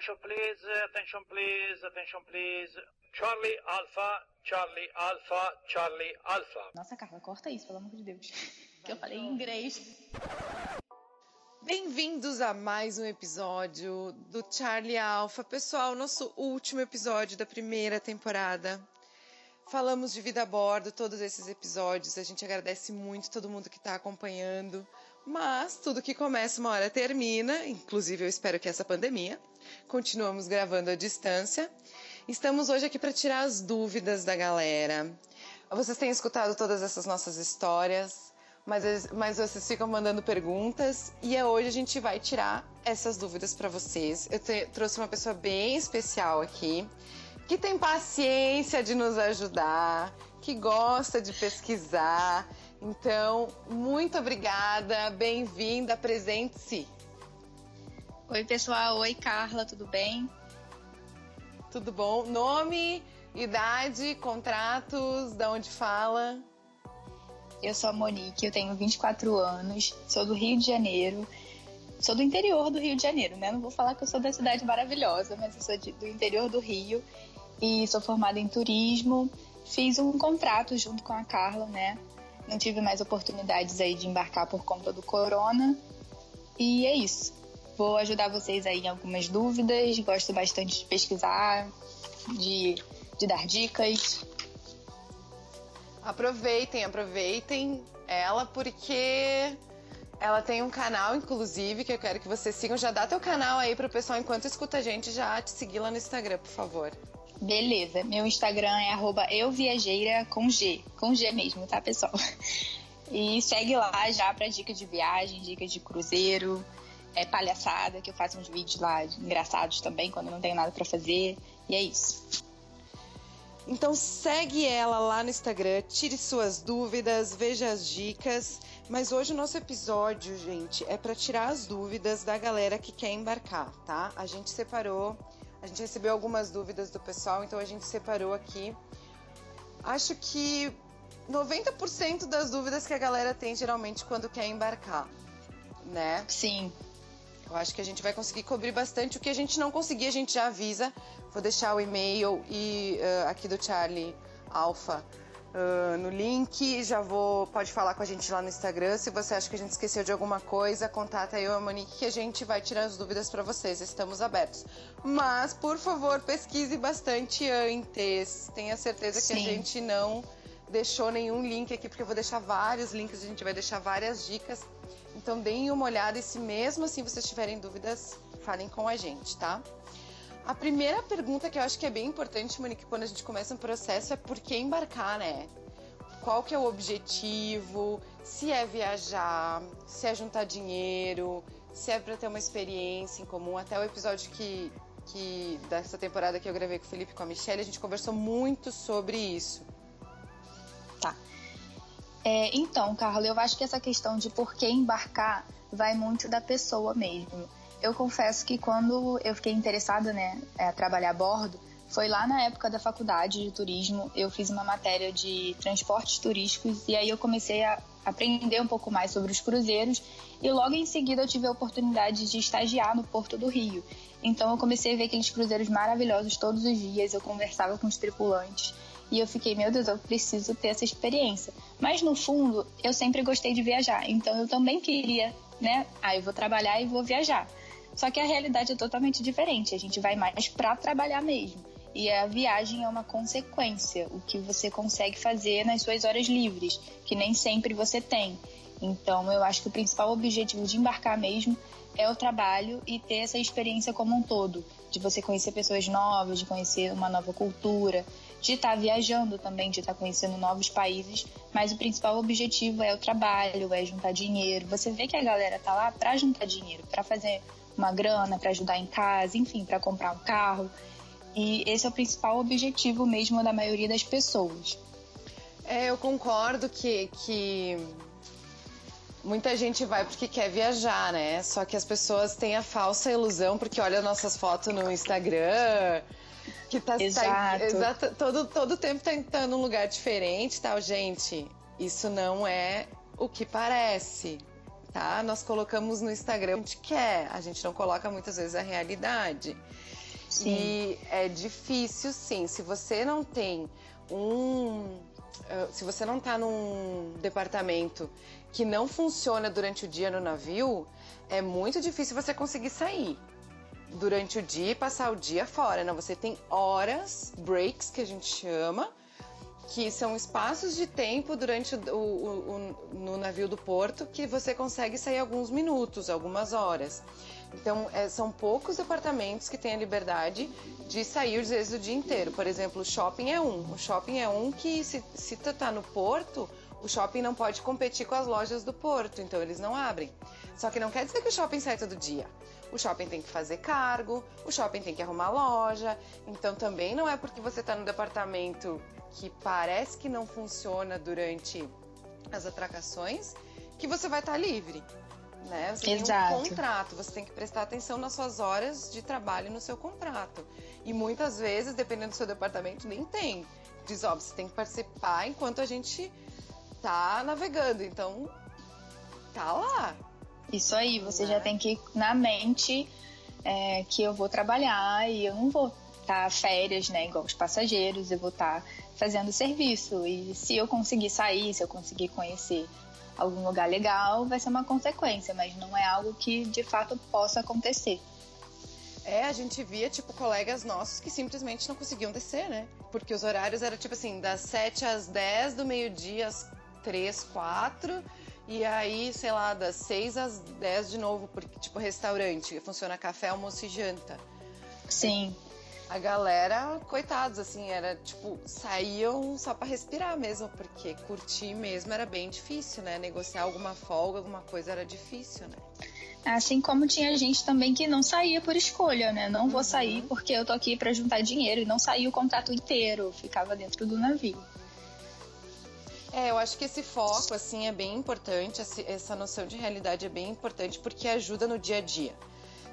Attention please, attention please, attention please. Charlie Alpha, Charlie Alpha, Charlie Alpha. Nossa, Carla, corta isso, pelo amor de Deus. Que eu falei em inglês. Bem-vindos a mais um episódio do Charlie Alpha. Pessoal, nosso último episódio da primeira temporada. Falamos de vida a bordo, todos esses episódios. A gente agradece muito todo mundo que está acompanhando. Mas tudo que começa uma hora termina, inclusive eu espero que essa pandemia. Continuamos gravando à distância. Estamos hoje aqui para tirar as dúvidas da galera. Vocês têm escutado todas essas nossas histórias, mas vocês ficam mandando perguntas e hoje a gente vai tirar essas dúvidas para vocês. Eu trouxe uma pessoa bem especial aqui, que tem paciência de nos ajudar, que gosta de pesquisar. Então, muito obrigada, bem-vinda, apresente-se. Oi, pessoal. Oi, Carla, tudo bem? Tudo bom? Nome, idade, contratos, de onde fala? Eu sou a Monique, eu tenho 24 anos, sou do Rio de Janeiro. Sou do interior do Rio de Janeiro, né? Não vou falar que eu sou da cidade maravilhosa, mas eu sou do interior do Rio e sou formada em turismo. Fiz um contrato junto com a Carla, né? Não tive mais oportunidades aí de embarcar por conta do corona. E é isso. Vou ajudar vocês aí em algumas dúvidas. Gosto bastante de pesquisar, de dar dicas. Aproveitem ela, porque ela tem um canal, inclusive, que eu quero que vocês sigam. Já dá teu canal aí pro pessoal, enquanto escuta a gente, já te seguir lá no Instagram, por favor. Beleza, meu Instagram é @euviajeira com G mesmo, tá, pessoal? E segue lá já pra dicas de viagem, dicas de cruzeiro, palhaçada, que eu faço uns vídeos lá engraçados também, quando eu não tenho nada pra fazer, e é isso. Então segue ela lá no Instagram, tire suas dúvidas, veja as dicas. Mas hoje o nosso episódio, gente, é pra tirar as dúvidas da galera que quer embarcar, tá? A gente recebeu algumas dúvidas do pessoal, então a gente separou aqui. Acho que 90% das dúvidas que a galera tem geralmente quando quer embarcar, né? Sim. Eu acho que a gente vai conseguir cobrir bastante. O que a gente não conseguir, a gente já avisa. Vou deixar o e-mail aqui do Charlie Alpha no link. Pode falar com a gente lá no Instagram. Se você acha que a gente esqueceu de alguma coisa, contata eu e a Monique que a gente vai tirar as dúvidas para vocês. Estamos abertos. Mas, por favor, pesquise bastante antes. Tenha certeza que Sim. a gente não deixou nenhum link aqui, porque eu vou deixar vários links, a gente vai deixar várias dicas. Então deem uma olhada e se mesmo assim vocês tiverem dúvidas, falem com a gente, tá? A primeira pergunta que eu acho que é bem importante, Monique, quando a gente começa um processo é por que embarcar, né? Qual que é o objetivo, se é viajar, se é juntar dinheiro, se é para ter uma experiência em comum. Até o episódio dessa temporada que eu gravei com o Felipe e com a Michelle, a gente conversou muito sobre isso. Tá. Então, Carla, eu acho que essa questão de por que embarcar vai muito da pessoa mesmo. Eu confesso que quando eu fiquei interessada, né, a trabalhar a bordo, foi lá na época da faculdade de turismo. Eu fiz uma matéria de transportes turísticos e aí eu comecei a aprender um pouco mais sobre os cruzeiros e logo em seguida eu tive a oportunidade de estagiar no Porto do Rio. Então eu comecei a ver aqueles cruzeiros maravilhosos todos os dias, eu conversava com os tripulantes. E eu fiquei, meu Deus, eu preciso ter essa experiência. Mas no fundo, eu sempre gostei de viajar. Então eu também queria, né? Eu vou trabalhar e vou viajar. Só que a realidade é totalmente diferente. A gente vai mais pra trabalhar mesmo. E a viagem é uma consequência. O que você consegue fazer nas suas horas livres, que nem sempre você tem. Então eu acho que o principal objetivo de embarcar mesmo é o trabalho e ter essa experiência como um todo. De você conhecer pessoas novas, de conhecer uma nova cultura, de estar viajando também, de estar conhecendo novos países, mas o principal objetivo é o trabalho, é juntar dinheiro. Você vê que a galera tá lá para juntar dinheiro, para fazer uma grana, para ajudar em casa, enfim, para comprar um carro. E esse é o principal objetivo mesmo da maioria das pessoas. Eu concordo que muita gente vai porque quer viajar, né? Só que as pessoas têm a falsa ilusão porque olha nossas fotos no Instagram, que Exato. Todo tempo tá num lugar diferente, tal, gente. Isso não é o que parece. tá? Nós colocamos no Instagram o que a gente quer, a gente não coloca muitas vezes a realidade. Sim. E é difícil, sim, se você não tem se você não tá num departamento que não funciona durante o dia no navio, é muito difícil você conseguir sair durante o dia e passar o dia fora. Não, você tem horas, breaks que a gente chama, que são espaços de tempo durante no navio do porto que você consegue sair alguns minutos, algumas horas. Então, são poucos departamentos que têm a liberdade de sair, às vezes, o dia inteiro. Por exemplo, o shopping é um. O shopping é um que, se tu tá no porto, o shopping não pode competir com as lojas do porto, então eles não abrem. Só que não quer dizer que o shopping sai todo dia. O shopping tem que fazer cargo, o shopping tem que arrumar loja. Então, também não é porque você tá no departamento que parece que não funciona durante as atracações que você vai estar livre. Né? Você Exato. tem um contrato, você tem que prestar atenção nas suas horas de trabalho no seu contrato. E muitas vezes, dependendo do seu departamento, nem tem. Diz, ó, você tem que participar enquanto a gente tá navegando. Então, tá lá. Isso aí, você Né? já tem que ir na mente que eu vou trabalhar e eu não vou estar férias, né? Igual os passageiros, eu vou estar fazendo serviço. E se eu conseguir sair, se eu conseguir conhecer algum lugar legal, vai ser uma consequência, mas não é algo que de fato possa acontecer. A gente via, tipo, colegas nossos que simplesmente não conseguiam descer, né? Porque os horários eram, tipo assim, das 7 às 10, do meio-dia às 3, 4, e aí, sei lá, das 6 às 10 de novo, porque, tipo, restaurante, funciona café, almoço e janta. Sim. A galera, coitados, assim, era tipo, saíam só pra respirar mesmo, porque curtir mesmo era bem difícil, né? Negociar alguma folga, alguma coisa era difícil, né? Assim como tinha gente também que não saía por escolha, né? Não vou sair porque eu tô aqui pra juntar dinheiro, e não saía o contrato inteiro, ficava dentro do navio. Eu acho que esse foco, assim, é bem importante, essa noção de realidade é bem importante, porque ajuda no dia a dia.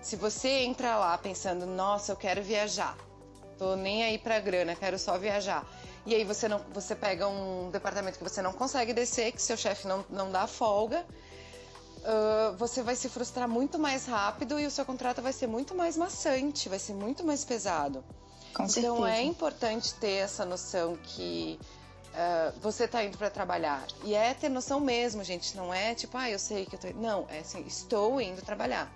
Se você entra lá pensando, nossa, eu quero viajar, tô nem aí pra grana, quero só viajar. E aí você pega um departamento que você não consegue descer, que seu chefe não dá folga, você vai se frustrar muito mais rápido e o seu contrato vai ser muito mais maçante, vai ser muito mais pesado. Com certeza. Então é importante ter essa noção que você tá indo pra trabalhar. E é ter noção mesmo, gente, não é tipo, eu sei que eu tô... Não, é assim, estou indo trabalhar.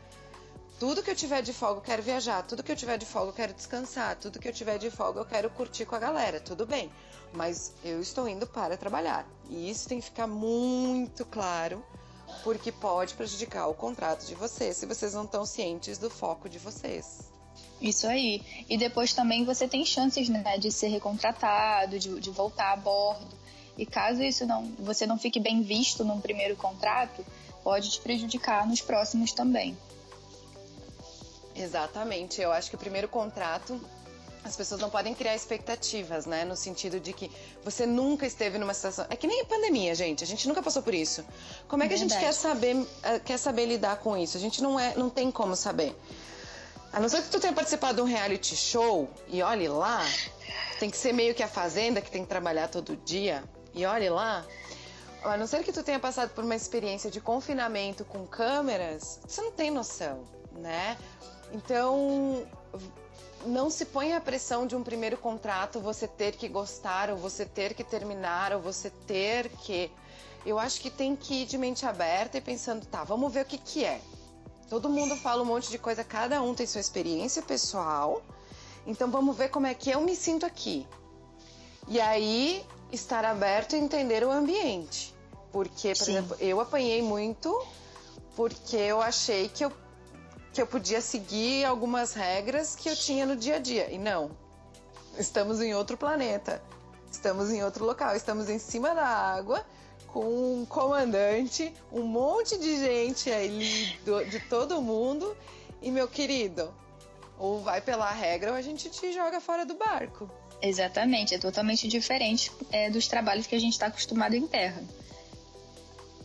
Tudo que eu tiver de folga eu quero viajar, tudo que eu tiver de folga eu quero descansar, tudo que eu tiver de folga eu quero curtir com a galera, tudo bem. Mas eu estou indo para trabalhar. E isso tem que ficar muito claro, porque pode prejudicar o contrato de vocês, se vocês não estão cientes do foco de vocês. Isso aí. E depois também você tem chances, né, de ser recontratado, de voltar a bordo. E caso você não fique bem visto num primeiro contrato, pode te prejudicar nos próximos também. Exatamente, eu acho que o primeiro contrato, as pessoas não podem criar expectativas, né? No sentido de que você nunca esteve numa situação... É que nem a pandemia, gente, a gente nunca passou por isso. Como é que Verdade. a gente quer saber lidar com isso? A gente não tem como saber. A não ser que tu tenha participado de um reality show, e olhe lá, tem que ser meio que a Fazenda, que tem que trabalhar todo dia, e olhe lá... A não ser que tu tenha passado por uma experiência de confinamento com câmeras, você não tem noção, né? Então, não se põe a pressão de um primeiro contrato, você ter que gostar, ou você ter que terminar, ou você ter que... Eu acho que tem que ir de mente aberta e pensando, tá, vamos ver o que é. Todo mundo fala um monte de coisa, cada um tem sua experiência pessoal, então vamos ver como é que eu me sinto aqui. E aí, estar aberto e entender o ambiente. Porque, por exemplo, eu apanhei muito porque eu achei que eu podia seguir algumas regras que eu tinha no dia a dia. E não, estamos em outro planeta, estamos em outro local, estamos em cima da água, com um comandante, um monte de gente ali de todo mundo. E, meu querido, ou vai pela regra ou a gente te joga fora do barco. Exatamente, é totalmente diferente dos trabalhos que a gente está acostumado em terra.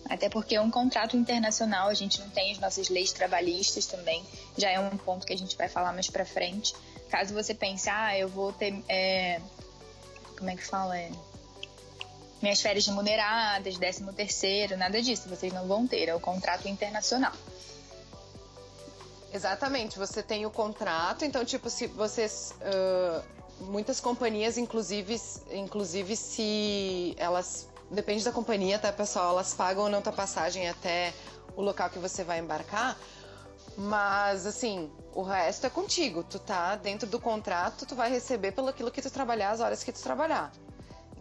Até porque é um contrato internacional, a gente não tem as nossas leis trabalhistas também, já é um ponto que a gente vai falar mais pra frente. Caso você pense, eu vou ter, como é que fala? minhas férias remuneradas, 13º, nada disso, vocês não vão ter, é o contrato internacional. Exatamente, você tem o contrato, então, tipo, se vocês... muitas companhias, inclusive se elas... Depende da companhia, tá, pessoal? Elas pagam ou não tua passagem até o local que você vai embarcar. Mas, assim, o resto é contigo. Tu tá dentro do contrato, tu vai receber pelo aquilo que tu trabalhar, as horas que tu trabalhar.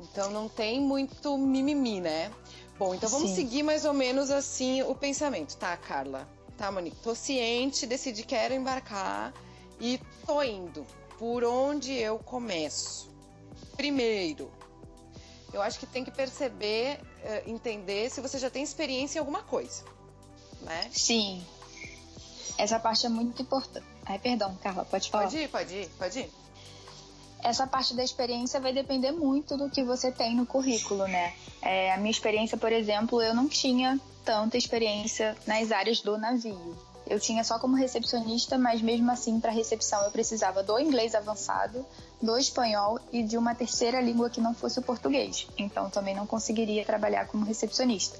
Então, não tem muito mimimi, né? Bom, então vamos seguir mais ou menos assim o pensamento, tá, Carla? Tá, Monique? Tô ciente, decidi, quero embarcar e tô indo. Por onde eu começo? Primeiro, eu acho que tem que perceber, entender se você já tem experiência em alguma coisa, né? Sim. Essa parte é muito importante. Ai, perdão, Carla, pode falar. Pode ir. Essa parte da experiência vai depender muito do que você tem no currículo, né? A minha experiência, por exemplo, eu não tinha tanta experiência nas áreas do navio. Eu tinha só como recepcionista, mas mesmo assim, para recepção, eu precisava do inglês avançado, do espanhol e de uma terceira língua que não fosse o português. Então, também não conseguiria trabalhar como recepcionista.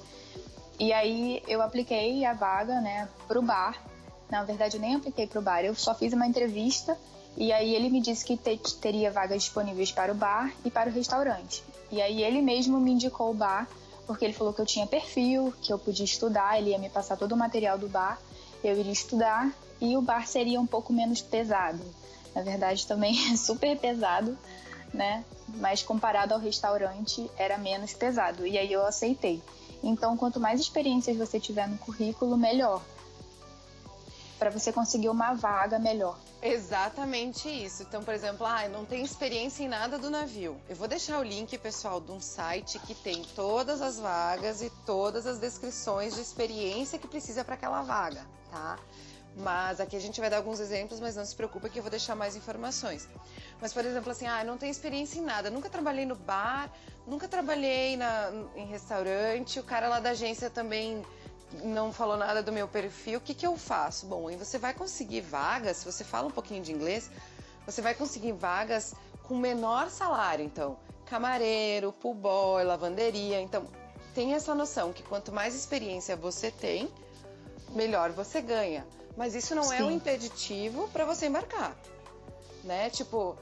E aí, eu apliquei a vaga, né, para o bar. Na verdade, eu nem apliquei para o bar, eu só fiz uma entrevista e aí ele me disse que teria vagas disponíveis para o bar e para o restaurante. E aí, ele mesmo me indicou o bar, porque ele falou que eu tinha perfil, que eu podia estudar, ele ia me passar todo o material do bar, eu iria estudar e o bar seria um pouco menos pesado. Na verdade, também é super pesado, né? Mas comparado ao restaurante, era menos pesado. E aí eu aceitei. Então, quanto mais experiências você tiver no currículo, melhor. Para você conseguir uma vaga melhor. Exatamente isso. Então, por exemplo, não tem experiência em nada do navio. Eu vou deixar o link, pessoal, de um site que tem todas as vagas e todas as descrições de experiência que precisa para aquela vaga, tá? Mas aqui a gente vai dar alguns exemplos, mas não se preocupa que eu vou deixar mais informações. Mas, por exemplo, assim, não tenho experiência em nada. Nunca trabalhei no bar, nunca trabalhei em restaurante. O cara lá da agência também não falou nada do meu perfil. O que eu faço? Bom, aí você vai conseguir vagas, se você fala um pouquinho de inglês, você vai conseguir vagas com menor salário. Então, camareiro, pool boy, lavanderia. Então, tem essa noção que quanto mais experiência você tem, melhor você ganha. Mas isso não é um impeditivo para você embarcar, né? Tipo,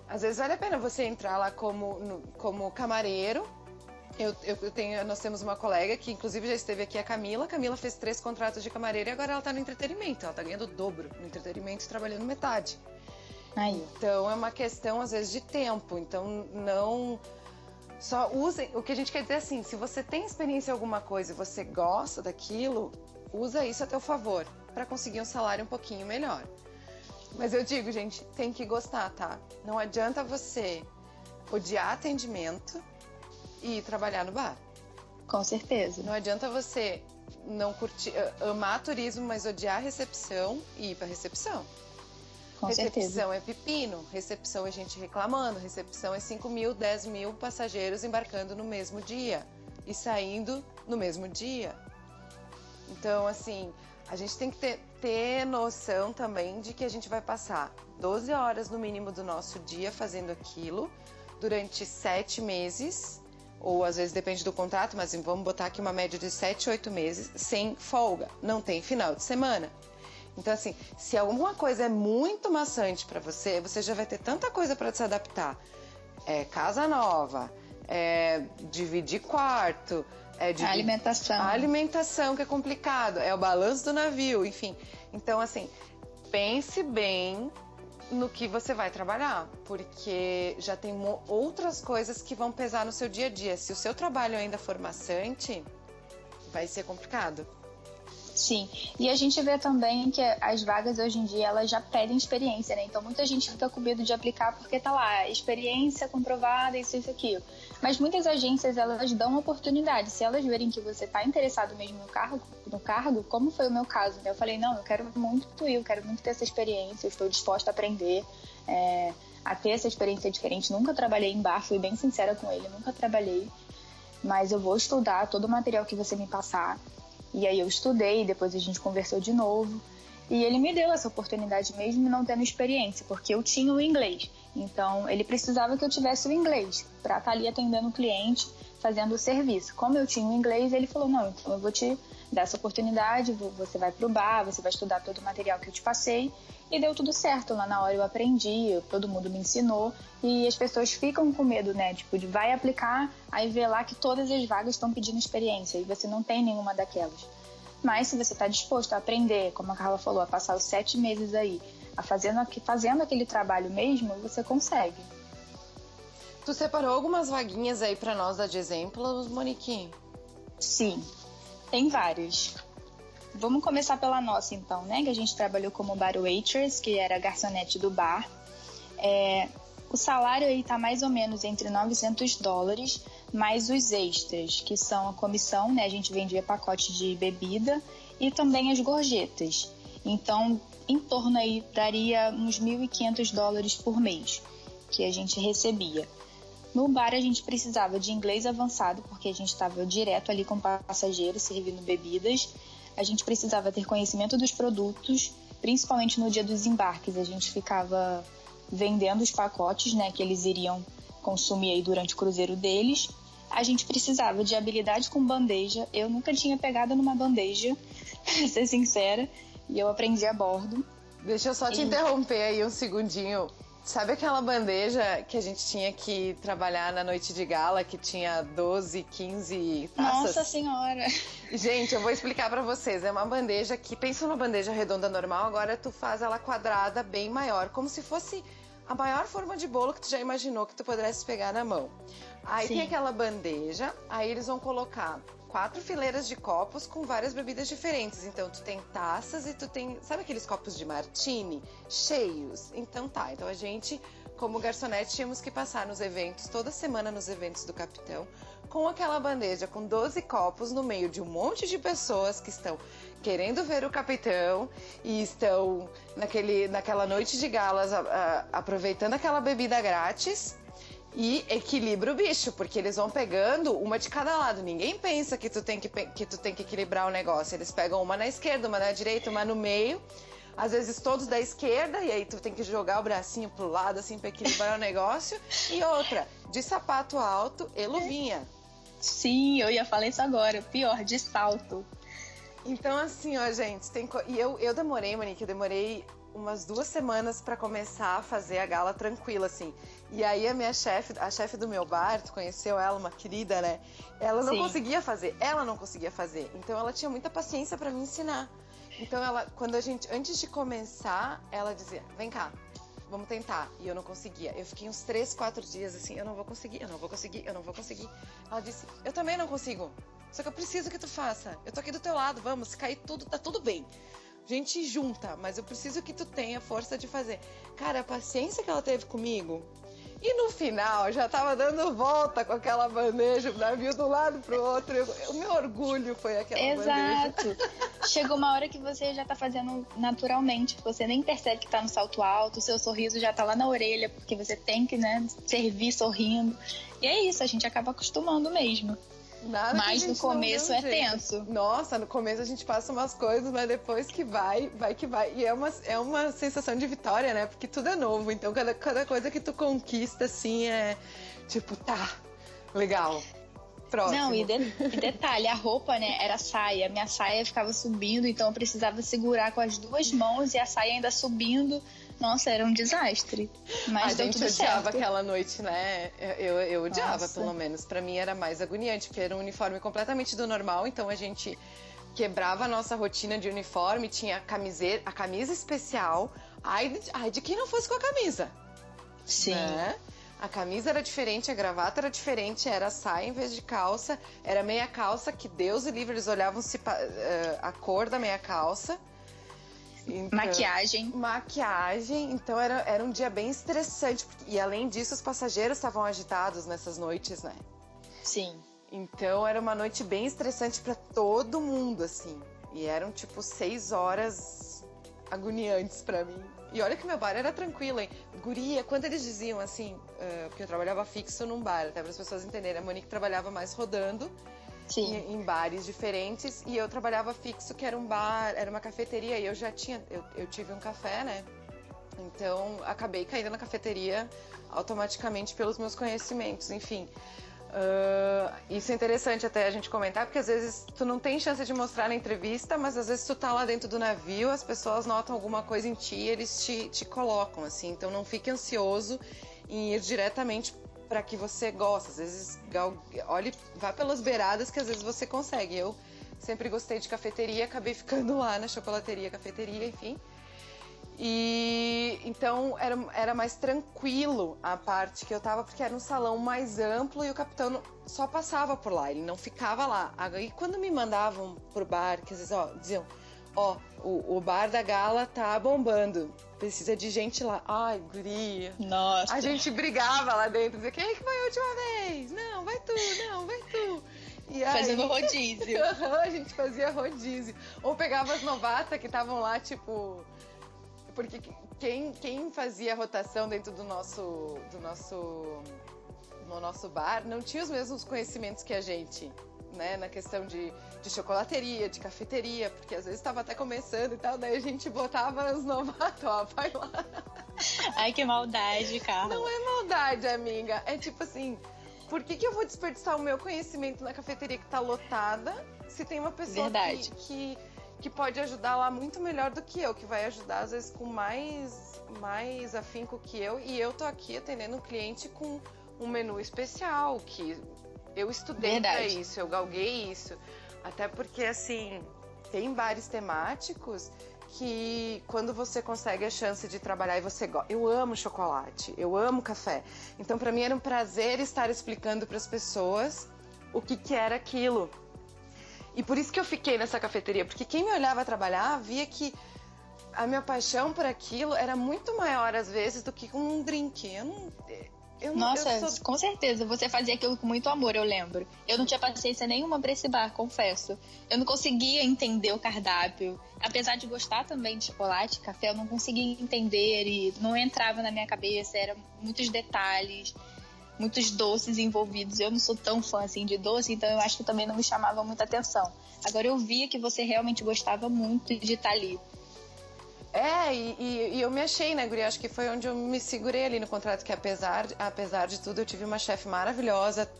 às vezes vale a pena você entrar lá como camareiro. Nós temos uma colega que inclusive já esteve aqui, a Camila. A Camila fez 3 contratos de camareira e agora ela tá no entretenimento. Ela tá ganhando o dobro no entretenimento e trabalhando metade. Aí. Então é uma questão, às vezes, de tempo. Então não... Só usem... O que a gente quer dizer é assim, se você tem experiência em alguma coisa e você gosta daquilo, usa isso a teu favor para conseguir um salário um pouquinho melhor. Mas eu digo, gente, tem que gostar, tá? Não adianta você odiar atendimento e ir trabalhar no bar. Com certeza. Não adianta você não curtir, amar turismo, mas odiar a recepção e ir pra recepção. Com recepção certeza. é pepino, recepção é gente reclamando, recepção é 5 mil, 10 mil passageiros embarcando no mesmo dia e saindo no mesmo dia. Então, assim, a gente tem que ter noção também de que a gente vai passar 12 horas no mínimo do nosso dia fazendo aquilo durante 7 meses, ou às vezes depende do contrato, mas vamos botar aqui uma média de 7, 8 meses sem folga, não tem final de semana. Então, assim, se alguma coisa é muito maçante para você, você já vai ter tanta coisa para se adaptar. Casa nova, dividir quarto, A alimentação que é complicado, é o balanço do navio, enfim. Então, assim, pense bem no que você vai trabalhar, porque já tem outras coisas que vão pesar no seu dia a dia. Se o seu trabalho ainda for maçante, vai ser complicado. Sim, e a gente vê também que as vagas hoje em dia, elas já pedem experiência, né? Então muita gente fica com medo de aplicar porque tá lá, experiência comprovada, isso, aquilo. Mas muitas agências, elas dão oportunidade. Se elas verem que você tá interessado mesmo no cargo, como foi o meu caso, né? Eu falei, não, eu quero muito ter essa experiência, eu estou disposta a aprender, a ter essa experiência diferente. Nunca trabalhei em bar, fui bem sincera com ele, nunca trabalhei. Mas eu vou estudar todo o material que você me passar. E aí eu estudei, depois a gente conversou de novo. E ele me deu essa oportunidade mesmo não tendo experiência, porque eu tinha o inglês. Então, ele precisava que eu tivesse o inglês para estar ali atendendo o cliente, fazendo o serviço. Como eu tinha o inglês, ele falou, não, então eu vou te dar essa oportunidade, você vai pro bar, você vai estudar todo o material que eu te passei. E deu tudo certo. Lá na hora eu aprendi, todo mundo me ensinou. E as pessoas ficam com medo, né? Tipo, de vai aplicar, aí vê lá que todas as vagas estão pedindo experiência e você não tem nenhuma daquelas. Mas se você está disposto a aprender, como a Carla falou, a passar os 7 meses aí, fazendo aquele trabalho mesmo, você consegue. Tu separou algumas vaguinhas aí pra nós dar de exemplo, Monique? Sim, tem várias. Vamos começar pela nossa então, né? Que a gente trabalhou como bar waitress, que era garçonete do bar. O salário aí tá mais ou menos entre $900, mais os extras, que são a comissão, né? A gente vendia pacote de bebida e também as gorjetas. Então, em torno aí daria uns $1.500 por mês que a gente recebia. No bar a gente precisava de inglês avançado, porque a gente estava direto ali com passageiros servindo bebidas. A gente precisava ter conhecimento dos produtos, principalmente no dia dos embarques. A gente ficava vendendo os pacotes, né, que eles iriam consumir aí durante o cruzeiro deles. A gente precisava de habilidade com bandeja. Eu nunca tinha pegado numa bandeja, pra ser sincera, e eu aprendi a bordo. Deixa eu só te interromper aí um segundinho. Sabe aquela bandeja que a gente tinha que trabalhar na noite de gala, que tinha 12, 15 taças? Nossa Senhora! Gente, eu vou explicar pra vocês. É uma bandeja que, pensa numa bandeja redonda normal, agora tu faz ela quadrada, bem maior, como se fosse a maior forma de bolo que tu já imaginou que tu pudesse pegar na mão. Aí Sim. tem aquela bandeja, aí eles vão colocar 4 fileiras de copos com várias bebidas diferentes. Então, tu tem taças e tu tem... Sabe aqueles copos de martini? Cheios. Então tá, então a gente, como garçonete, tínhamos que passar nos eventos, toda semana nos eventos do capitão, com aquela bandeja com 12 copos no meio de um monte de pessoas que estão querendo ver o capitão e estão naquela noite de galas aproveitando aquela bebida grátis. E equilibra o bicho, porque eles vão pegando uma de cada lado. Ninguém pensa que tu tem que equilibrar o negócio. Eles pegam uma na esquerda, uma na direita, uma no meio. Às vezes todos da esquerda, e aí tu tem que jogar o bracinho pro lado, assim, pra equilibrar o negócio. E outra, de sapato alto e luvinha. Sim, eu ia falar isso agora. Pior, de salto. Então, assim, ó, gente, eu demorei, Monique, umas 2 semanas pra começar a fazer a gala tranquila, assim. E aí a minha chefe, a chefe do meu bar, tu conheceu ela, uma querida, né? Ela não conseguia fazer. Então ela tinha muita paciência pra me ensinar. Então antes de começar, ela dizia, vem cá, vamos tentar. E eu não conseguia. Eu fiquei uns 3, 4 dias assim, eu não vou conseguir. Ela disse, eu também não consigo. Só que eu preciso que tu faça. Eu tô aqui do teu lado, vamos, se cair tudo, tá tudo bem. A gente junta, mas eu preciso que tu tenha força de fazer. Cara, a paciência que ela teve comigo. E no final, já tava dando volta com aquela bandeja, o navio de um lado pro outro. O meu orgulho foi aquela bandeja. Exato. Chega uma hora que você já tá fazendo naturalmente. Você nem percebe que tá no salto alto, o seu sorriso já tá lá na orelha, porque você tem que, né, servir sorrindo. E é isso, a gente acaba acostumando mesmo. Mas no começo é tenso. Nossa, no começo a gente passa umas coisas, mas depois que vai que vai. E é uma sensação de vitória, né? Porque tudo é novo. Então cada coisa que tu conquista, assim, é tipo, tá, legal. Próximo. Não, e detalhe, a roupa, né, era saia. Minha saia ficava subindo, então eu precisava segurar com as 2 mãos e a saia ainda subindo. Nossa, era um desastre. Mas deu tudo certo. A gente odiava aquela noite, né? Eu odiava, pelo menos. Pra mim era mais agoniante, porque era um uniforme completamente do normal. Então a gente quebrava a nossa rotina de uniforme, tinha a camisa especial. Ai de quem não fosse com a camisa. Sim. Né? A camisa era diferente, a gravata era diferente, era saia em vez de calça, era meia calça, que Deus e livre, eles olhavam a cor da meia calça. Então, maquiagem, então era um dia bem estressante. E além disso, os passageiros estavam agitados nessas noites, né? Sim. Então era uma noite bem estressante pra todo mundo, assim. E eram tipo 6 horas agoniantes pra mim. E olha que meu bar era tranquilo, hein? Guria, quando eles diziam assim, porque eu trabalhava fixo num bar, até para as pessoas entenderem, a Monique trabalhava mais rodando. Sim. Em bares diferentes, e eu trabalhava fixo, que era um bar, era uma cafeteria, e eu tive um café, né? Então, acabei caindo na cafeteria automaticamente pelos meus conhecimentos, enfim. Isso é interessante até a gente comentar, porque às vezes tu não tem chance de mostrar na entrevista, mas às vezes tu tá lá dentro do navio, as pessoas notam alguma coisa em ti e eles te colocam, assim. Então, não fique ansioso em ir diretamente para que você gosta. Às vezes, olhe, vá pelas beiradas que às vezes você consegue. Eu sempre gostei de cafeteria, acabei ficando lá na chocolateria, cafeteria, enfim. E então era mais tranquilo a parte que eu tava, porque era um salão mais amplo e o capitão só passava por lá, ele não ficava lá. Aí quando me mandavam pro bar, que às vezes, diziam, o bar da Gala tá bombando, precisa de gente lá. Ai, guria. Nossa. A gente brigava lá dentro, dizia, quem é que foi a última vez? Não, vai tu. E aí, fazendo rodízio. A gente fazia rodízio. Ou pegava as novatas que estavam lá, tipo... Porque quem fazia rotação dentro no nosso bar não tinha os mesmos conhecimentos que a gente, né? Na questão de chocolateria, de cafeteria, porque às vezes estava até começando e tal, daí a gente botava os novatos, vai lá. Ai, que maldade, Carla. Não é maldade, amiga. É tipo assim, por que eu vou desperdiçar o meu conhecimento na cafeteria que tá lotada, se tem uma pessoa que pode ajudar lá muito melhor do que eu, que vai ajudar às vezes com mais afinco que eu, e eu tô aqui atendendo um cliente com um menu especial, que eu estudei pra isso, eu galguei isso, até porque assim, tem bares temáticos que quando você consegue a chance de trabalhar e você gosta, eu amo chocolate, eu amo café, então pra mim era um prazer estar explicando pras pessoas o que era aquilo. E por isso que eu fiquei nessa cafeteria, porque quem me olhava trabalhar via que a minha paixão por aquilo era muito maior às vezes do que com um drink. Nossa, com certeza, você fazia aquilo com muito amor, eu lembro. Eu não tinha paciência nenhuma pra esse bar, confesso. Eu não conseguia entender o cardápio. Apesar de gostar também de chocolate, café, eu não conseguia entender e não entrava na minha cabeça, eram muitos detalhes, muitos doces envolvidos. Eu não sou tão fã assim de doce, então eu acho que também não me chamava muita atenção. Agora eu via que você realmente gostava muito de estar ali. E eu me achei, né, guria? Acho que foi onde eu me segurei ali no contrato, que apesar de tudo, eu tive uma chefe maravilhosa,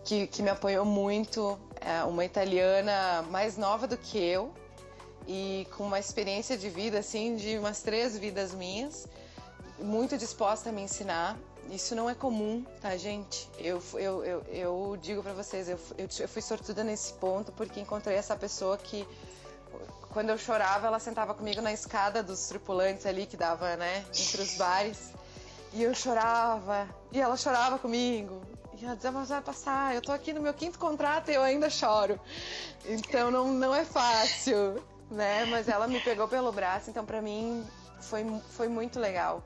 que me apoiou muito, uma italiana mais nova do que eu, e com uma experiência de vida, assim, de umas 3 vidas minhas, muito disposta a me ensinar. Isso não é comum, tá, gente? Eu digo pra vocês, eu fui sortuda nesse ponto porque encontrei essa pessoa que, quando eu chorava, ela sentava comigo na escada dos tripulantes ali, que dava, né, entre os bares. E eu chorava, e ela chorava comigo. E ela dizia, mas vai passar, eu tô aqui no meu 5º contrato e eu ainda choro. Então não é fácil, né? Mas ela me pegou pelo braço, então pra mim foi muito legal.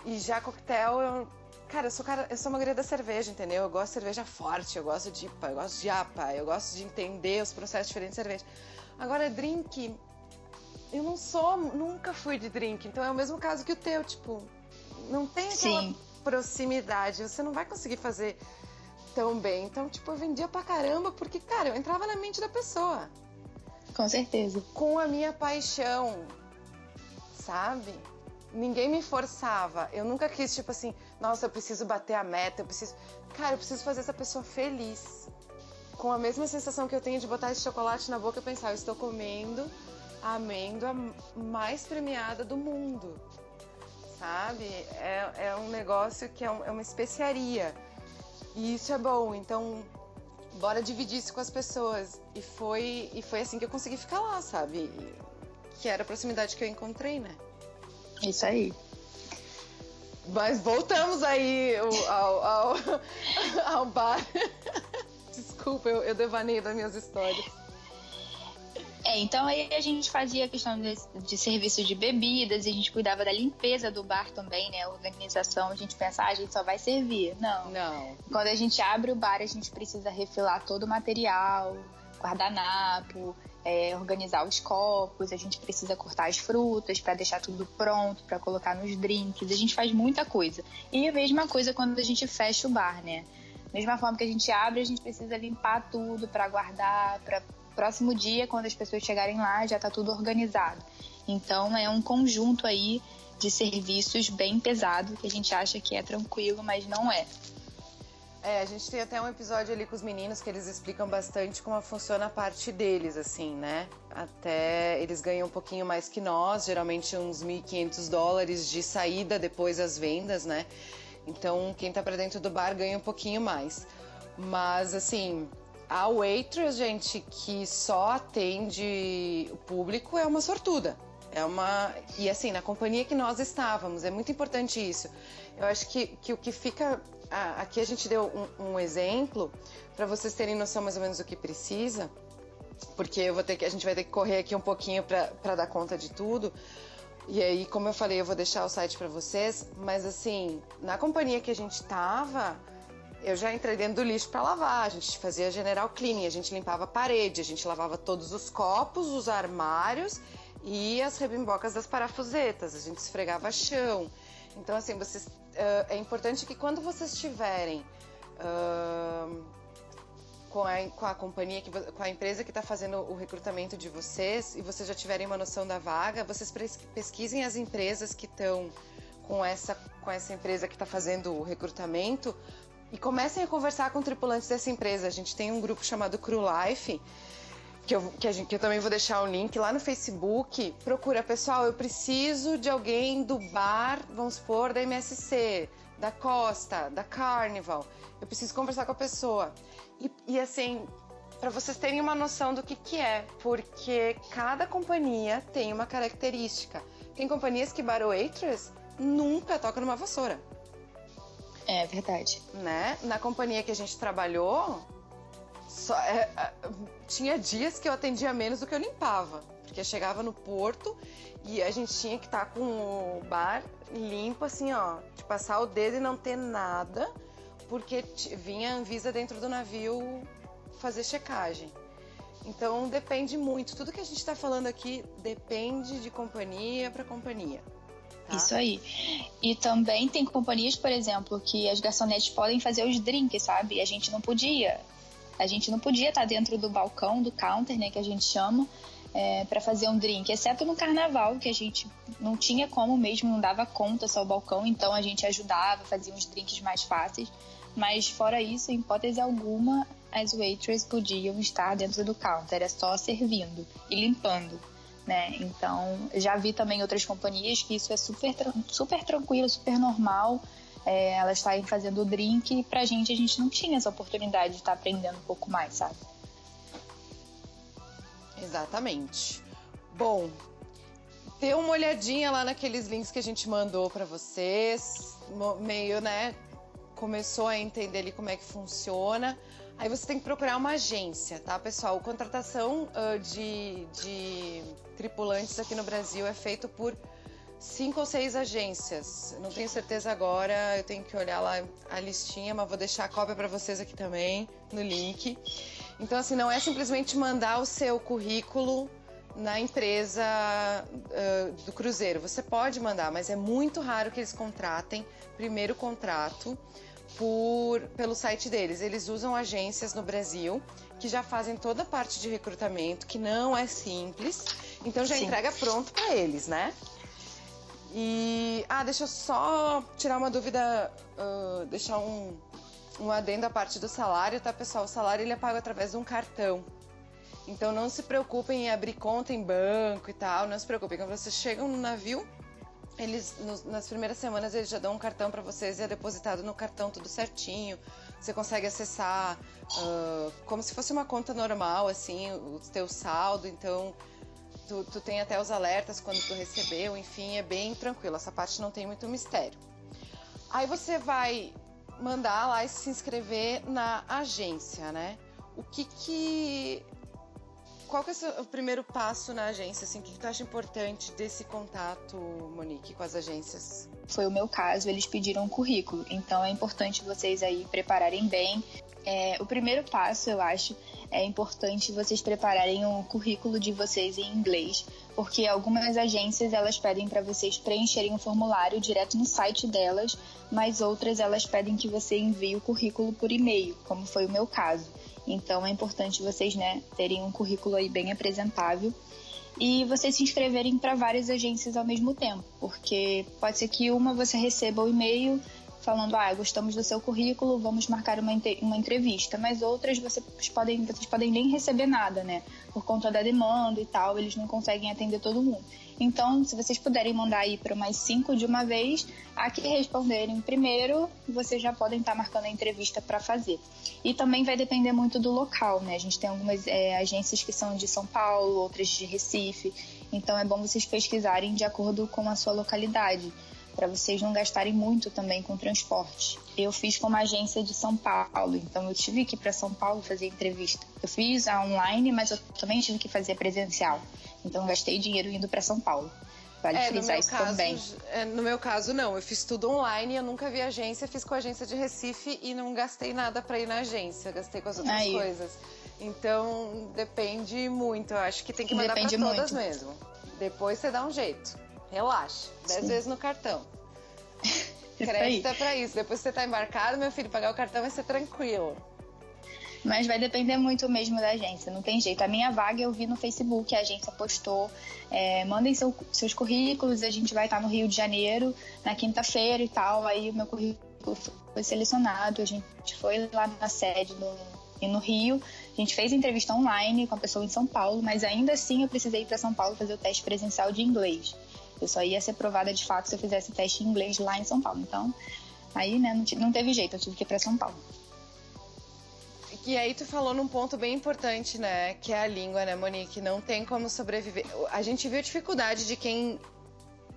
E já coquetel, Cara, eu sou uma guria da cerveja, entendeu? Eu gosto de cerveja forte, eu gosto de IPA, eu gosto de APA, eu gosto de entender os processos diferentes de cerveja. Agora, drink, eu nunca fui de drink, então é o mesmo caso que o teu, tipo, não tem aquela proximidade, você não vai conseguir fazer tão bem. Então, tipo, eu vendia pra caramba, porque, cara, eu entrava na mente da pessoa. Com certeza. Com a minha paixão, sabe? Ninguém me forçava. Eu nunca quis, tipo assim, nossa, eu preciso bater a meta, Cara, eu preciso fazer essa pessoa feliz. Com a mesma sensação que eu tenho de botar esse chocolate na boca e pensar, eu estou comendo a amêndoa mais premiada do mundo. Sabe? É um negócio que é uma especiaria. E isso é bom, então bora dividir isso com as pessoas. E foi assim que eu consegui ficar lá, sabe? Que era a proximidade que eu encontrei, né? Isso aí. Mas voltamos aí ao bar. Desculpa, eu devaneio das minhas histórias. Então aí a gente fazia a questão de serviço de bebidas, a gente cuidava da limpeza do bar também, né? A organização, a gente pensa, a gente só vai servir. Não. Quando a gente abre o bar, a gente precisa refilar todo o material, guardanapo, organizar os copos, a gente precisa cortar as frutas para deixar tudo pronto, para colocar nos drinks, a gente faz muita coisa. E a mesma coisa quando a gente fecha o bar, né? Mesma forma que a gente abre, a gente precisa limpar tudo para guardar, para próximo dia, quando as pessoas chegarem lá, já tá tudo organizado. Então é um conjunto aí de serviços bem pesado, que a gente acha que é tranquilo, mas não é. A gente tem até um episódio ali com os meninos que eles explicam bastante como funciona a parte deles, assim, né? Até eles ganham um pouquinho mais que nós, geralmente uns $1.500 de saída depois das vendas, né? Então, quem tá pra dentro do bar ganha um pouquinho mais. Mas, assim, a waitress, gente, que só atende o público é uma sortuda. E assim, na companhia que nós estávamos, é muito importante isso. Eu acho que o que fica... Aqui a gente deu um exemplo para vocês terem noção mais ou menos do que precisa, porque a gente vai ter que correr aqui um pouquinho para dar conta de tudo. E aí, como eu falei, eu vou deixar o site para vocês, mas assim, na companhia que a gente estava, eu já entrei dentro do lixo para lavar, a gente fazia general cleaning, a gente limpava a parede, a gente lavava todos os copos, os armários e as rebimbocas das parafusetas, a gente esfregava chão. Então, assim, é importante que quando vocês estiverem com a companhia, com a empresa que está fazendo o recrutamento de vocês, e vocês já tiverem uma noção da vaga, vocês pesquisem as empresas que estão com essa empresa que está fazendo o recrutamento e comecem a conversar com tripulantes dessa empresa. A gente tem um grupo chamado Crew Life, que eu também vou deixar o link lá no Facebook. Procura, pessoal, eu preciso de alguém do bar, vamos supor, da MSC, da Costa, da Carnival. Eu preciso conversar com a pessoa. E assim, para vocês terem uma noção do que é, porque cada companhia tem uma característica. Tem companhias que bar waitress nunca toca numa vassoura. É verdade. Né? Na companhia que a gente trabalhou, tinha dias que eu atendia menos do que eu limpava, porque eu chegava no porto e a gente tinha que estar com o bar limpo, assim, ó, de passar o dedo e não ter nada, porque vinha a Anvisa dentro do navio fazer checagem. Então depende muito, tudo que a gente está falando aqui depende de companhia para companhia. Tá? Isso aí. E também tem companhias, por exemplo, que as garçonetes podem fazer os drinks, sabe? E a gente não podia. A gente não podia estar dentro do balcão, do counter, né, que a gente chama, para fazer um drink, exceto no carnaval, que a gente não tinha como mesmo, não dava conta só o balcão, então a gente ajudava, fazia uns drinks mais fáceis, mas fora isso, em hipótese alguma, as waitresses podiam estar dentro do counter, era só servindo e limpando, né? Então, já vi também outras companhias que isso é super tranquilo, super normal. Elas estarem fazendo o drink, e pra gente, a gente não tinha essa oportunidade de estar aprendendo um pouco mais, sabe? Exatamente. Bom, dê uma olhadinha lá naqueles links que a gente mandou pra vocês, meio, né, começou a entender ali como é que funciona. Aí você tem que procurar uma agência, tá, pessoal? A contratação de tripulantes aqui no Brasil é feito por 5 ou 6 agências. Não tenho certeza agora, eu tenho que olhar lá a listinha, mas vou deixar a cópia para vocês aqui também, no link. Então, assim, não é simplesmente mandar o seu currículo na empresa do cruzeiro. Você pode mandar, mas é muito raro que eles contratem primeiro contrato pelo site deles. Eles usam agências no Brasil que já fazem toda a parte de recrutamento, que não é simples, então já entrega pronto para eles, né? E, deixa eu só tirar uma dúvida, deixar um adendo à parte do salário, tá, pessoal? O salário ele é pago através de um cartão. Então não se preocupem em abrir conta em banco e tal, não se preocupem. Quando vocês chegam no navio, eles nas primeiras semanas eles já dão um cartão para vocês e é depositado no cartão tudo certinho. Você consegue acessar como se fosse uma conta normal, assim, o teu saldo, então... Tu tem até os alertas quando tu recebeu, enfim, é bem tranquilo, essa parte não tem muito mistério. Aí você vai mandar lá e se inscrever na agência, né? Qual que é o primeiro passo na agência, assim, o que tu acha importante desse contato, Monique, com as agências? Foi o meu caso, eles pediram um currículo, então é importante vocês aí prepararem bem. O primeiro passo, eu acho, é importante vocês prepararem o currículo de vocês em inglês, porque algumas agências elas pedem para vocês preencherem um formulário direto no site delas, mas outras elas pedem que você envie o currículo por e-mail, como foi o meu caso. Então é importante vocês, né, terem um currículo aí bem apresentável. e vocês se inscreverem para várias agências ao mesmo tempo, porque pode ser que uma você receba o e-mail falando, gostamos do seu currículo, vamos marcar uma entrevista, mas outras vocês podem nem receber nada, né? Por conta da demanda e tal, eles não conseguem atender todo mundo. Então, se vocês puderem mandar aí para mais 5 de uma vez, a que responderem primeiro, vocês já podem estar marcando a entrevista para fazer. E também vai depender muito do local, né? A gente tem algumas agências que são de São Paulo, outras de Recife, então é bom vocês pesquisarem de acordo com a sua localidade, para vocês não gastarem muito também com transporte. Eu fiz com uma agência de São Paulo, então eu tive que ir para São Paulo fazer entrevista. Eu fiz a online, mas eu também tive que fazer presencial. Então eu gastei dinheiro indo para São Paulo. Vale frisar isso também. No meu caso, não. Eu fiz tudo online, eu nunca vi agência. Fiz com a agência de Recife e não gastei nada para ir na agência. Gastei com as outras coisas. Então, depende muito. Eu acho que tem que mandar para todas mesmo. Depois você dá um jeito. Relaxa, 10 vezes no cartão. Crédito é pra isso. Depois que você tá embarcado, meu filho, pagar o cartão vai ser tranquilo. Mas vai depender muito mesmo da agência, não tem jeito. A minha vaga eu vi no Facebook, a agência postou. Mandem seus currículos, a gente vai estar no Rio de Janeiro na quinta-feira e tal. Aí o meu currículo foi selecionado, a gente foi lá na sede no Rio. A gente fez a entrevista online com a pessoa em São Paulo, mas ainda assim eu precisei ir para São Paulo fazer o teste presencial de inglês. Eu só ia ser aprovada de fato se eu fizesse o teste em inglês lá em São Paulo. Então, aí, né, não teve jeito, eu tive que ir para São Paulo. E aí tu falou num ponto bem importante, né, que é a língua, né, Monique? Não tem como sobreviver. A gente viu a dificuldade de quem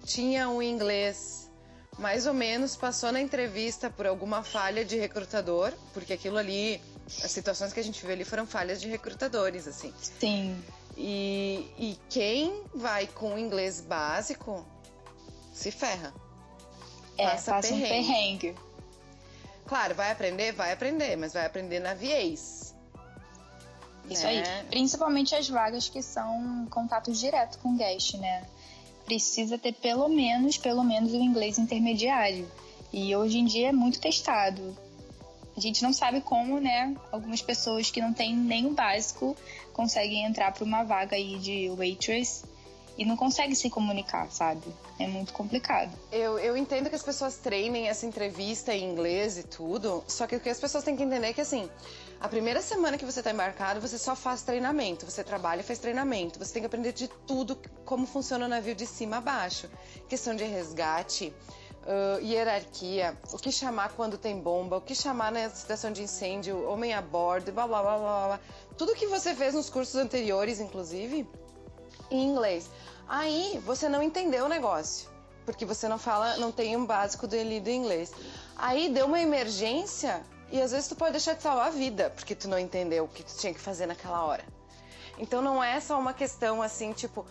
tinha um inglês mais ou menos, passou na entrevista por alguma falha de recrutador, porque aquilo ali, as situações que a gente viu ali foram falhas de recrutadores, assim. Sim. E quem vai com inglês básico se ferra. Passa um perrengue. Claro, vai aprender, mas vai aprender na viés. Isso aí. Principalmente as vagas que são contato direto com guest, né? Precisa ter pelo menos o inglês intermediário. E hoje em dia é muito testado. A gente não sabe como, né? Algumas pessoas que não têm nem o básico conseguem entrar para uma vaga aí de waitress e não conseguem se comunicar, sabe? É muito complicado. Eu entendo que as pessoas treinem essa entrevista em inglês e tudo, só que o que as pessoas têm que entender é que, assim, a primeira semana que você está embarcado, você só faz treinamento, você trabalha e faz treinamento, você tem que aprender de tudo, como funciona o navio de cima a baixo. Questão de resgate, hierarquia, o que chamar quando tem bomba, o que chamar na situação de incêndio, homem a bordo, blá blá blá blá blá. Tudo que você fez nos cursos anteriores, inclusive, em inglês. Aí você não entendeu o negócio, porque você não tem um básico do inglês. Aí deu uma emergência e às vezes tu pode deixar de salvar a vida, porque tu não entendeu o que tu tinha que fazer naquela hora. Então não é só uma questão assim, tipo,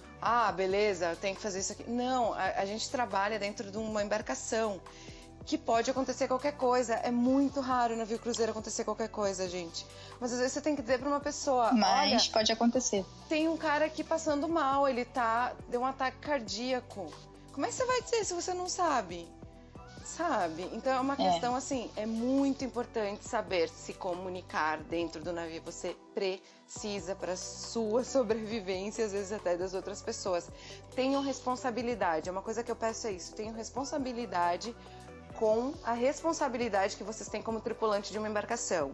beleza, eu tenho que fazer isso aqui. Não, a gente trabalha dentro de uma embarcação que pode acontecer qualquer coisa. É muito raro no navio cruzeiro acontecer qualquer coisa, gente. Mas às vezes você tem que dizer pra uma pessoa, mas pode acontecer. Tem um cara aqui passando mal, deu um ataque cardíaco. Como é que você vai dizer se você não sabe? Sabe? Então é uma questão assim, é muito importante saber se comunicar dentro do navio. Você precisa para sua sobrevivência, às vezes até das outras pessoas. Tenham responsabilidade, é uma coisa que eu peço isso, tenham responsabilidade com a responsabilidade que vocês têm como tripulante de uma embarcação.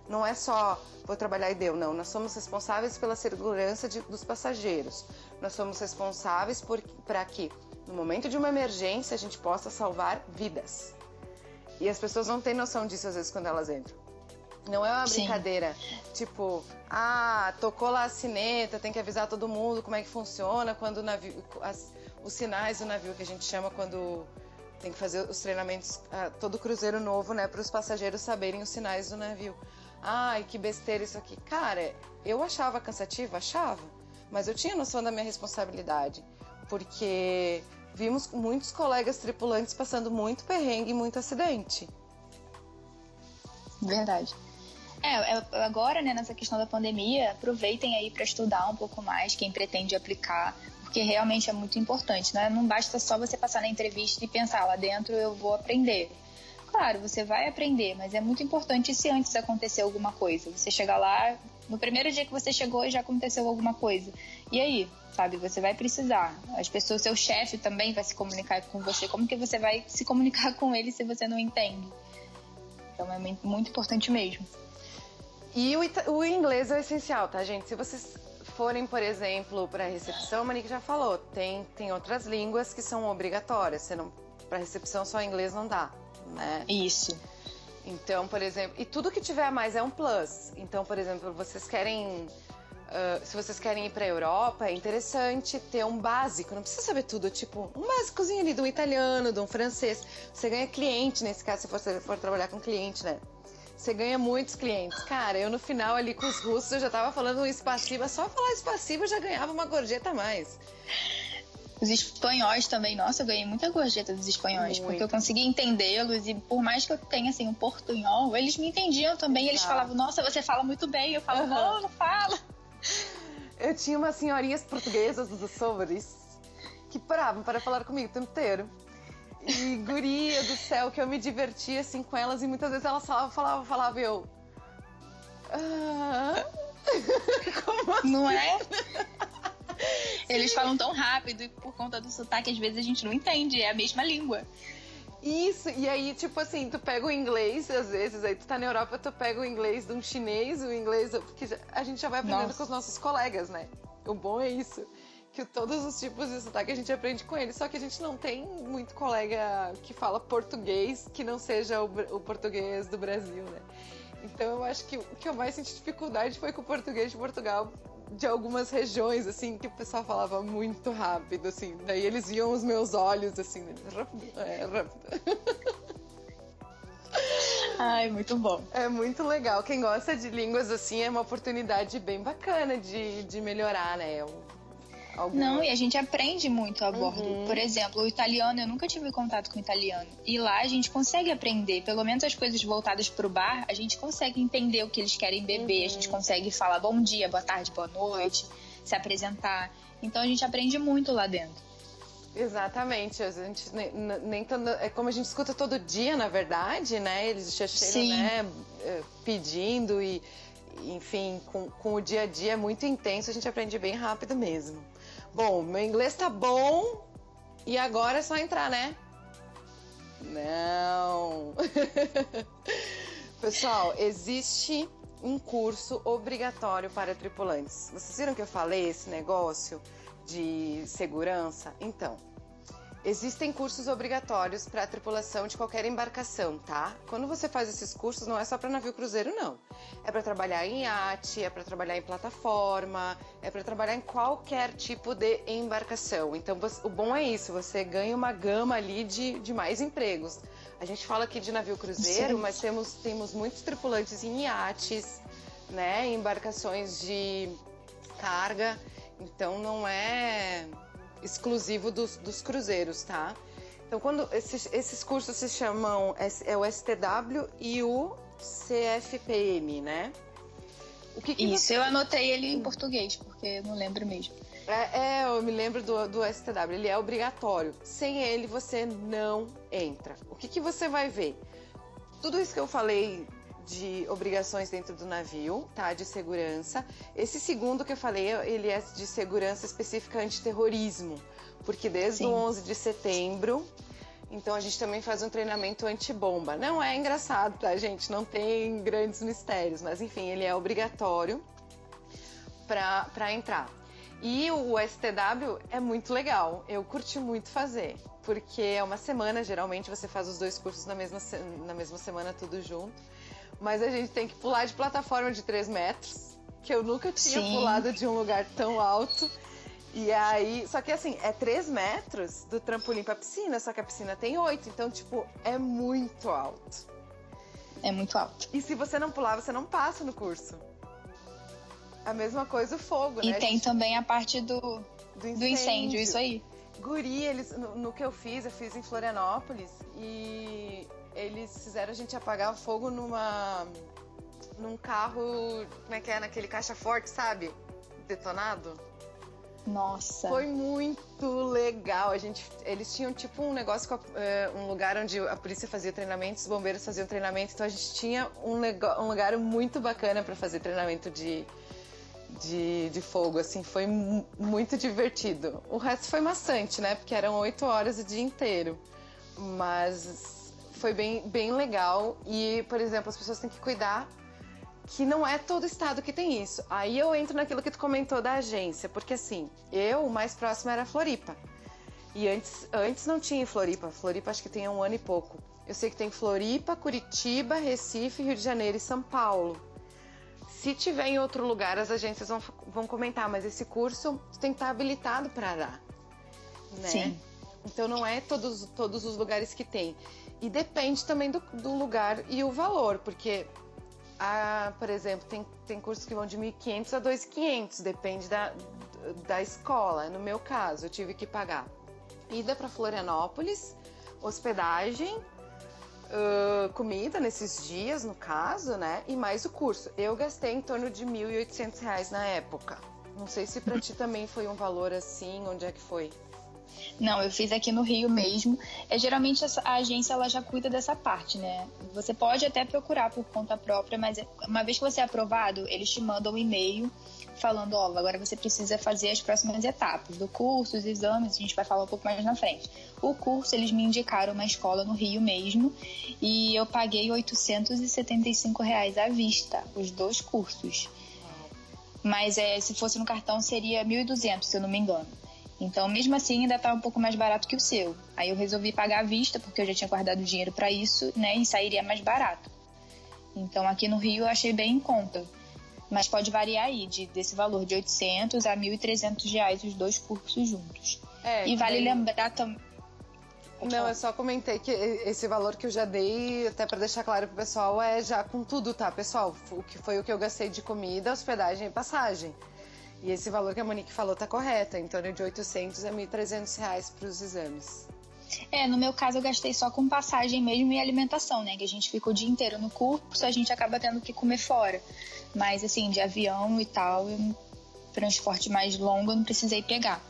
Não é só vou trabalhar e deu, não. Nós somos responsáveis pela segurança dos passageiros. Nós somos responsáveis para que, no momento de uma emergência, a gente possa salvar vidas. E as pessoas não têm noção disso, às vezes, quando elas entram. Não é uma brincadeira. Tipo, tocou lá a sineta, tem que avisar todo mundo como é que funciona, quando o navio... os sinais do navio, que a gente chama quando... Tem que fazer os treinamentos, todo cruzeiro novo, né? Para os passageiros saberem os sinais do navio. Que besteira isso aqui. Cara, eu achava cansativo, mas eu tinha noção da minha responsabilidade. Porque vimos muitos colegas tripulantes passando muito perrengue e muito acidente. Verdade. Agora, né, nessa questão da pandemia, aproveitem aí para estudar um pouco mais, quem pretende aplicar, porque realmente é muito importante, né? Não basta só você passar na entrevista e pensar, lá dentro eu vou aprender. Claro, você vai aprender, mas é muito importante se antes acontecer alguma coisa. Você chegar lá, no primeiro dia que você chegou e já aconteceu alguma coisa. E aí, sabe, você vai precisar. As pessoas, seu chefe também vai se comunicar com você. Como que você vai se comunicar com ele se você não entende? Então é muito importante mesmo. E o inglês é o essencial, tá, gente? Se vocês forem, por exemplo, para recepção, a Monique já falou, tem outras línguas que são obrigatórias. Para recepção só inglês não dá, né? Isso. Então, por exemplo, e tudo que tiver a mais é um plus. Então, por exemplo, se vocês querem ir para a Europa, é interessante ter um básico. Não precisa saber tudo, tipo, um básicozinho ali de um italiano, de um francês. Você ganha cliente, nesse caso, se você for trabalhar com cliente, né? Você ganha muitos clientes. Cara, eu no final ali com os russos, eu já tava falando um espaciba. Só falar espaciba eu já ganhava uma gorjeta a mais. Os espanhóis também, nossa, eu ganhei muita gorjeta dos espanhóis, porque eu consegui entendê-los e por mais que eu tenha, assim, um portunhol, eles me entendiam também. Eles falavam, nossa, você fala muito bem. Eu falo, não fala. Eu tinha umas senhorinhas portuguesas dos Açores que paravam para falar comigo o tempo inteiro. E guria do céu, que eu me divertia assim com elas e muitas vezes elas falavam e eu... Como assim? Não é? Eles falam tão rápido e por conta do sotaque às vezes a gente não entende, é a mesma língua. Isso, e aí tipo assim, tu pega o inglês às vezes, aí tu tá na Europa, tu pega o inglês de um chinês, o inglês... Porque a gente já vai aprendendo com os nossos colegas, né? O bom é isso. Que todos os tipos de sotaque a gente aprende com eles, só que a gente não tem muito colega que fala português que não seja o português do Brasil, né? Então eu acho que o que eu mais senti dificuldade foi com o português de Portugal, de algumas regiões, assim, que o pessoal falava muito rápido, assim, daí eles viam os meus olhos, assim, rápido. Ai, muito bom. É muito legal, quem gosta de línguas, assim, é uma oportunidade bem bacana de melhorar, né? Não, e a gente aprende muito a bordo. Por exemplo, o italiano, eu nunca tive contato com o italiano. E lá a gente consegue aprender, pelo menos as coisas voltadas pro bar, a gente consegue entender o que eles querem beber, a gente consegue falar bom dia, boa tarde, boa noite, se apresentar. Então a gente aprende muito lá dentro. Exatamente, a gente nem tanto, é como a gente escuta todo dia, na verdade, né? Eles já chegam, Sim. né, pedindo e, enfim, com o dia a dia é muito intenso, a gente aprende bem rápido mesmo. Bom, meu inglês tá bom e agora é só entrar, né? Não! Pessoal, existe um curso obrigatório para tripulantes. Vocês viram que eu falei esse negócio de segurança? Então, existem cursos obrigatórios para a tripulação de qualquer embarcação, tá? Quando você faz esses cursos, não é só para navio cruzeiro, não. É para trabalhar em iate, é para trabalhar em plataforma, é para trabalhar em qualquer tipo de embarcação. Então, o bom é isso, você ganha uma gama ali de mais empregos. A gente fala aqui de navio cruzeiro, mas temos muitos tripulantes em iates, né? Em embarcações de carga. Então, não é exclusivo dos cruzeiros, tá? Então, quando esses cursos se chamam, é o STW e o CFPM, né? Isso, eu anotei ele em português, porque eu não lembro mesmo. Eu me lembro do STW, ele é obrigatório. Sem ele, você não entra. O que você vai ver? Tudo isso que eu falei de obrigações dentro do navio, tá? De segurança. Esse segundo que eu falei, ele é de segurança específica antiterrorismo, porque desde o 11 de setembro, então a gente também faz um treinamento antibomba. Não é engraçado, tá, gente? Não tem grandes mistérios, mas enfim, ele é obrigatório para entrar. E o STW é muito legal, eu curti muito fazer, porque é uma semana, geralmente você faz os dois cursos na mesma semana, tudo junto. Mas a gente tem que pular de plataforma de 3 metros, que eu nunca tinha pulado de um lugar tão alto. E aí, só que assim, é 3 metros do trampolim pra piscina, só que a piscina tem 8, então, tipo, é muito alto. É muito alto. E se você não pular, você não passa no curso. A mesma coisa o fogo, né? E tem também a parte do incêndio, isso aí. Guri, no que eu fiz em Florianópolis, e eles fizeram a gente apagar o fogo num carro, como é que é, naquele caixa forte, sabe? Detonado. Nossa. Foi muito legal. Eles tinham tipo um negócio, um lugar onde a polícia fazia treinamento, os bombeiros faziam treinamento, então a gente tinha um lugar muito bacana para fazer treinamento de fogo, assim, foi muito divertido. O resto foi maçante, né, porque eram 8 horas o dia inteiro, mas foi bem legal. E, por exemplo, as pessoas têm que cuidar que não é todo estado que tem isso. Aí eu entro naquilo que tu comentou da agência, porque assim, o mais próximo era Floripa. E antes não tinha em Floripa. Floripa acho que tem 1 ano e pouco. Eu sei que tem Floripa, Curitiba, Recife, Rio de Janeiro e São Paulo. Se tiver em outro lugar, as agências vão comentar, mas esse curso tem que estar habilitado para dar, né? Sim. Então não é todos os lugares que tem. E depende também do lugar e o valor, porque... por exemplo, tem cursos que vão de 1.500 a 2.500, depende da escola. No meu caso, eu tive que pagar ida para Florianópolis, hospedagem, comida nesses dias, no caso, né? E mais o curso. Eu gastei em torno de R$ 1.800 na época. Não sei se para ti também foi um valor assim, onde é que foi? Não, eu fiz aqui no Rio mesmo. Geralmente a agência ela já cuida dessa parte, né? Você pode até procurar por conta própria, mas uma vez que você é aprovado, eles te mandam um e-mail falando, agora você precisa fazer as próximas etapas do curso, os exames, a gente vai falar um pouco mais na frente. O curso, eles me indicaram uma escola no Rio mesmo e eu paguei R$ 875 à vista, os 2 cursos. Mas se fosse no cartão seria 1.200, se eu não me engano. Então, mesmo assim, ainda tá um pouco mais barato que o seu. Aí eu resolvi pagar à vista, porque eu já tinha guardado dinheiro para isso, né? E sairia mais barato. Então, aqui no Rio eu achei bem em conta. Mas pode variar aí, desse valor de 800 a 1.300 reais os 2 cursos juntos. E vale lembrar também... Não, eu só comentei que esse valor que eu já dei, até para deixar claro pro pessoal, é já com tudo, tá, pessoal? Foi o que eu gastei de comida, hospedagem e passagem. E esse valor que a Monique falou tá correto, em torno de 800 a 1.300 reais para os exames. No meu caso eu gastei só com passagem mesmo e alimentação, né? Que a gente fica o dia inteiro no curso, a gente acaba tendo que comer fora. Mas assim, de avião e tal, transporte mais longo eu não precisei pegar.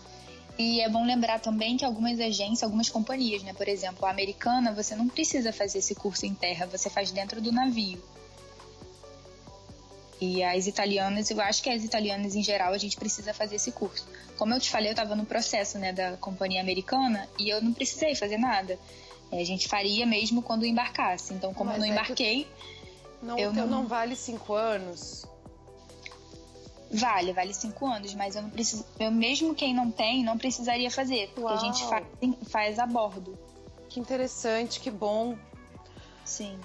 E é bom lembrar também que algumas agências, algumas companhias, né? Por exemplo, a Americana, você não precisa fazer esse curso em terra, você faz dentro do navio. E as italianas, eu acho que as italianas em geral, a gente precisa fazer esse curso. Como eu te falei, eu estava no processo, né, da companhia americana e eu não precisei fazer nada. A gente faria mesmo quando embarcasse. Então, como eu não embarquei... Não vale 5 anos? Vale 5 anos, mas eu não preciso... mesmo quem não tem, não precisaria fazer, porque a gente faz a bordo. Que interessante, que bom. Sim.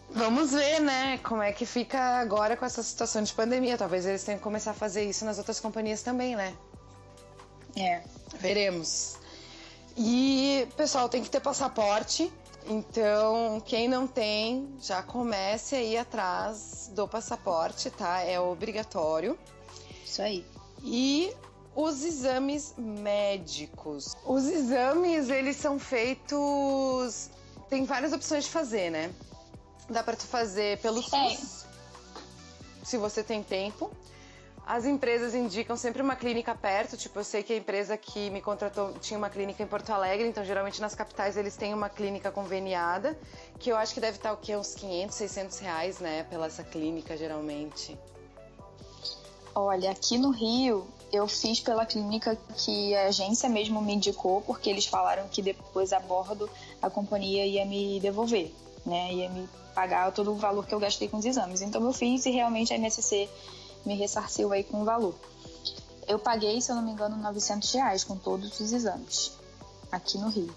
Vamos ver, né, como é que fica agora com essa situação de pandemia. Talvez eles tenham que começar a fazer isso nas outras companhias também, né? Veremos. E, pessoal, tem que ter passaporte. Então, quem não tem, já comece a ir atrás do passaporte, tá? É obrigatório. Isso aí. E os exames médicos. Os exames, eles são feitos... Tem várias opções de fazer, né? Dá pra tu fazer pelo SUS, se você tem tempo. As empresas indicam sempre uma clínica perto, tipo, eu sei que a empresa que me contratou tinha uma clínica em Porto Alegre, então geralmente nas capitais eles têm uma clínica conveniada, que eu acho que deve estar o quê? Uns 500, 600 reais, né, pela essa clínica, geralmente. Olha, aqui no Rio, eu fiz pela clínica que a agência mesmo me indicou, porque eles falaram que depois a bordo a companhia ia me devolver, né, ia me pagar todo o valor que eu gastei com os exames. Então eu fiz e realmente a MSC me ressarciu aí com o valor. Eu paguei, se eu não me engano, 900 reais com todos os exames, aqui no Rio.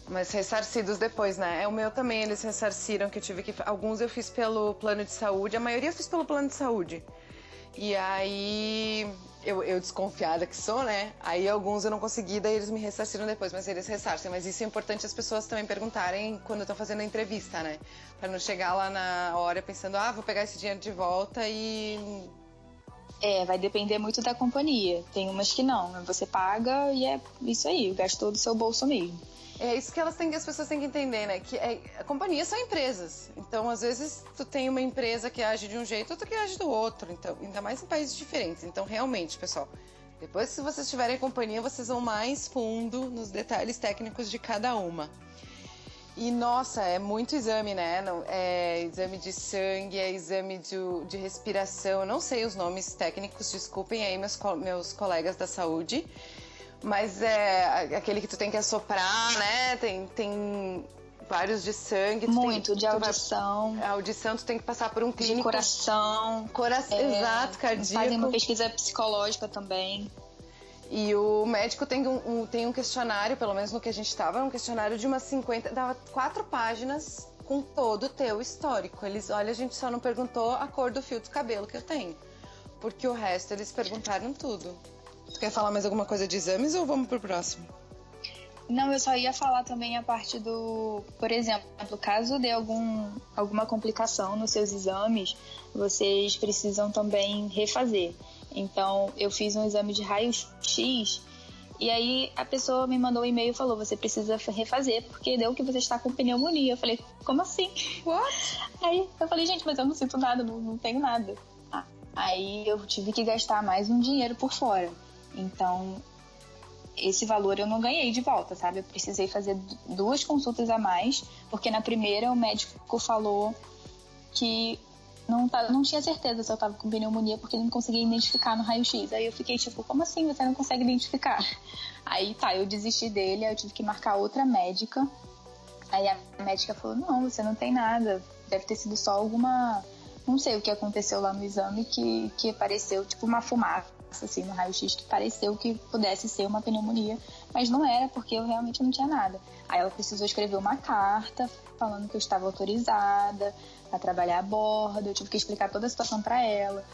Mas ressarcidos depois, né? O meu também, eles ressarciram, que eu tive que... Alguns eu fiz pelo plano de saúde, a maioria eu fiz pelo plano de saúde. E aí, eu desconfiada que sou, né? Aí alguns eu não consegui, daí eles me ressarciram depois, mas eles ressarcem. Mas isso é importante as pessoas também perguntarem quando estão fazendo a entrevista, né? Pra não chegar lá na hora pensando, vou pegar esse dinheiro de volta e... vai depender muito da companhia. Tem umas que não, você paga e é isso aí, gastou do seu bolso mesmo. É isso que as pessoas têm que entender, né? Que companhias são empresas. Então, às vezes, tu tem uma empresa que age de um jeito, outra que age do outro. Então, ainda mais em países diferentes. Então, realmente, pessoal, Depois, se vocês tiverem companhia, vocês vão mais fundo nos detalhes técnicos de cada uma. E, nossa, é muito exame, né? É exame de sangue, é exame de respiração. Eu não sei os nomes técnicos, desculpem aí meus colegas da saúde. Mas é aquele que tu tem que assoprar, né? Tem vários de sangue. De audição. A audição, tu tem que passar por um clínico. De coração. Exato, cardíaco. Fazem uma pesquisa psicológica também. E o médico tem um questionário, pelo menos no que a gente estava, um questionário de umas 50, dava 4 páginas com todo o teu histórico. Eles, olha, a gente só não perguntou a cor do fio do cabelo que eu tenho, porque o resto eles perguntaram tudo. Tu quer falar mais alguma coisa de exames ou vamos pro próximo? Não, eu só ia falar também a parte do... Por exemplo, caso dê alguma complicação nos seus exames, vocês precisam também refazer. Então, eu fiz um exame de raio-x e aí a pessoa me mandou um e-mail e falou: você precisa refazer porque deu que você está com pneumonia. Eu falei: como assim? What? Aí eu falei: gente, mas eu não sinto nada, não tenho nada. Aí eu tive que gastar mais um dinheiro por fora. Então, esse valor eu não ganhei de volta, sabe? Eu precisei fazer 2 consultas a mais, porque na primeira o médico falou que não tinha certeza se eu tava com pneumonia, porque ele não conseguia identificar no raio-x. Aí eu fiquei tipo: como assim você não consegue identificar? Aí eu desisti dele, aí eu tive que marcar outra médica. Aí a médica falou: não, você não tem nada, deve ter sido só alguma... Não sei o que aconteceu lá no exame, que apareceu tipo uma fumaça assim no raio-x, que pareceu que pudesse ser uma pneumonia, mas não era, porque eu realmente não tinha nada. Aí ela precisou escrever uma carta falando que eu estava autorizada a trabalhar a bordo. Eu tive que explicar toda a situação para ela,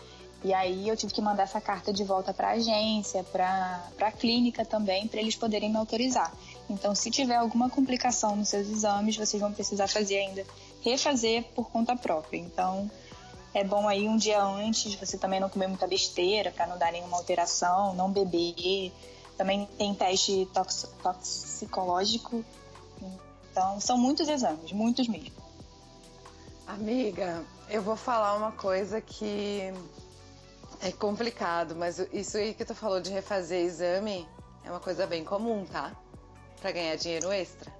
e aí eu tive que mandar essa carta de volta para a agência, para a clínica também, para eles poderem me autorizar. Então, se tiver alguma complicação nos seus exames, vocês vão precisar refazer por conta própria. Então, é bom aí um dia antes você também não comer muita besteira para não dar nenhuma alteração, não beber. Também tem teste toxicológico. Então, são muitos exames, muitos mesmo. Amiga, eu vou falar uma coisa que é complicado, mas isso aí que tu falou de refazer exame é uma coisa bem comum, tá? Pra ganhar dinheiro extra.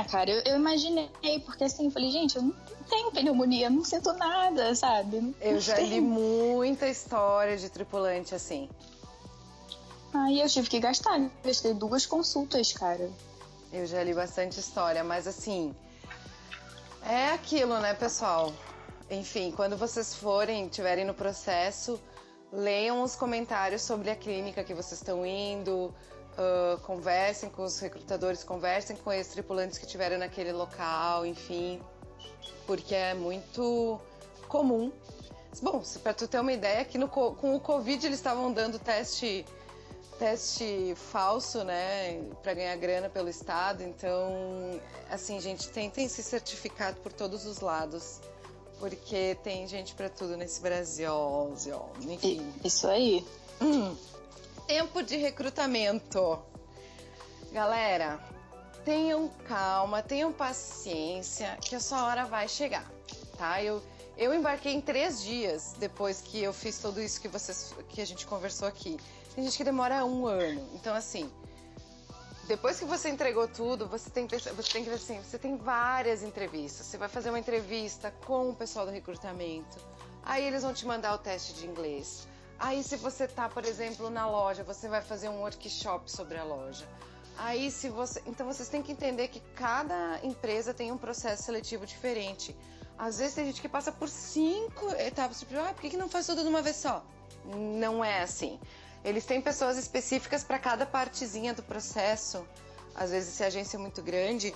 Cara, eu imaginei, porque assim, eu falei: gente, eu não tenho pneumonia, não sinto nada, sabe? Eu já li muita história de tripulante assim. Aí eu tive que gastei 2 consultas, cara. Eu já li bastante história, mas assim, é aquilo, né, pessoal? Enfim, quando vocês tiverem no processo, leiam os comentários sobre a clínica que vocês estão indo, conversem com os recrutadores, conversem com os tripulantes que estiverem naquele local, enfim, porque é muito comum. Bom, para tu ter uma ideia, aqui com o Covid eles estavam dando teste falso, né, para ganhar grana pelo Estado. Então, assim, gente, tentem se certificar por todos os lados, porque tem gente para tudo nesse Brasil, enfim. Isso aí. Tempo de recrutamento. Galera, tenham calma, tenham paciência, que a sua hora vai chegar, tá? Eu embarquei em 3 dias depois que eu fiz tudo isso que a gente conversou aqui. Tem gente que demora 1 ano. Então, assim, depois que você entregou tudo, você tem que ver assim, você tem várias entrevistas. Você vai fazer uma entrevista com o pessoal do recrutamento. Aí eles vão te mandar o teste de inglês. Aí, se você tá, por exemplo, na loja, você vai fazer um workshop sobre a loja. Aí, então, vocês têm que entender que cada empresa tem um processo seletivo diferente. Às vezes, tem gente que passa por 5 etapas. Tipo, por que não faz tudo de uma vez só? Não é assim. Eles têm pessoas específicas para cada partezinha do processo. Às vezes, se a agência é muito grande,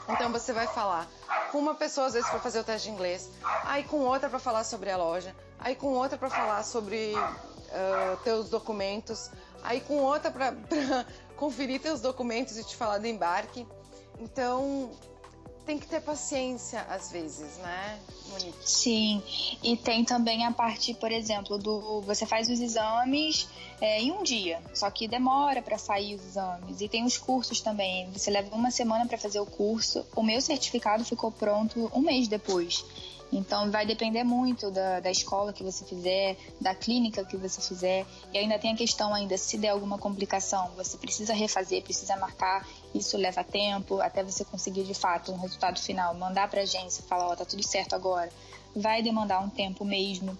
então você vai falar com uma pessoa, às vezes, para fazer o teste de inglês, aí com outra para falar sobre a loja, aí com outra para falar sobre teus documentos, aí com outra para conferir teus documentos e te falar do embarque. Então, tem que ter paciência às vezes, né, Monique? Sim, e tem também a parte, por exemplo, você faz os exames em um dia, só que demora para sair os exames. E tem os cursos também, você leva 1 semana para fazer o curso. O meu certificado ficou pronto 1 mês depois. Então vai depender muito da escola que você fizer, da clínica que você fizer. E ainda tem a questão ainda, se der alguma complicação, você precisa refazer, precisa marcar, isso leva tempo, até você conseguir de fato um resultado final, mandar para a agência, falar, ó, tá tudo certo agora. Vai demandar um tempo mesmo.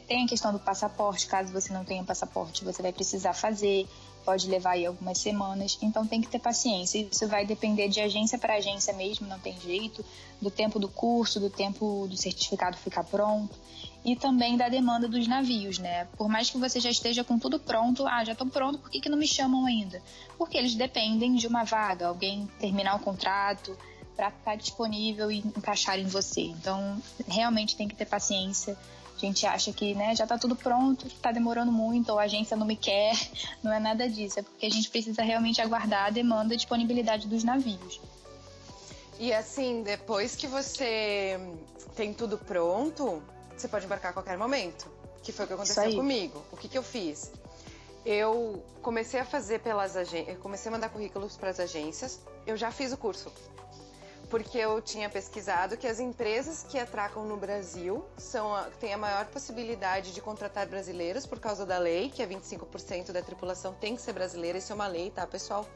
Tem a questão do passaporte, caso você não tenha passaporte, você vai precisar fazer, pode levar aí algumas semanas, então tem que ter paciência. Isso vai depender de agência para agência mesmo, não tem jeito, do tempo do curso, do tempo do certificado ficar pronto e também da demanda dos navios, né? Por mais que você já esteja com tudo pronto, já estou pronto, por que não me chamam ainda? Porque eles dependem de uma vaga, alguém terminar o contrato para estar disponível e encaixar em você. Então, realmente tem que ter paciência. A gente acha que, né, já está tudo pronto, está demorando muito, ou a agência não me quer. Não é nada disso, é porque a gente precisa realmente aguardar a demanda e disponibilidade dos navios. E assim, depois que você tem tudo pronto, você pode embarcar a qualquer momento, que foi o que aconteceu comigo. O que eu fiz? Eu comecei a fazer comecei a mandar currículos para as agências, eu já fiz o curso. Porque eu tinha pesquisado que as empresas que atracam no Brasil têm a maior possibilidade de contratar brasileiros por causa da lei, que é 25% da tripulação tem que ser brasileira. Isso é uma lei, tá, pessoal?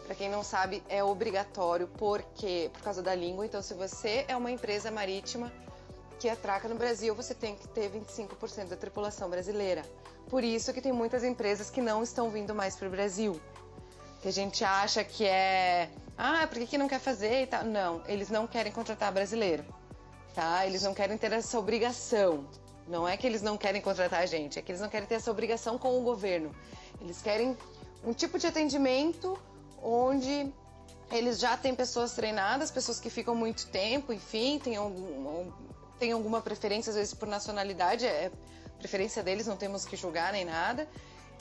Para quem não sabe, é obrigatório por causa da língua. Então, se você é uma empresa marítima que atraca no Brasil, você tem que ter 25% da tripulação brasileira. Por isso que tem muitas empresas que não estão vindo mais para o Brasil. Que a gente acha que por que não quer fazer e tal? Não, eles não querem contratar brasileiro, tá? Eles não querem ter essa obrigação. Não é que eles não querem contratar a gente, é que eles não querem ter essa obrigação com o governo. Eles querem um tipo de atendimento onde eles já têm pessoas treinadas, pessoas que ficam muito tempo, enfim, tem alguma preferência, às vezes por nacionalidade, é preferência deles, não temos que julgar nem nada.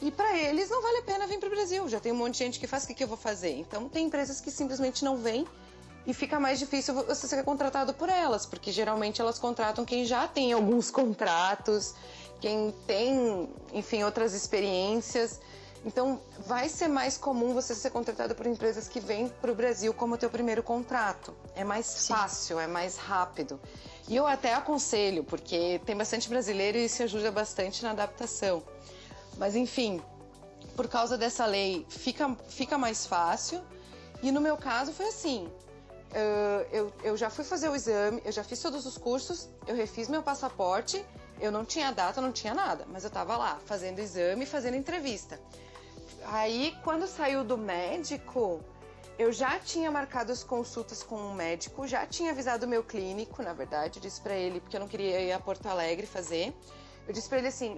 E para eles não vale a pena vir para o Brasil. Já tem um monte de gente que faz, o que eu vou fazer? Então tem empresas que simplesmente não vêm e fica mais difícil você ser contratado por elas, porque geralmente elas contratam quem já tem alguns contratos, quem tem, enfim, outras experiências. Então vai ser mais comum você ser contratado por empresas que vêm para o Brasil como teu primeiro contrato. É mais fácil, é mais rápido. E eu até aconselho, porque tem bastante brasileiro e isso ajuda bastante na adaptação. Mas enfim, por causa dessa lei fica mais fácil. E no meu caso foi assim, eu já fui fazer o exame, eu já fiz todos os cursos, eu refiz meu passaporte, eu não tinha data, não tinha nada, mas eu tava lá fazendo exame, fazendo entrevista. Aí quando saiu do médico, eu já tinha marcado as consultas com o médico, já tinha avisado o meu clínico, na verdade, eu disse pra ele, porque eu não queria ir a Porto Alegre fazer. Eu disse pra ele assim,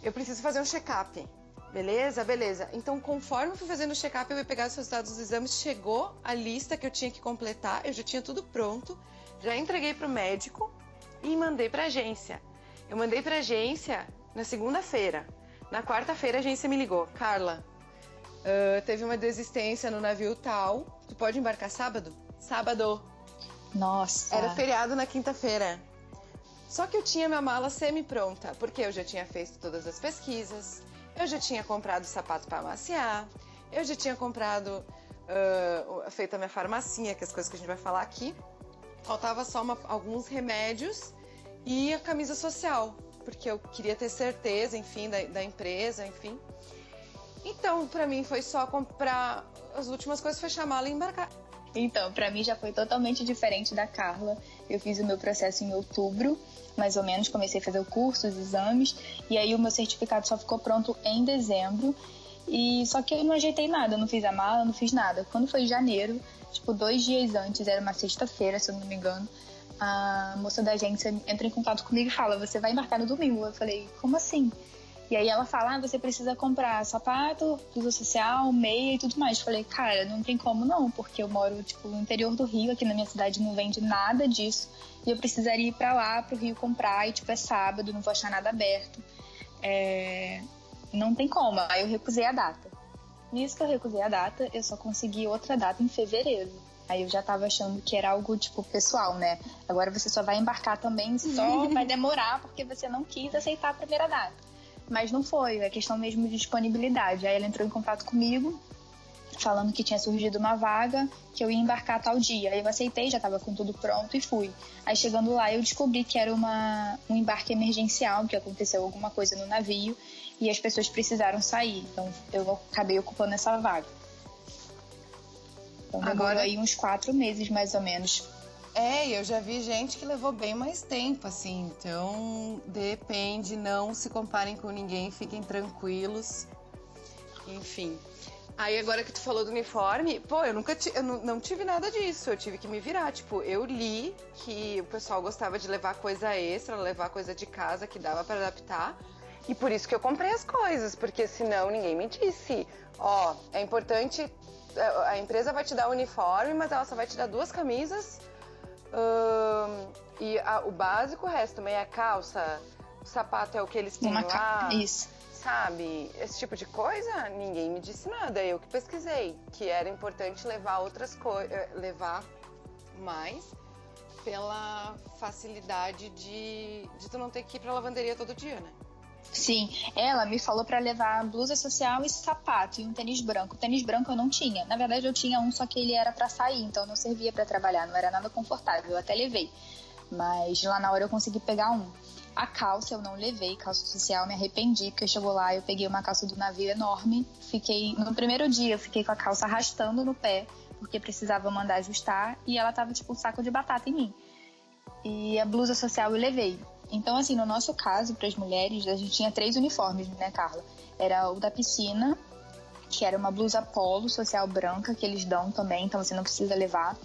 eu preciso fazer um check-up, beleza? Beleza. Então, conforme eu fui fazendo o check-up, eu ia pegar os resultados dos exames, chegou a lista que eu tinha que completar, eu já tinha tudo pronto, já entreguei pro médico e mandei pra agência. Eu mandei pra agência na segunda-feira. Na quarta-feira, a agência me ligou. Carla, teve uma desistência no navio tal, tu pode embarcar sábado? Sábado. Nossa. Era feriado na quinta-feira. Só que eu tinha minha mala semi-pronta, porque eu já tinha feito todas as pesquisas, eu já tinha comprado sapato para amaciar, eu já tinha comprado, feito a minha farmacinha, que é as coisas que a gente vai falar aqui. Faltava só alguns remédios e a camisa social, porque eu queria ter certeza, enfim, da empresa, enfim. Então, para mim foi só comprar as últimas coisas, fechar a mala e embarcar. Então, para mim já foi totalmente diferente da Carla. Eu fiz o meu processo em outubro, mais ou menos, comecei a fazer o curso, os exames, e aí o meu certificado só ficou pronto em dezembro. E só que eu não ajeitei nada, eu não fiz a mala, não fiz nada. Quando foi em janeiro, 2 dias antes, era uma sexta-feira, se eu não me engano, a moça da agência entra em contato comigo e fala, você vai embarcar no domingo. Eu falei, como assim? E aí ela fala, você precisa comprar sapato, blusa social, meia e tudo mais. Eu falei, cara, não tem como não, porque eu moro, no interior do Rio, aqui na minha cidade não vende nada disso. E eu precisaria ir pra lá, pro Rio comprar, e é sábado, não vou achar nada aberto. Não tem como. Aí eu recusei a data. Nisso que eu recusei a data, eu só consegui outra data em fevereiro. Aí eu já tava achando que era algo, pessoal, né? Agora você só vai embarcar também, só vai demorar, porque você não quis aceitar a primeira data. Mas não foi, é questão mesmo de disponibilidade. Aí ela entrou em contato comigo, falando que tinha surgido uma vaga, que eu ia embarcar tal dia. Aí eu aceitei, já estava com tudo pronto e fui. Aí chegando lá eu descobri que era um embarque emergencial, que aconteceu alguma coisa no navio e as pessoas precisaram sair. Então eu acabei ocupando essa vaga. Então demorou aí uns 4 meses mais ou menos. Eu já vi gente que levou bem mais tempo, assim. Então, depende, não se comparem com ninguém, fiquem tranquilos. Enfim. Aí agora que tu falou do uniforme, eu não tive nada disso, eu tive que me virar. Tipo, eu li que o pessoal gostava de levar coisa extra, levar coisa de casa que dava pra adaptar. E por isso que eu comprei as coisas, porque senão ninguém me disse. Ó, é importante, a empresa vai te dar o uniforme, mas ela só vai te dar 2 camisas. O básico, o resto, meia calça, o sapato é o que eles têm lá. Isso. Sabe? Esse tipo de coisa, ninguém me disse nada. Eu que pesquisei, que era importante levar outras coisas, levar mais pela facilidade de tu não ter que ir pra lavanderia todo dia, né? Sim, ela me falou pra levar blusa social e sapato e um tênis branco. O tênis branco eu não tinha. Na verdade eu tinha um, só que ele era pra sair, então não servia pra trabalhar, não era nada confortável. Eu até levei, mas lá na hora eu consegui pegar um. A calça eu não levei, calça social, me arrependi, porque chegou lá, eu peguei uma calça do navio enorme. No primeiro dia eu fiquei com a calça arrastando no pé, porque precisava mandar ajustar, e ela tava tipo um saco de batata em mim. E a blusa social eu levei. Então, assim, no nosso caso, para as mulheres, a gente tinha 3 uniformes, né, Carla? Era o da piscina, que era uma blusa polo social branca, que eles dão também, então você não precisa levar.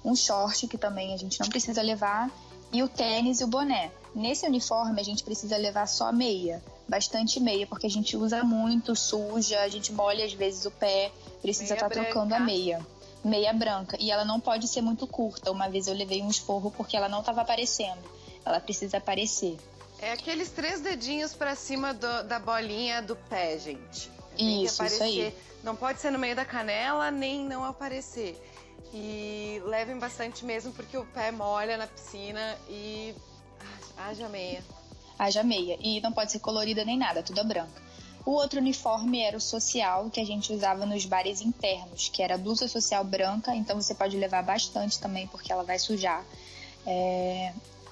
Um short, que também a gente não precisa levar. E o tênis e o boné. Nesse uniforme, a gente precisa levar só meia. Bastante meia, porque a gente usa muito, suja, a gente molha às vezes o pé, precisa estar trocando a meia. Meia branca. E ela não pode ser muito curta. Uma vez eu levei um esporro porque ela não estava aparecendo. Ela precisa aparecer. É aqueles 3 dedinhos pra cima da bolinha do pé, gente. Tem que aparecer. Isso aí. Não pode ser no meio da canela, nem não aparecer. E levem bastante mesmo, porque o pé molha na piscina e haja meia. Haja meia. E não pode ser colorida nem nada, tudo é branca. O outro uniforme era o social, que a gente usava nos bares internos, que era blusa social branca, então você pode levar bastante também, porque ela vai sujar.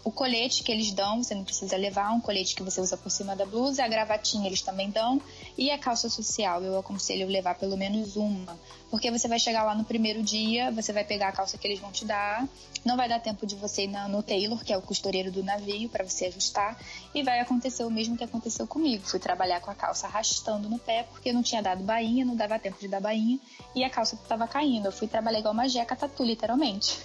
O colete que eles dão, você não precisa levar, um colete que você usa por cima da blusa, a gravatinha eles também dão, e a calça social, eu aconselho levar pelo menos uma, porque você vai chegar lá no primeiro dia, você vai pegar a calça que eles vão te dar, não vai dar tempo de você ir no tailor, que é o costureiro do navio, para você ajustar, e vai acontecer o mesmo que aconteceu comigo, fui trabalhar com a calça arrastando no pé, porque não tinha dado bainha, não dava tempo de dar bainha, e a calça estava caindo, eu fui trabalhar igual uma jeca tatu, literalmente.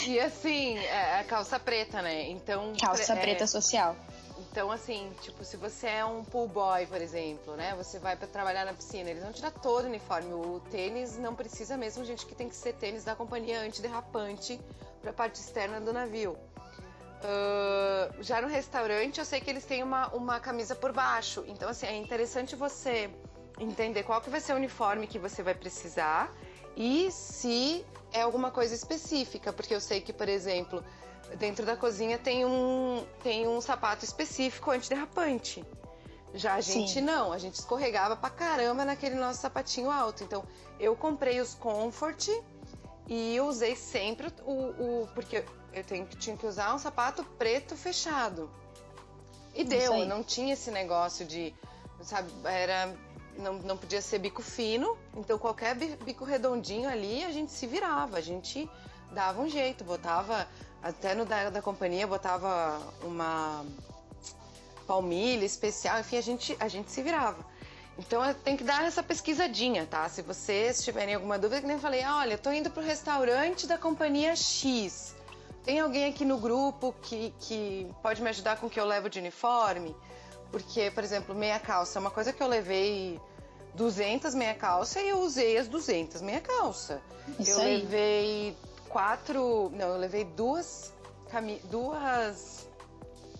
E assim, a calça preta, né? Então, calça preta social. Então, assim, tipo, se você é um pool boy, por exemplo, né? Você vai pra trabalhar na piscina, eles vão tirar todo o uniforme. O tênis não precisa mesmo, gente, que tem que ser tênis da companhia antiderrapante pra parte externa do navio. Já no restaurante, eu sei que eles têm uma camisa por baixo. Então, assim, é interessante você entender qual que vai ser o uniforme que você vai precisar e se é alguma coisa específica, porque eu sei que, por exemplo, dentro da cozinha tem um sapato específico antiderrapante. Já a gente Sim. não, a gente escorregava pra caramba naquele nosso sapatinho alto. Então, eu comprei os Comfort e eu usei sempre porque eu tinha que usar um sapato preto fechado. E deu, não tinha esse negócio de, sabe, não podia ser bico fino, então qualquer bico redondinho ali a gente se virava, a gente dava um jeito, botava, até no da companhia, botava uma palmilha especial, enfim, a gente se virava. Então tem que dar essa pesquisadinha, tá? Se vocês tiverem alguma dúvida, que nem eu falei, olha, eu tô indo pro restaurante da companhia X, tem alguém aqui no grupo que pode me ajudar com o que eu levo de uniforme? Porque, por exemplo, meia calça é uma coisa que eu levei 200 meia calça e eu usei as 200 meia calça. Isso aí. Levei eu levei duas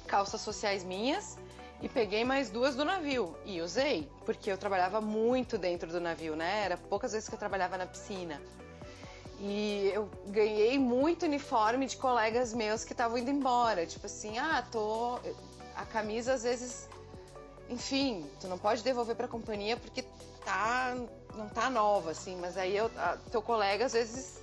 calças sociais minhas e peguei mais 2 do navio e usei, porque eu trabalhava muito dentro do navio, né? Era poucas vezes que eu trabalhava na piscina. E eu ganhei muito uniforme de colegas meus que estavam indo embora. Tipo assim, a camisa às vezes, enfim, tu não pode devolver pra companhia porque tá não tá nova, assim, mas aí teu colega, às vezes,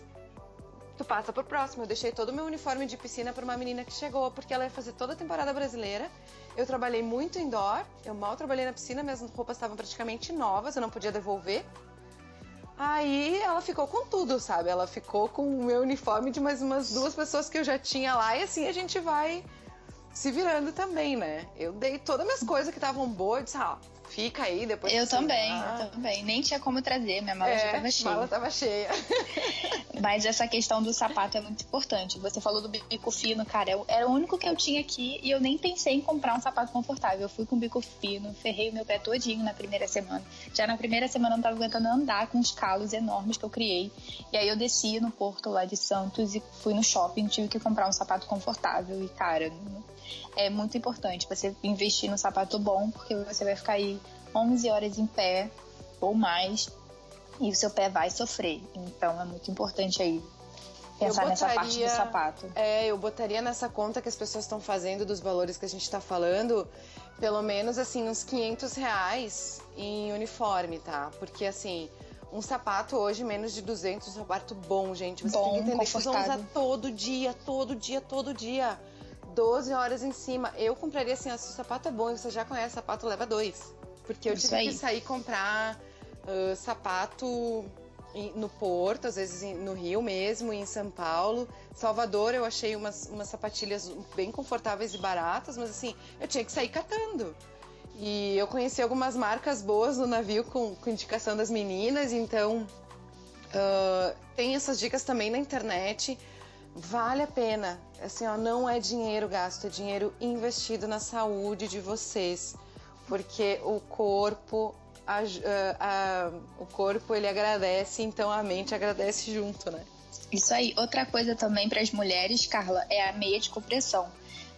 tu passa pro próximo. Eu deixei todo o meu uniforme de piscina pra uma menina que chegou, porque ela ia fazer toda a temporada brasileira. Eu trabalhei muito indoor, eu mal trabalhei na piscina, minhas roupas estavam praticamente novas, eu não podia devolver. Aí ela ficou com tudo, sabe? Ela ficou com o meu uniforme de mais umas 2 pessoas que eu já tinha lá, e assim a gente vai se virando também, né? Eu dei todas as minhas coisas que estavam boas, disse, fica aí, depois... Eu também. Nem tinha como trazer, minha mala já tava cheia. A mala tava cheia. Mas essa questão do sapato é muito importante. Você falou do bico fino, cara, era o único que eu tinha aqui e eu nem pensei em comprar um sapato confortável. Eu fui com bico fino, ferrei o meu pé todinho na primeira semana. Já na primeira semana eu não tava aguentando andar com os calos enormes que eu criei. E aí eu desci no porto lá de Santos e fui no shopping, tive que comprar um sapato confortável. E, cara, é muito importante você investir no sapato bom, porque você vai ficar aí 11 horas em pé ou mais e o seu pé vai sofrer. Então é muito importante aí pensar nessa parte do sapato. Eu botaria nessa conta que as pessoas estão fazendo dos valores que a gente está falando, pelo menos assim uns R$500 em uniforme, tá? Porque assim, um sapato hoje menos de 200, um sapato bom, gente. Você tem que entender que vocês vão usar todo dia. 12 horas em cima. Eu compraria assim, se o sapato é bom e você já conhece o sapato, leva 2. Porque eu tive que sair comprar sapato no Porto, às vezes no Rio mesmo, em São Paulo. Salvador eu achei umas sapatilhas bem confortáveis e baratas, mas assim, eu tinha que sair catando. E eu conheci algumas marcas boas no navio com indicação das meninas, então tem essas dicas também na internet. Vale a pena, assim, não é dinheiro gasto, é dinheiro investido na saúde de vocês, porque o corpo ele agradece, então a mente agradece junto, né? Isso aí. Outra coisa também para as mulheres, Carla, é a meia de compressão,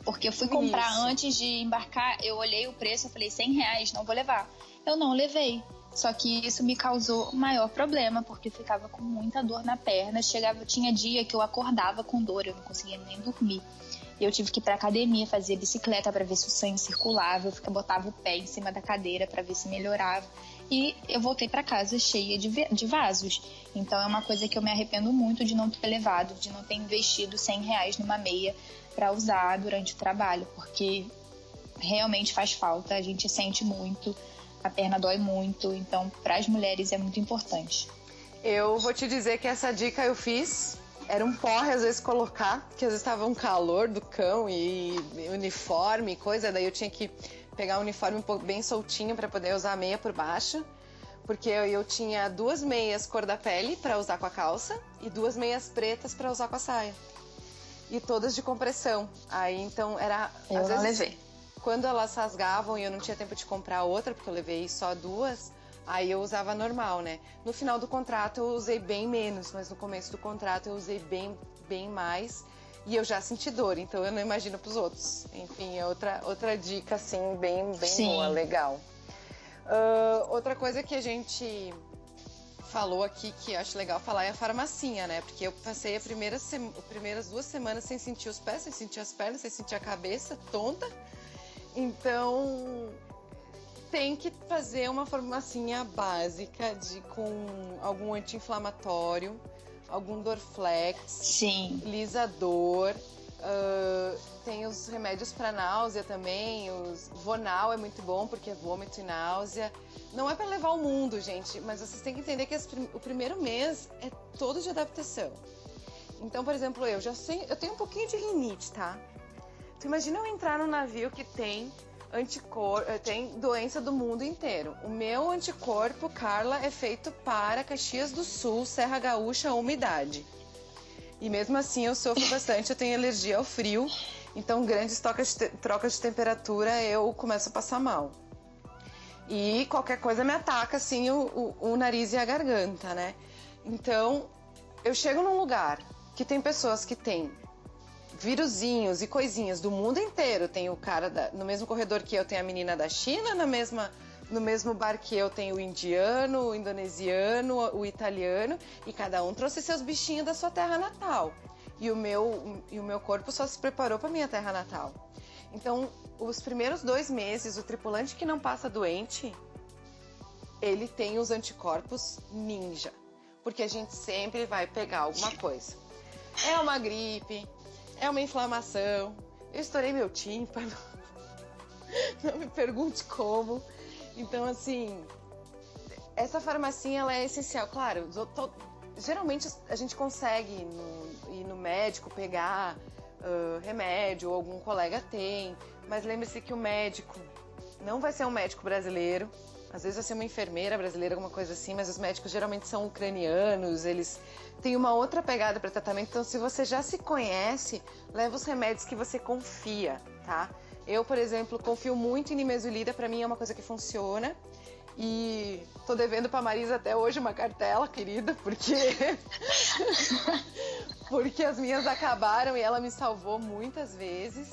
porque eu fui comprar antes de embarcar, eu olhei o preço, eu falei R$100, não vou levar. Eu não levei. Só que isso me causou maior problema, porque eu ficava com muita dor na perna. Tinha dia que eu acordava com dor, eu não conseguia nem dormir. E eu tive que ir pra academia, fazer bicicleta para ver se o sangue circulava. Eu botava o pé em cima da cadeira para ver se melhorava. E eu voltei para casa cheia de vasos. Então é uma coisa que eu me arrependo muito de não ter levado, de não ter investido R$100 numa meia para usar durante o trabalho, porque realmente faz falta, a gente sente muito. A perna dói muito, então para as mulheres é muito importante. Eu vou te dizer que essa dica eu fiz, era um porre às vezes colocar, que às vezes estava um calor do cão e uniforme e coisa, daí eu tinha que pegar o uniforme bem soltinho para poder usar a meia por baixo, porque eu tinha 2 meias cor da pele para usar com a calça e 2 meias pretas para usar com a saia. E todas de compressão. Aí então era... Eu às não vezes, levei. Quando elas rasgavam e eu não tinha tempo de comprar outra, porque eu levei só 2, aí eu usava normal, né? No final do contrato eu usei bem menos, mas no começo do contrato eu usei bem mais e eu já senti dor, então eu não imagino pros outros. Enfim, é outra dica, assim, bem boa, legal. Outra coisa que a gente falou aqui, que eu acho legal falar, é a farmacinha, né? Porque eu passei as primeiras 2 semanas sem sentir os pés, sem sentir as pernas, sem sentir a cabeça, tonta. Então, tem que fazer uma farmacinha básica com algum anti-inflamatório, algum Dorflex, lisador, tem os remédios para náusea também, os Vonal é muito bom porque é vômito e náusea. Não é para levar o mundo, gente, mas vocês têm que entender que o primeiro mês é todo de adaptação. Então, por exemplo, eu tenho um pouquinho de rinite, tá? Tu imagina eu entrar num navio que tem tem doença do mundo inteiro. O meu anticorpo, Carla, é feito para Caxias do Sul, Serra Gaúcha, umidade. E mesmo assim eu sofro bastante, eu tenho alergia ao frio. Então, grandes trocas de temperatura, eu começo a passar mal. E qualquer coisa me ataca, assim, o nariz e a garganta, né? Então, eu chego num lugar que tem pessoas que têm viruzinhos e coisinhas do mundo inteiro. Tem o cara no mesmo corredor que eu, tem a menina da China, no mesmo bar que eu tem o indiano, o indonesiano, o italiano, e cada um trouxe seus bichinhos da sua terra natal. E o meu corpo só se preparou para minha terra natal. Então, os primeiros 2 meses, o tripulante que não passa doente, ele tem os anticorpos ninja, porque a gente sempre vai pegar alguma coisa. É uma gripe, é uma inflamação, eu estourei meu tímpano, não me pergunte como. Então, assim, essa farmacinha, ela é essencial. Claro, geralmente a gente consegue ir no médico pegar remédio, ou algum colega tem, mas lembre-se que o médico não vai ser um médico brasileiro, às vezes vai ser uma enfermeira brasileira, alguma coisa assim, mas os médicos geralmente são ucranianos, eles têm uma outra pegada para tratamento, então se você já se conhece, leva os remédios que você confia, tá? Eu, por exemplo, confio muito em nimesulida, para mim é uma coisa que funciona. E tô devendo pra Marisa até hoje uma cartela, querida, porque as minhas acabaram e ela me salvou muitas vezes.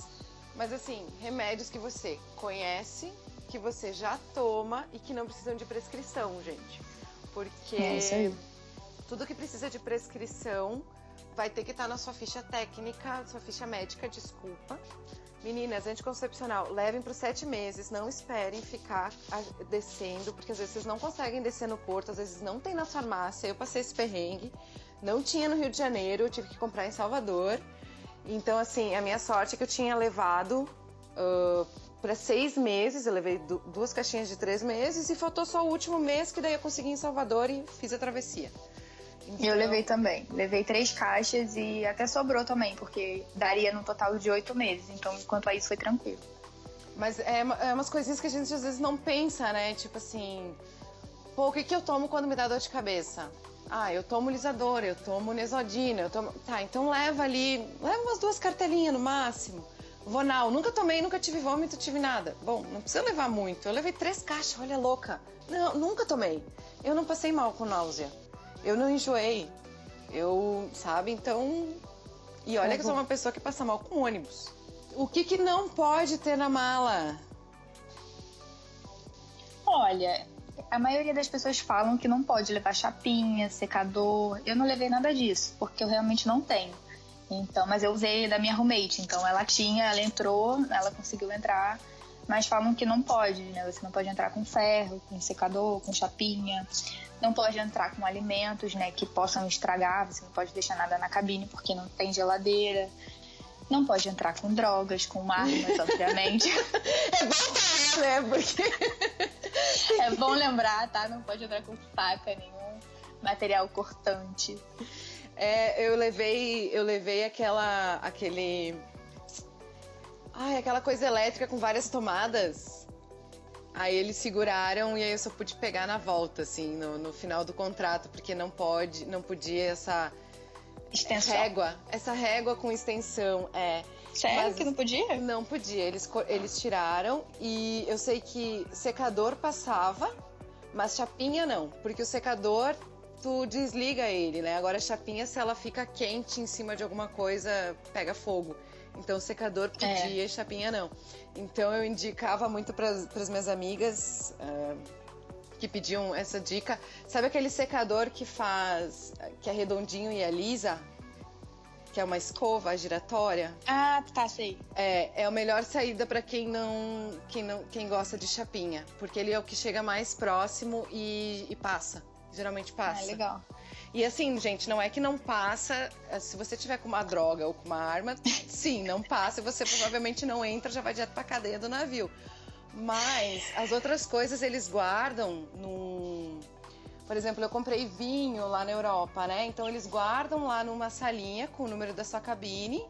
Mas assim, remédios que você conhece, que você já toma e que não precisam de prescrição, gente. Porque isso aí. Tudo que precisa de prescrição vai ter que estar na sua ficha técnica, sua ficha médica, desculpa. Meninas, anticoncepcional, levem para os 7 meses, não esperem ficar descendo, porque às vezes vocês não conseguem descer no porto, às vezes não tem na farmácia. Eu passei esse perrengue, não tinha no Rio de Janeiro, eu tive que comprar em Salvador. Então, assim, a minha sorte é que eu tinha levado para 6 meses, eu levei 2 caixinhas de 3 meses e faltou só o último mês, que daí eu consegui em Salvador e fiz a travessia. Então... Eu levei também. Levei 3 caixas e até sobrou também, porque daria no total de 8 meses. Então, quanto a isso, foi tranquilo. Mas é umas coisinhas que a gente às vezes não pensa, né? Tipo assim, pô, o que eu tomo quando me dá dor de cabeça? Ah, eu tomo lisador, eu tomo Nesodina, eu tomo... Tá, então leva umas 2 cartelinhas no máximo. Vonal, nunca tomei, nunca tive vômito, tive nada. Bom, não precisa levar muito. Eu levei 3 caixas, olha, louca. Não, nunca tomei. Eu não passei mal com náusea. Eu não enjoei, sabe, então... E olha que eu sou uma pessoa que passa mal com ônibus. O que não pode ter na mala? Olha, a maioria das pessoas falam que não pode levar chapinha, secador. Eu não levei nada disso, porque eu realmente não tenho. Então, mas eu usei da minha roommate, então ela entrou, ela conseguiu entrar, mas falam que não pode, né? Você não pode entrar com ferro, com secador, com chapinha. Não pode entrar com alimentos, né, que possam estragar. Você não pode deixar nada na cabine porque não tem geladeira. Não pode entrar com drogas, com armas, obviamente. É bom falar, né? Porque... É bom lembrar, tá? Não pode entrar com faca, nenhum material cortante. Eu levei aquela coisa elétrica com várias tomadas. Aí eles seguraram e aí eu só pude pegar na volta, assim, no final do contrato, porque não podia essa extensão. Essa régua com extensão, Sério que não podia? Não podia, eles tiraram e eu sei que secador passava, mas chapinha não, porque o secador tu desliga ele, né? Agora a chapinha, se ela fica quente em cima de alguma coisa, pega fogo. Então, secador podia, chapinha não. Então, eu indicava muito para as minhas amigas que pediam essa dica. Sabe aquele secador que é redondinho e é lisa? Que é uma escova giratória? Ah, tá, sei. É a melhor saída para quem gosta de chapinha. Porque ele é o que chega mais próximo e passa. Geralmente passa. Ah, legal. E assim, gente, não é que não passa, se você tiver com uma droga ou com uma arma, sim, não passa e você provavelmente não entra, já vai direto pra cadeia do navio. Mas as outras coisas eles guardam Por exemplo, eu comprei vinho lá na Europa, né? Então eles guardam lá numa salinha com o número da sua cabine,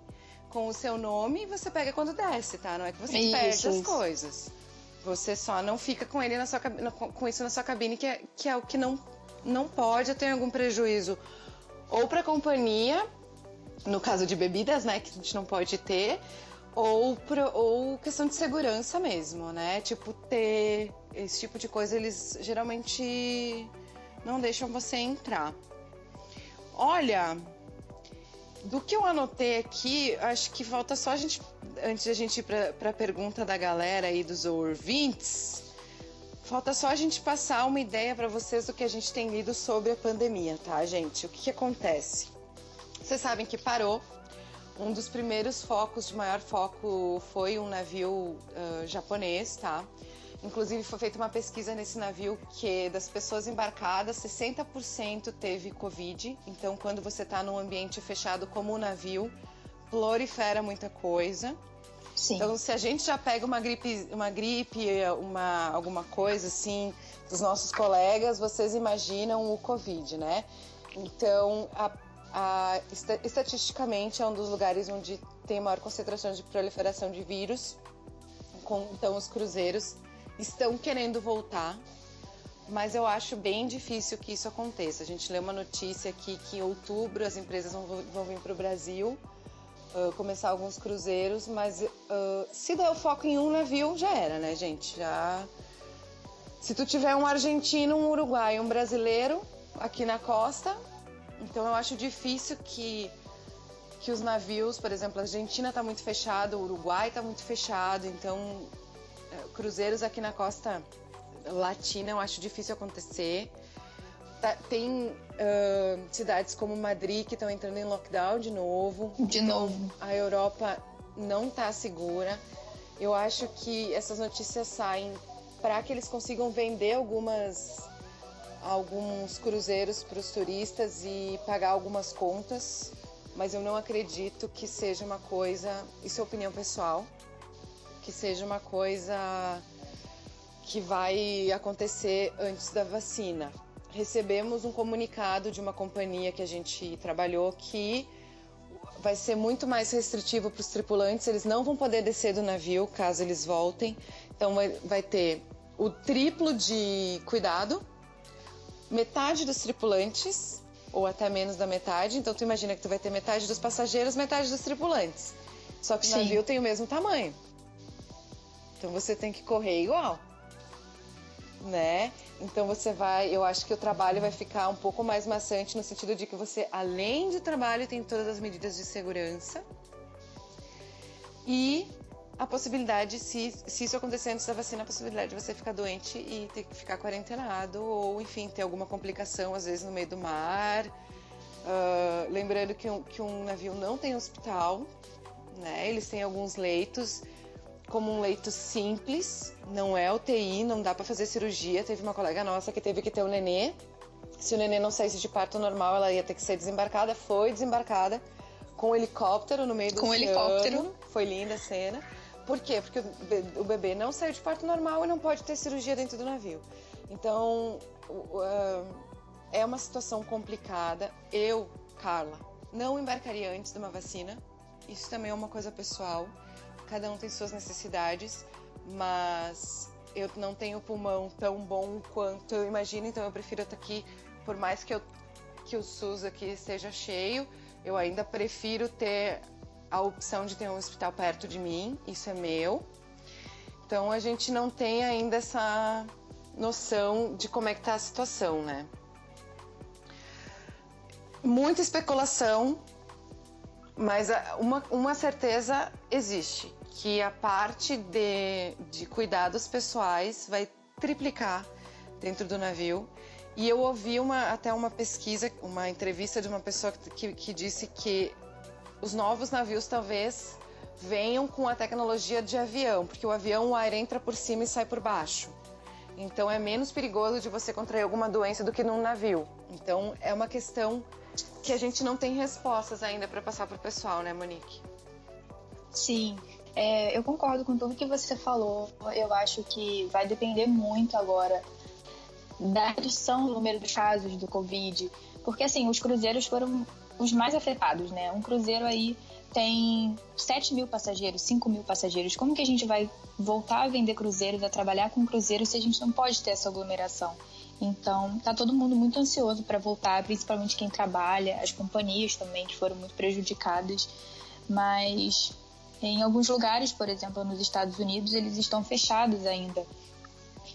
com o seu nome e você pega quando desce, tá? Não é que você perde as coisas. Você só não fica com ele com isso na sua cabine, que é o que não pode ter algum prejuízo ou para a companhia, no caso de bebidas, né, que a gente não pode ter, ou questão de segurança mesmo, né? Tipo, ter esse tipo de coisa, eles geralmente não deixam você entrar. Olha, do que eu anotei aqui, acho que falta só antes de a gente ir para a pergunta da galera aí dos ouvintes, falta só a gente passar uma ideia para vocês do que a gente tem lido sobre a pandemia, tá, gente? O que acontece? Vocês sabem que parou. Um dos primeiros focos, de maior foco, foi um navio japonês, tá? Inclusive foi feita uma pesquisa nesse navio que das pessoas embarcadas, 60% teve Covid. Então quando você está num ambiente fechado como o navio, prolifera muita coisa. Sim. Então se a gente já pega uma gripe, alguma coisa assim dos nossos colegas, vocês imaginam o Covid, né? Então estatisticamente é um dos lugares onde tem maior concentração de proliferação de vírus. Então os cruzeiros estão querendo voltar, mas eu acho bem difícil que isso aconteça. A gente lê uma notícia aqui que em outubro as empresas vão vir para o Brasil, começar alguns cruzeiros, mas se der o foco em um navio, já era, né, gente? Se tu tiver um argentino, um uruguaio, um brasileiro aqui na costa, então eu acho difícil que os navios, por exemplo, a Argentina está muito fechado, o Uruguai está muito fechado, então cruzeiros aqui na costa latina eu acho difícil acontecer. Tem cidades como Madrid que estão entrando em lockdown de novo. A Europa não está segura. Eu acho que essas notícias saem para que eles consigam vender alguns cruzeiros para os turistas e pagar algumas contas. Mas eu não acredito que seja uma coisa, isso é opinião pessoal, que seja uma coisa que vai acontecer antes da vacina. Recebemos um comunicado de uma companhia que a gente trabalhou que vai ser muito mais restritivo para os tripulantes, eles não vão poder descer do navio caso eles voltem, então vai ter o triplo de cuidado, metade dos tripulantes, ou até menos da metade, então tu imagina que tu vai ter metade dos passageiros, metade dos tripulantes. Só que o navio tem o mesmo tamanho. Então você tem que correr igual, né? Então eu acho que o trabalho vai ficar um pouco mais maçante no sentido de que você, além de trabalho, tem todas as medidas de segurança. E a possibilidade, se isso acontecer antes da vacina, a possibilidade de você ficar doente e ter que ficar quarentenado ou, enfim, ter alguma complicação, às vezes, no meio do mar. Lembrando que um navio não tem hospital, né? Eles têm alguns leitos, como um leito simples, não é UTI, não dá para fazer cirurgia. Teve uma colega nossa que teve que ter um nenê. Se o nenê não saísse de parto normal, ela ia ter que ser desembarcada. Foi desembarcada com um helicóptero no meio do oceano. Foi linda a cena. Por quê? Porque o bebê não saiu de parto normal e não pode ter cirurgia dentro do navio. Então, é uma situação complicada. Eu, Carla, não embarcaria antes de uma vacina. Isso também é uma coisa pessoal. Cada um tem suas necessidades, mas eu não tenho pulmão tão bom quanto eu imagino, então eu prefiro estar aqui, por mais que o SUS aqui esteja cheio, eu ainda prefiro ter a opção de ter um hospital perto de mim, isso é meu. Então a gente não tem ainda essa noção de como é que está a situação, né? Muita especulação, mas uma certeza existe, que a parte de cuidados pessoais vai triplicar dentro do navio. E eu ouvi até uma pesquisa, uma entrevista de uma pessoa que disse que os novos navios talvez venham com a tecnologia de avião, porque o avião, o ar entra por cima e sai por baixo. Então é menos perigoso de você contrair alguma doença do que num navio. Então é uma questão que a gente não tem respostas ainda para passar para o pessoal, né, Monique? Sim, eu concordo com tudo que você falou. Eu acho que vai depender muito agora da redução do número de casos do Covid, porque assim, os cruzeiros foram os mais afetados, né? Um cruzeiro aí tem 7 mil passageiros, 5 mil passageiros. Como que a gente vai voltar a vender cruzeiros, a trabalhar com cruzeiros, se a gente não pode ter essa aglomeração? Então, tá todo mundo muito ansioso para voltar, principalmente quem trabalha, as companhias também, que foram muito prejudicadas. Mas em alguns lugares, por exemplo, nos Estados Unidos, eles estão fechados ainda.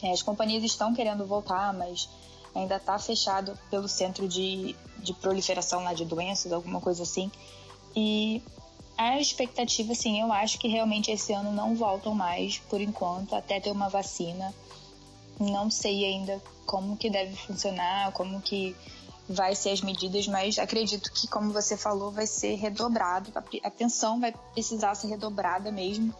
As companhias estão querendo voltar, mas ainda está fechado pelo centro de proliferação lá de doenças, alguma coisa assim. E a expectativa, assim, eu acho que realmente esse ano não voltam mais, por enquanto, até ter uma vacina. Não sei ainda como que deve funcionar, como que vai ser as medidas, mas acredito que, como você falou, vai ser redobrado. A atenção vai precisar ser redobrada mesmo,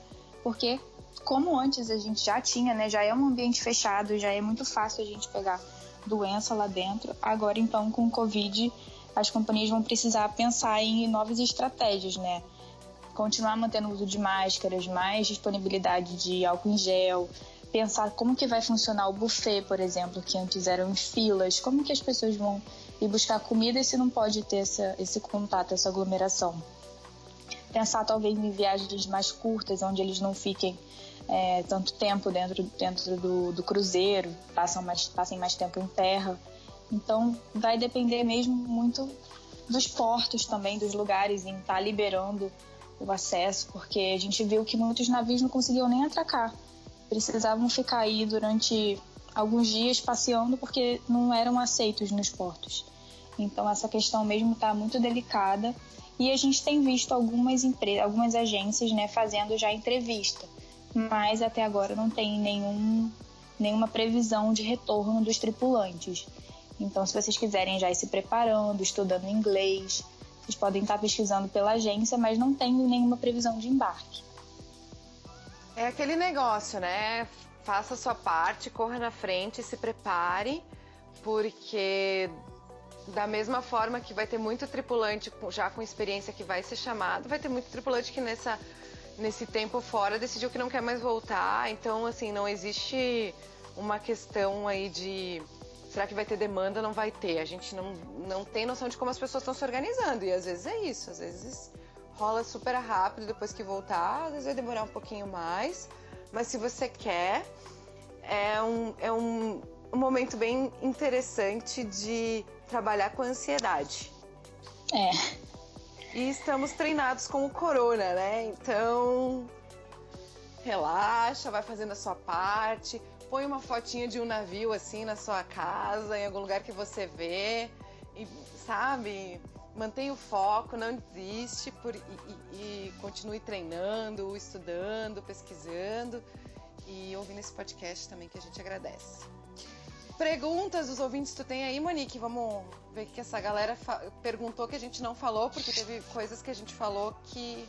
porque como antes a gente já tinha, né, já é um ambiente fechado, já é muito fácil a gente pegar doença lá dentro. Agora, então, com o Covid, as companhias vão precisar pensar em novas estratégias, né? Continuar mantendo o uso de máscaras, mais disponibilidade de álcool em gel, pensar como que vai funcionar o buffet, por exemplo, que antes eram em filas, como que as pessoas vão ir buscar comida se não pode ter esse contato, essa aglomeração. Pensar talvez em viagens mais curtas, onde eles não fiquem tanto tempo dentro do cruzeiro, passem mais tempo em terra. Então vai depender mesmo muito dos portos também, dos lugares, em estar liberando o acesso, porque a gente viu que muitos navios não conseguiam nem atracar. Precisavam ficar aí durante alguns dias passeando porque não eram aceitos nos portos. Então essa questão mesmo está muito delicada e a gente tem visto algumas agências, né, fazendo já entrevista, mas até agora não tem nenhuma previsão de retorno dos tripulantes. Então, se vocês quiserem já ir se preparando, estudando inglês, vocês podem estar pesquisando pela agência, mas não tem nenhuma previsão de embarque. É aquele negócio, né? Faça a sua parte, corra na frente, se prepare, porque da mesma forma que vai ter muito tripulante já com experiência que vai ser chamado, vai ter muito tripulante que nesse tempo fora decidiu que não quer mais voltar. Então, assim, não existe uma questão aí de será que vai ter demanda ou não vai ter. A gente não tem noção de como as pessoas estão se organizando. E às vezes é isso, às vezes rola super rápido depois que voltar, às vezes vai demorar um pouquinho mais. Mas se você quer, é um momento bem interessante de trabalhar com a ansiedade. E estamos treinados com o corona, né? Então, relaxa, vai fazendo a sua parte. Põe uma fotinha de um navio assim na sua casa, em algum lugar que você vê. E, sabe, mantenha o foco, não desiste e continue treinando, estudando, pesquisando e ouvindo esse podcast também, que a gente agradece. Perguntas dos ouvintes tu tem aí, Monique? Vamos ver o que essa galera perguntou que a gente não falou, porque teve coisas que a gente falou que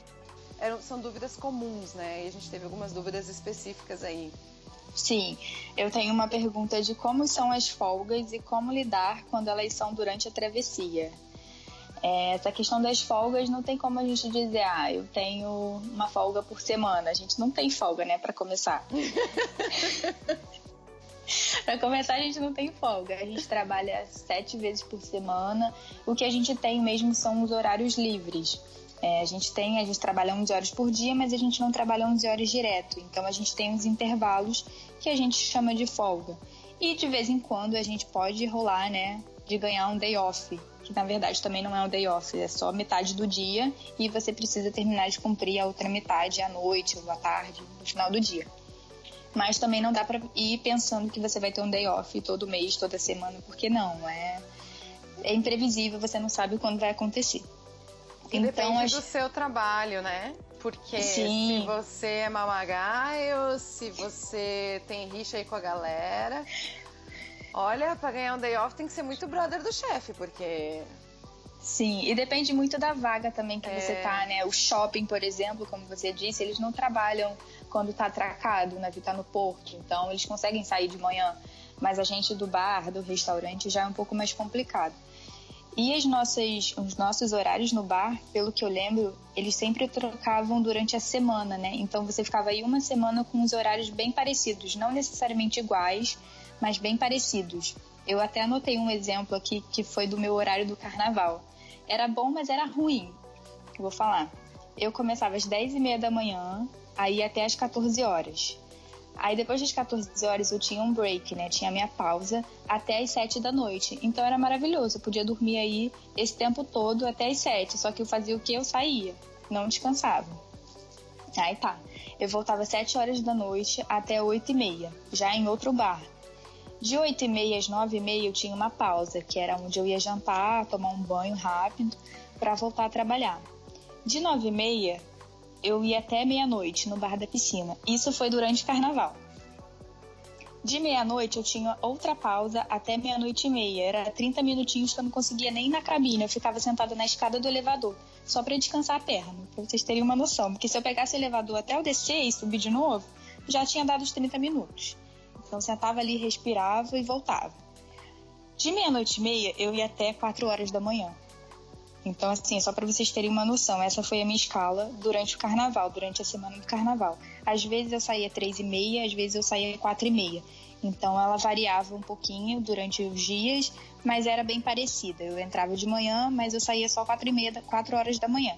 são dúvidas comuns, né? E a gente teve algumas dúvidas específicas aí. Sim, eu tenho uma pergunta de como são as folgas e como lidar quando elas são durante a travessia. Essa questão das folgas não tem como a gente dizer, eu tenho uma folga por semana. A gente não tem folga, né, para começar. Para começar, a gente não tem folga. A gente trabalha 7 vezes por semana. O que a gente tem mesmo são os horários livres. A gente trabalha 11 horas por dia, mas a gente não trabalha 11 horas direto. Então, a gente tem uns intervalos que a gente chama de folga. E, de vez em quando, a gente pode rolar, né, de ganhar um day off, que, na verdade, também não é um day off, é só metade do dia e você precisa terminar de cumprir a outra metade à noite ou à tarde, no final do dia. Mas também não dá para ir pensando que você vai ter um day off todo mês, toda semana, porque não, é imprevisível, você não sabe quando vai acontecer. E então, depende do seu trabalho, né? Porque sim, se você é mamagaio, se você tem rixa aí com a galera, olha, para ganhar um day off tem que ser muito brother do chefe, porque... Sim, e depende muito da vaga também que você tá, né? O shopping, por exemplo, como você disse, eles não trabalham quando tá atracado, o navio tá no porto, então eles conseguem sair de manhã, mas a gente do bar, do restaurante já é um pouco mais complicado. E os nossos horários no bar, pelo que eu lembro, eles sempre trocavam durante a semana, né? Então você ficava aí uma semana com os horários bem parecidos, não necessariamente iguais, mas bem parecidos. Eu até anotei um exemplo aqui que foi do meu horário do carnaval. Era bom, mas era ruim. Eu vou falar. Eu começava às 10h30 da manhã, aí até às 14 horas. Aí depois das 14 horas eu tinha um break, né? Tinha a minha pausa até às 7 da noite. Então era maravilhoso, eu podia dormir aí esse tempo todo até às 7. Só que eu fazia o quê? Eu saía, não descansava. Aí tá, eu voltava às 7 horas da noite até 8h30, já em outro bar. De 8h30 às 9h30 eu tinha uma pausa, que era onde eu ia jantar, tomar um banho rápido para voltar a trabalhar. De 9h30 eu ia até meia-noite no bar da piscina. Isso foi durante o carnaval. De meia-noite eu tinha outra pausa até 00:30. Era 30 minutinhos que eu não conseguia nem ir na cabine. Eu ficava sentada na escada do elevador, só para descansar a perna, para vocês terem uma noção. Porque se eu pegasse o elevador até eu descer e subir de novo, já tinha dado os 30 minutos. Então sentava ali, respirava e voltava. De 00:30 eu ia até 4 horas da manhã. Então, assim, só para vocês terem uma noção, essa foi a minha escala durante o carnaval, durante a semana do carnaval. Às vezes eu saía 3:30, às vezes eu saía 4:30. Então ela variava um pouquinho durante os dias, mas era bem parecida. Eu entrava de manhã, mas eu saía só 4:30, 4 horas da manhã.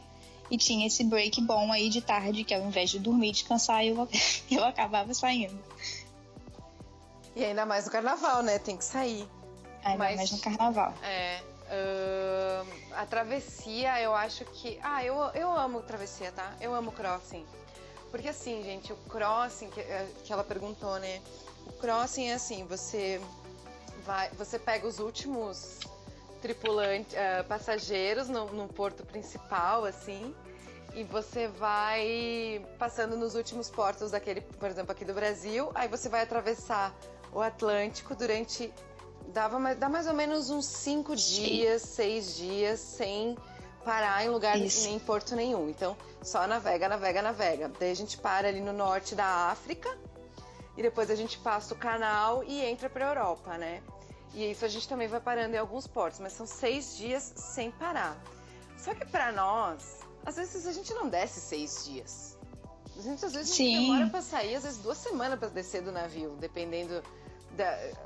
E tinha esse break bom aí de tarde, que ao invés de dormir e descansar, eu acabava saindo. E ainda mais no carnaval, né? Tem que sair. Ainda mais no carnaval. A travessia, eu acho que... eu amo travessia, tá? Eu amo crossing. Porque assim, gente, o crossing, que ela perguntou, né? O crossing é assim, você pega os últimos tripulantes, passageiros no porto principal, assim, e você vai passando nos últimos portos daquele, por exemplo, aqui do Brasil, aí você vai atravessar o Atlântico durante... Dá mais ou menos uns 5 dias, 6 dias, sem parar em lugar nem em porto nenhum. Então, só navega. Daí a gente para ali no norte da África e depois a gente passa o canal e entra para a Europa, né? E isso a gente também vai parando em alguns portos, mas são 6 dias sem parar. Só que para nós, às vezes a gente não desce 6 dias. Às vezes demora para sair, às vezes 2 semanas para descer do navio, dependendo...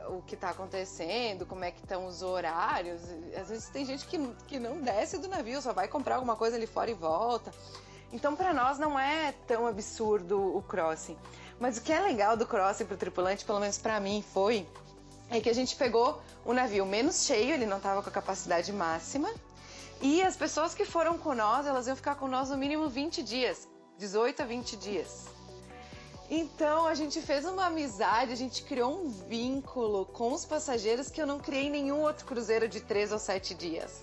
o que está acontecendo, como é que estão os horários. Às vezes tem gente que não desce do navio, só vai comprar alguma coisa ali fora e volta. Então, para nós não é tão absurdo o crossing. Mas o que é legal do crossing para o tripulante, pelo menos para mim é que a gente pegou o navio menos cheio, ele não estava com a capacidade máxima, e as pessoas que foram com nós, elas iam ficar com nós no mínimo 20 dias, 18 a 20 dias. Então, a gente fez uma amizade, a gente criou um vínculo com os passageiros que eu não criei em nenhum outro cruzeiro de 3 ou 7 dias.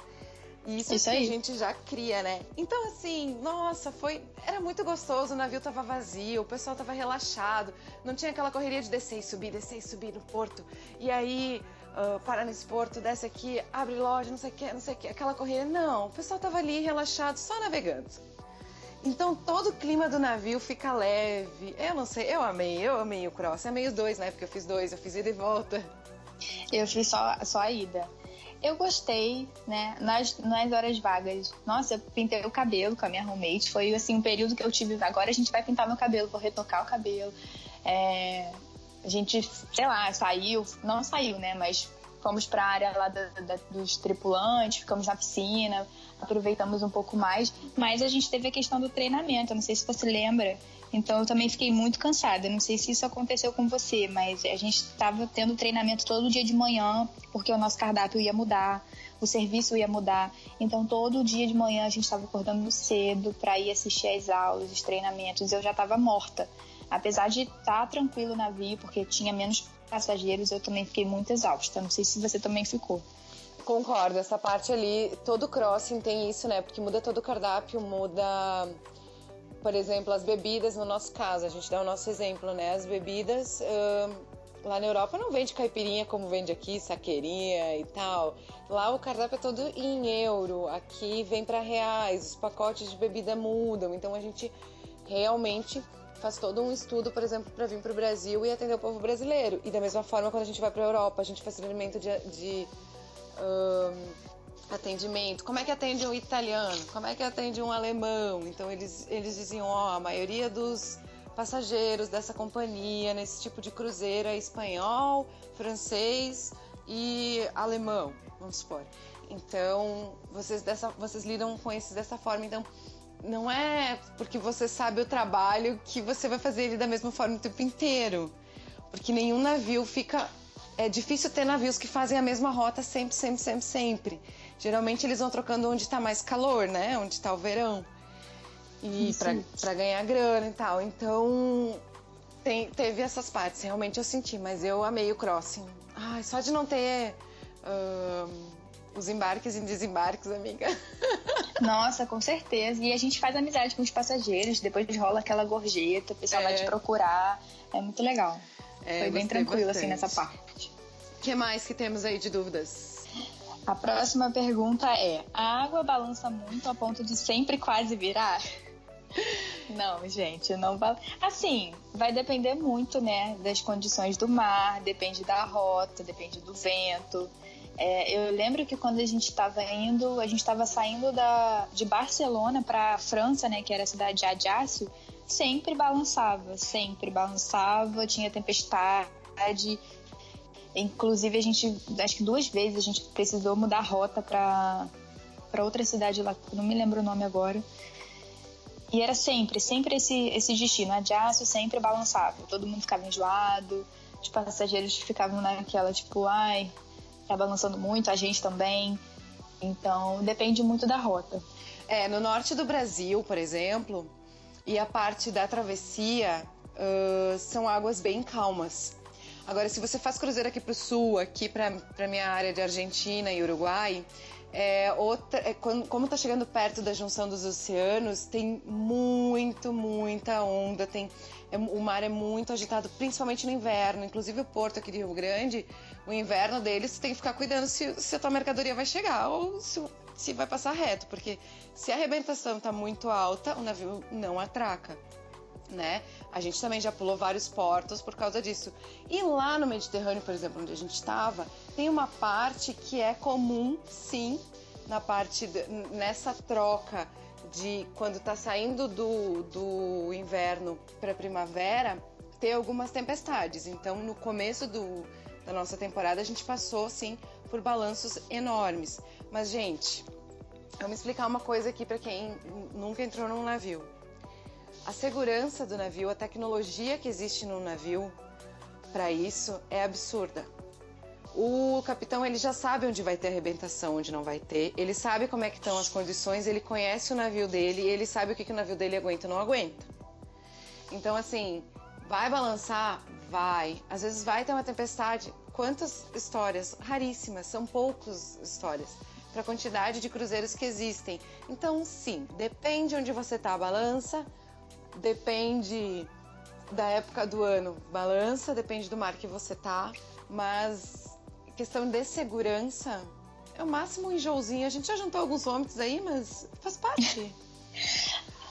E isso que a gente já cria, né? Então, assim, nossa, era muito gostoso, o navio tava vazio, o pessoal tava relaxado, não tinha aquela correria de descer e subir no porto. E aí, para nesse porto, desce aqui, abre loja, não sei o que, aquela correria. Não, o pessoal tava ali relaxado, só navegando. Então todo o clima do navio fica leve. Eu não sei, eu amei o cross. Amei os dois, né? Porque eu fiz 2, eu fiz ida e volta. Eu fiz só a ida. Eu gostei, né? Nas horas vagas. Nossa, eu pintei o cabelo com a minha roommate. Foi assim um período que eu tive. Agora a gente vai pintar meu cabelo, vou retocar o cabelo. A gente, sei lá, não saiu, né? Mas fomos para a área lá dos tripulantes, ficamos na piscina, aproveitamos um pouco mais, mas a gente teve a questão do treinamento, eu não sei se você lembra, então eu também fiquei muito cansada, não sei se isso aconteceu com você, mas a gente estava tendo treinamento todo dia de manhã, porque o nosso cardápio ia mudar, o serviço ia mudar, então todo dia de manhã a gente estava acordando cedo para ir assistir às aulas, os treinamentos, eu já estava morta. Apesar de estar tranquilo o navio, porque tinha menos passageiros, eu também fiquei muito exausta. Não sei se você também ficou. Concordo, essa parte ali, todo crossing tem isso, né? Porque muda todo o cardápio, muda, por exemplo, as bebidas, no nosso caso, a gente dá o nosso exemplo, né? As bebidas, lá na Europa não vende caipirinha como vende aqui, saqueirinha e tal. Lá o cardápio é todo em euro, aqui vem para reais, os pacotes de bebida mudam, então a gente realmente faz todo um estudo, por exemplo, para vir para o Brasil e atender o povo brasileiro. E da mesma forma, quando a gente vai para a Europa, a gente faz treinamento de atendimento. Como é que atende um italiano? Como é que atende um alemão? Então, eles diziam, a maioria dos passageiros dessa companhia, nesse tipo de cruzeiro, é espanhol, francês e alemão, vamos supor. Então, vocês lidam com esses dessa forma, então... Não é porque você sabe o trabalho que você vai fazer ele da mesma forma o tempo inteiro. Porque nenhum navio fica... É difícil ter navios que fazem a mesma rota sempre. Geralmente eles vão trocando onde está mais calor, né? Onde está o verão. E para ganhar grana e tal. Então, teve essas partes. Realmente eu senti, mas eu amei o crossing. Ai, só de não ter... os embarques e desembarques, amiga. Nossa, com certeza. E a gente faz amizade com os passageiros, depois rola aquela gorjeta, o pessoal vai te procurar. É muito legal. Foi bem tranquilo, assim, nessa parte. O que mais que temos aí de dúvidas? A próxima pergunta é: a água balança muito a ponto de sempre quase virar? Não, gente, não vai. Assim, vai depender muito, né, das condições do mar, depende da rota, depende do vento. Eu lembro que quando a gente estava saindo de Barcelona para França, né, que era a cidade de Ajaccio, sempre balançava, tinha tempestade. Inclusive, acho que 2 vezes a gente precisou mudar a rota para outra cidade lá, não me lembro o nome agora. E era sempre esse destino. Ajaccio sempre balançava. Todo mundo ficava enjoado, os passageiros ficavam naquela, tipo, ai, tá balançando muito, a gente também. Então, depende muito da rota. No norte do Brasil, por exemplo, e a parte da travessia, são águas bem calmas. Agora, se você faz cruzeiro aqui pro sul, aqui pra minha área de Argentina e Uruguai, como tá chegando perto da junção dos oceanos, tem muita onda, o mar é muito agitado, principalmente no inverno. Inclusive o porto aqui de Rio Grande, o inverno deles, você tem que ficar cuidando se a tua mercadoria vai chegar ou se vai passar reto, porque se a arrebentação tá muito alta, o navio não atraca, né? A gente também já pulou vários portos por causa disso. E lá no Mediterrâneo, por exemplo, onde a gente estava, tem uma parte que é comum, sim, nessa troca de quando tá saindo do inverno para primavera, ter algumas tempestades. Então, no começo da nossa temporada, a gente passou, sim, por balanços enormes. Mas, gente, vamos explicar uma coisa aqui para quem nunca entrou num navio. A segurança do navio, a tecnologia que existe no navio para isso é absurda. O capitão, ele já sabe onde vai ter arrebentação, onde não vai ter. Ele sabe como é que estão as condições, ele conhece o navio dele, ele sabe o que o navio dele aguenta ou não aguenta. Então, assim, vai balançar? Vai. Às vezes vai ter uma tempestade. Quantas histórias? Raríssimas, são poucas histórias para a quantidade de cruzeiros que existem. Então, sim, depende onde você tá, balança. Depende da época do ano, balança, depende do mar que você tá, mas questão de segurança é o máximo um enjoozinho. A gente já juntou alguns vômitos aí, mas faz parte.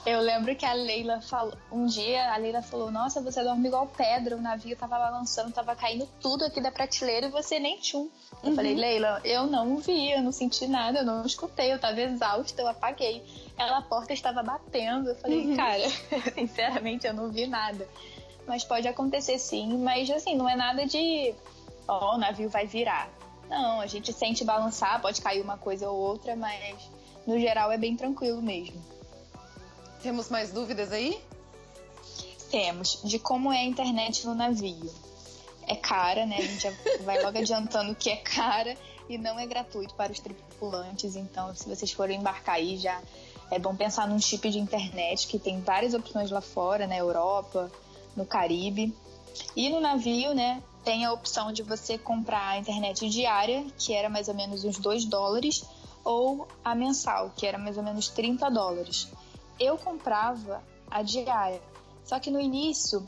Eu lembro que a Leila falou, um dia a Leila falou, nossa, você dorme igual pedra, o navio tava balançando, tava caindo tudo aqui da prateleira e você nem tchum. Eu falei, Leila, eu não vi, eu não senti nada, eu não escutei, eu tava exausta, eu apaguei. A porta estava batendo, eu falei, cara, sinceramente eu não vi nada. Mas pode acontecer sim, mas assim, não é nada de, o navio vai virar. Não, a gente sente balançar, pode cair uma coisa ou outra, mas no geral é bem tranquilo mesmo. Temos mais dúvidas aí? Temos, de como é a internet no navio. É cara, né? A gente já vai logo adiantando que é cara e não é gratuito para os tripulantes. Então, se vocês forem embarcar aí, já é bom pensar num chip de internet, que tem várias opções lá fora, na Europa, no Caribe. E no navio, né, tem a opção de você comprar a internet diária, que era mais ou menos uns $2, ou a mensal, que era mais ou menos $30. Eu comprava a diária, só que no início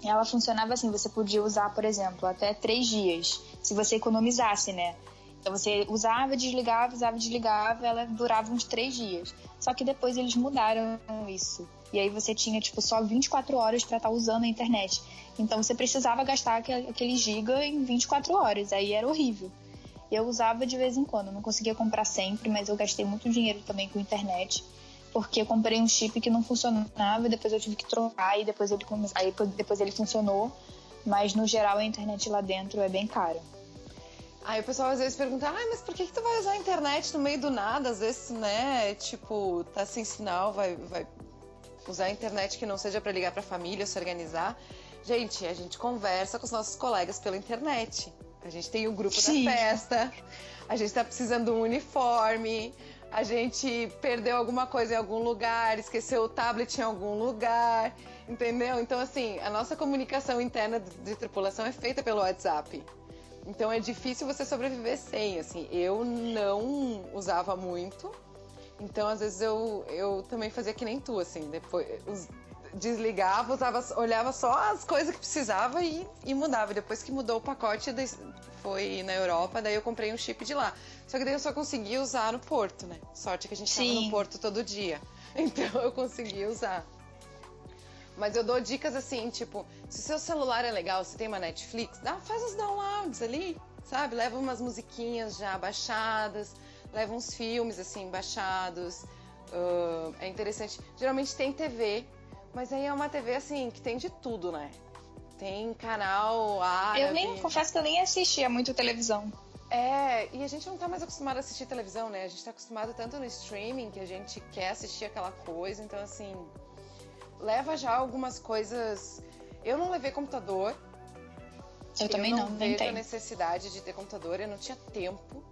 ela funcionava assim, você podia usar, por exemplo, até 3 dias, se você economizasse, né? Então você usava, desligava, ela durava uns 3 dias. Só que depois eles mudaram isso. E aí você tinha, tipo, só 24 horas para estar usando a internet. Então você precisava gastar aquele giga em 24 horas, aí era horrível. Eu usava de vez em quando, não conseguia comprar sempre, mas eu gastei muito dinheiro também com internet. Porque eu comprei um chip que não funcionava, depois eu tive que trocar e depois ele funcionou. Mas no geral a internet lá dentro é bem cara. Aí o pessoal às vezes pergunta, mas por que tu vai usar a internet no meio do nada? Às vezes, né, tipo, tá sem sinal, vai usar a internet que não seja para ligar pra família, se organizar. Gente, a gente conversa com os nossos colegas pela internet. A gente tem o grupo da festa, a gente tá precisando de um uniforme, a gente perdeu alguma coisa em algum lugar, esqueceu o tablet em algum lugar, entendeu? Então, assim, a nossa comunicação interna de tripulação é feita pelo WhatsApp. Então, é difícil você sobreviver sem, assim. Eu não usava muito, então, às vezes, eu também fazia que nem tu, assim. Depois, desligava, olhava só as coisas que precisava e mudava. Depois que mudou o pacote, foi na Europa, daí eu comprei um chip de lá. Só que daí eu só conseguia usar no porto, né? Sorte que a gente tava no porto todo dia. Então eu conseguia usar. Mas eu dou dicas assim, tipo, se seu celular é legal, se tem uma Netflix, faz os downloads ali, sabe? Leva umas musiquinhas já baixadas, leva uns filmes assim baixados. É interessante. Geralmente tem TV, mas aí é uma TV assim que tem de tudo, né? Tem canal árabe. Confesso que eu nem assistia muito televisão. E a gente não tá mais acostumado a assistir televisão, né? A gente tá acostumado tanto no streaming que a gente quer assistir aquela coisa, então assim, leva já algumas coisas. Eu não levei computador. Eu também não, nem vejo tenho a necessidade de ter computador, eu não tinha tempo.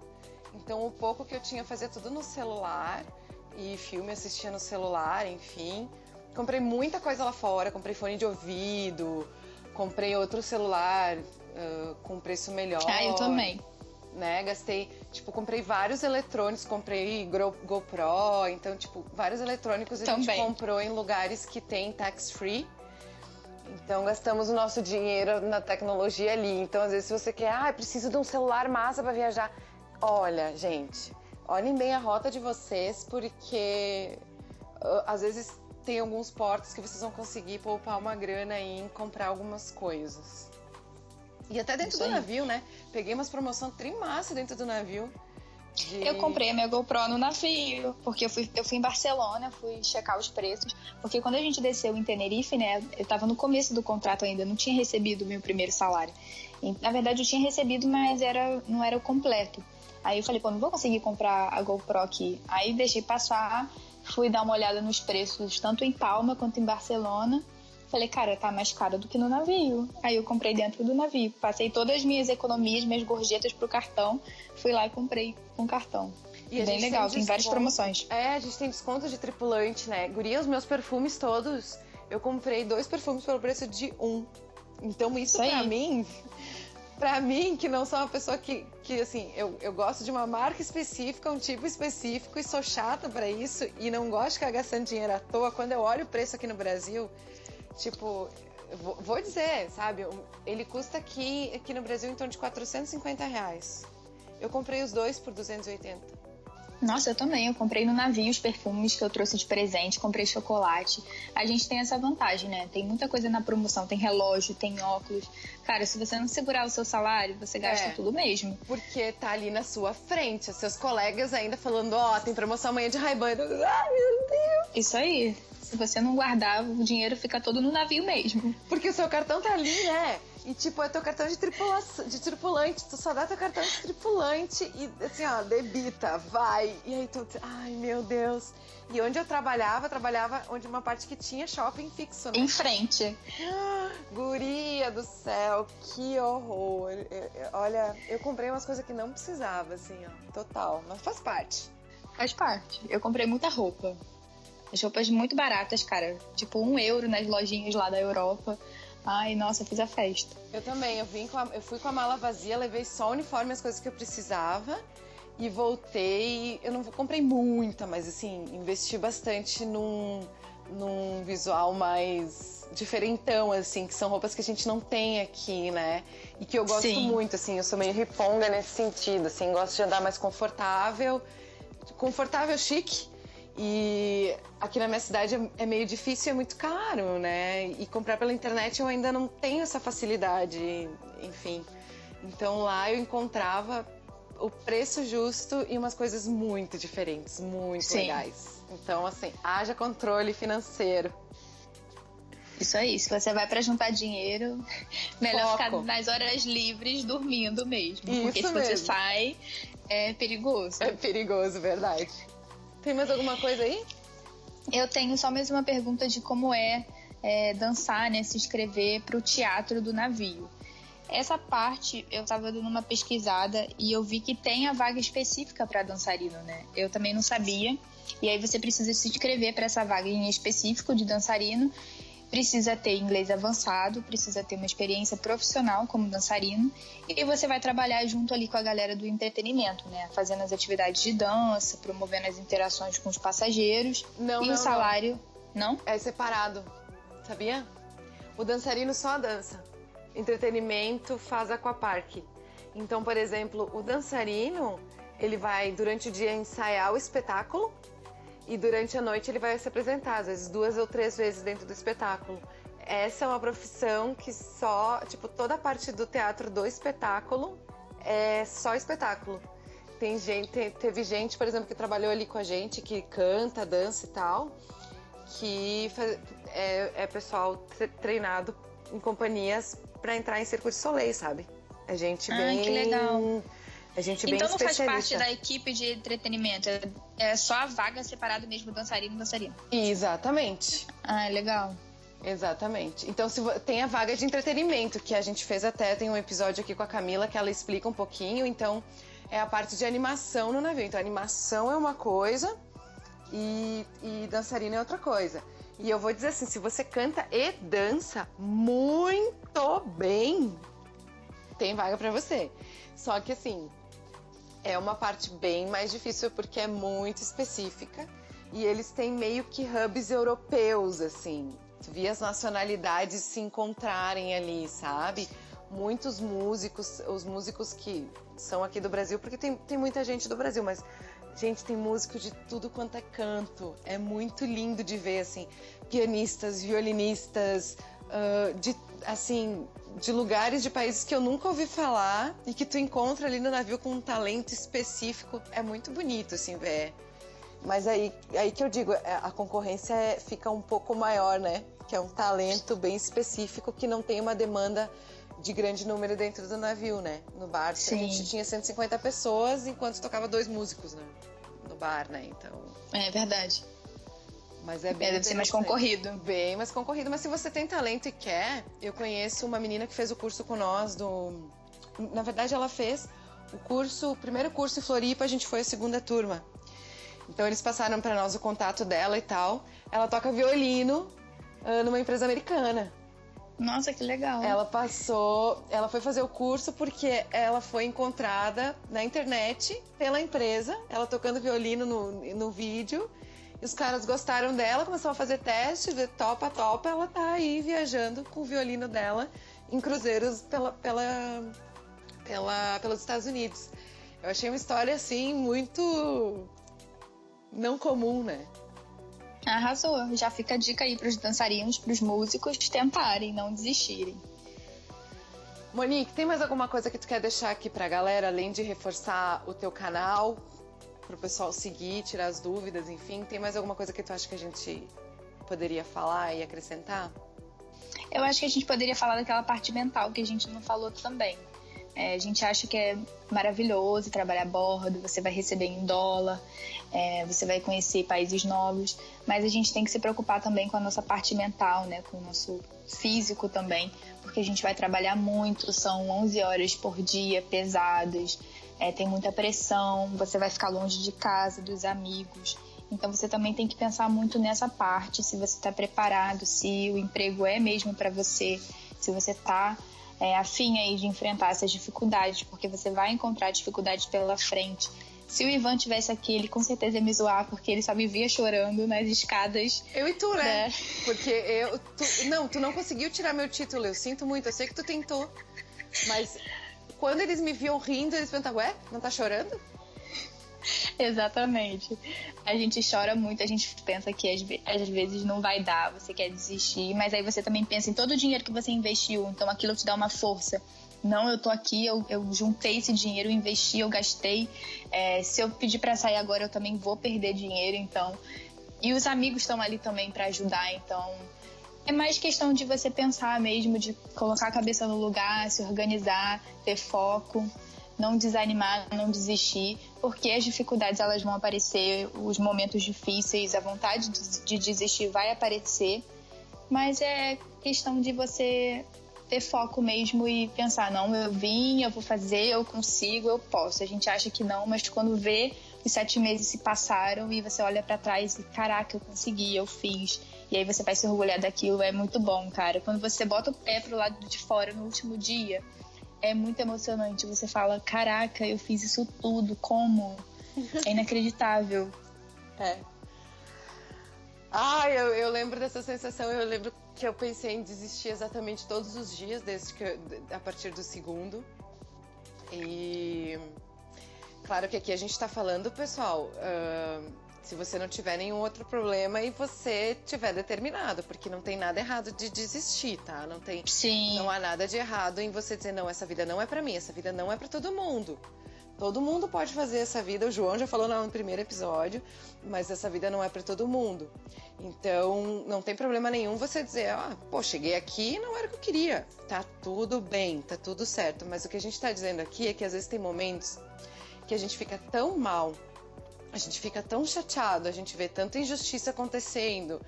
Então o pouco que eu tinha fazia tudo no celular e filme assistia no celular, enfim. Comprei muita coisa lá fora, comprei fone de ouvido, comprei outro celular com preço melhor. Eu também. Né? Gastei, comprei vários eletrônicos, comprei GoPro, então, vários eletrônicos a gente comprou em lugares que tem tax free. Então, gastamos o nosso dinheiro na tecnologia ali. Então, às vezes, se você quer, preciso de um celular massa para viajar. Olha, gente, olhem bem a rota de vocês, porque às vezes tem alguns portos que vocês vão conseguir poupar uma grana aí em comprar algumas coisas. E até dentro do navio, né? Peguei umas promoções trimassa dentro do navio. Eu comprei a minha GoPro no navio, porque eu fui em Barcelona, fui checar os preços. Porque quando a gente desceu em Tenerife, né? Eu tava no começo do contrato ainda, não tinha recebido o meu primeiro salário. E, na verdade, eu tinha recebido, mas não era o completo. Aí eu falei, não vou conseguir comprar a GoPro aqui. Aí deixei passar, fui dar uma olhada nos preços, tanto em Palma quanto em Barcelona. Falei, cara, tá mais caro do que no navio. Aí eu comprei dentro do navio. Passei todas as minhas economias, minhas gorjetas pro cartão. Fui lá e comprei com cartão. E bem legal, tem várias promoções. A gente tem desconto de tripulante, né? Guria, os meus perfumes todos, eu comprei 2 perfumes pelo preço de 1. Então isso pra mim, que não sou uma pessoa que assim, eu gosto de uma marca específica, um tipo específico e sou chata pra isso e não gosto de ficar gastando dinheiro à toa. Quando eu olho o preço aqui no Brasil, vou dizer, sabe? Ele custa aqui no Brasil em torno de R$450. Eu comprei os 2 por 280. Nossa, eu também. Eu comprei no navio os perfumes que eu trouxe de presente, comprei chocolate. A gente tem essa vantagem, né? Tem muita coisa na promoção, tem relógio, tem óculos. Cara, se você não segurar o seu salário, você gasta tudo mesmo. Porque tá ali na sua frente, os seus colegas ainda falando, tem promoção amanhã de Ray-Ban. Ai, meu Deus! Isso aí. Se você não guardar, o dinheiro fica todo no navio mesmo. Porque o seu cartão tá ali, né? E é teu cartão de tripulante. Tu só dá teu cartão de tripulante e assim, debita, vai. E aí tu, ai meu Deus. E onde eu trabalhava onde uma parte que tinha shopping fixo, né? Em frente. Guria do céu, que horror. Olha, eu comprei umas coisas que não precisava, assim, total. Mas faz parte. Faz parte. Eu comprei muita roupa. As roupas muito baratas, cara. Tipo €1 nas lojinhas lá da Europa. Ai, nossa, eu fiz a festa. Eu também. Eu fui com a mala vazia, levei só o uniforme, as coisas que eu precisava. E voltei. Eu não comprei muita, mas assim, investi bastante num visual mais diferentão, assim, que são roupas que a gente não tem aqui, né? E que eu gosto muito, assim, eu sou meio riponga nesse sentido, assim, gosto de andar mais confortável, chique. E aqui na minha cidade é meio difícil, é muito caro, né? E comprar pela internet eu ainda não tenho essa facilidade, enfim. Então lá eu encontrava o preço justo e umas coisas muito diferentes, muito legais. Então, assim, haja controle financeiro. Isso aí, se você vai pra juntar dinheiro, melhor ficar nas horas livres dormindo mesmo. Isso porque se mesmo. você sai, é perigoso. É perigoso, verdade. Tem mais alguma coisa aí? Eu tenho só mais uma pergunta de como é dançar, né, se inscrever pro teatro do navio. Essa parte eu tava dando uma pesquisada e eu vi que tem a vaga específica para dançarino, né? Eu também não sabia. E aí você precisa se inscrever para essa vaga em específico de dançarino. Precisa ter inglês avançado, precisa ter uma experiência profissional como dançarino. E você vai trabalhar junto ali com a galera do entretenimento, né? Fazendo as atividades de dança, promovendo as interações com os passageiros. O salário... Não? É separado, sabia? O dançarino só dança. Entretenimento faz aquapark. Então, por exemplo, o dançarino, ele vai durante o dia ensaiar o espetáculo e durante a noite ele vai se apresentar, às vezes 2 ou 3 vezes dentro do espetáculo. Essa é uma profissão que só, tipo, toda a parte do teatro do espetáculo é só espetáculo. Teve gente, por exemplo, que trabalhou ali com a gente, que canta, dança e tal, que é pessoal treinado em companhias para entrar em Circo de Soleil, sabe? É gente bem... que legal. É gente então bem não faz especialista. parte da equipe de entretenimento, é só a vaga separada mesmo, dançarino e dançarina. Exatamente. Legal. Exatamente. Então tem a vaga de entretenimento, que a gente fez até, tem um episódio aqui com a Camila que ela explica um pouquinho, então é a parte de animação no navio. Então animação é uma coisa e dançarina é outra coisa. E eu vou dizer assim, se você canta e dança muito bem, tem vaga pra você. Só que assim, é uma parte bem mais difícil porque é muito específica e eles têm meio que hubs europeus, assim. Vi as nacionalidades se encontrarem ali, sabe? Muitos músicos, os músicos que são aqui do Brasil, porque tem muita gente do Brasil, mas, gente, tem músico de tudo quanto é canto. É muito lindo de ver, assim, pianistas, violinistas, de lugares de países que eu nunca ouvi falar e que tu encontra ali no navio com um talento específico. É muito bonito, assim, ver. Mas aí que eu digo, a concorrência fica um pouco maior, né? Que é um talento bem específico que não tem uma demanda de grande número dentro do navio, né? No bar, Sim. a gente tinha 150 pessoas enquanto tocava 2 músicos, né? No bar, né? Então... É verdade. Mas é bem deve ser mais concorrido. Bem mais concorrido. Mas se você tem talento e quer, eu conheço uma menina que fez o curso com nós Na verdade, ela fez o primeiro curso em Floripa, a gente foi a segunda turma. Então eles passaram para nós o contato dela e tal. Ela toca violino numa empresa americana. Nossa, que legal. Ela foi fazer o curso porque ela foi encontrada na internet pela empresa, ela tocando violino no vídeo. E os caras gostaram dela, começaram a fazer teste, ver topa, ela tá aí viajando com o violino dela em cruzeiros pelos Estados Unidos. Eu achei uma história, assim, muito não comum, né? Arrasou. Já fica a dica aí pros dançarinos, pros músicos tentarem, não desistirem. Monique, tem mais alguma coisa que tu quer deixar aqui pra galera, além de reforçar o teu canal, pro pessoal seguir, tirar as dúvidas, enfim? Tem mais alguma coisa que tu acha que a gente poderia falar e acrescentar? Eu acho que a gente poderia falar daquela parte mental que a gente não falou também. A gente acha que é maravilhoso trabalhar a bordo, você vai receber em dólar, você vai conhecer países novos, mas a gente tem que se preocupar também com a nossa parte mental, né? Com o nosso físico também, porque a gente vai trabalhar muito, são 11 horas por dia, pesadas, tem muita pressão, você vai ficar longe de casa, dos amigos. Então você também tem que pensar muito nessa parte, se você está preparado, se o emprego é mesmo para você, se você está afim aí de enfrentar essas dificuldades, porque você vai encontrar dificuldades pela frente. Se o Ivan tivesse aqui, ele com certeza ia me zoar, porque ele só me via chorando nas escadas. Eu e tu, né? Porque tu não conseguiu tirar meu título, eu sinto muito, eu sei que tu tentou, mas quando eles me viam rindo, eles perguntavam, ué, não tá chorando? Exatamente. A gente chora muito, a gente pensa que às vezes não vai dar, você quer desistir, mas aí você também pensa em todo o dinheiro que você investiu, então aquilo te dá uma força. Não, eu tô aqui, eu juntei esse dinheiro, eu investi, eu gastei. Se eu pedir pra sair agora, eu também vou perder dinheiro, então... E os amigos estão ali também pra ajudar, então... É mais questão de você pensar mesmo, de colocar a cabeça no lugar, se organizar, ter foco, não desanimar, não desistir, porque as dificuldades elas vão aparecer, os momentos difíceis, a vontade de desistir vai aparecer, mas é questão de você ter foco mesmo e pensar, não, eu vim, eu vou fazer, eu consigo, eu posso. A gente acha que não, mas quando vê, os 7 meses se passaram e você olha pra trás e, caraca, eu consegui, eu fiz. E aí você vai se orgulhar daquilo, é muito bom, cara. Quando você bota o pé pro lado de fora no último dia, é muito emocionante. Você fala, caraca, eu fiz isso tudo, como? É inacreditável. Eu lembro dessa sensação, eu lembro que eu pensei em desistir exatamente todos os dias, a partir do segundo. E claro que aqui a gente tá falando, pessoal, Se você não tiver nenhum outro problema e você tiver determinado, porque não tem nada errado de desistir, tá? Não há nada de errado em você dizer, não, essa vida não é pra mim, essa vida não é pra todo mundo. Todo mundo pode fazer essa vida, o João já falou no primeiro episódio, mas essa vida não é pra todo mundo. Então, não tem problema nenhum você dizer, cheguei aqui e não era o que eu queria. Tá tudo bem, tá tudo certo. Mas o que a gente tá dizendo aqui é que às vezes tem momentos que a gente fica tão mal, a gente fica tão chateado, a gente vê tanta injustiça acontecendo,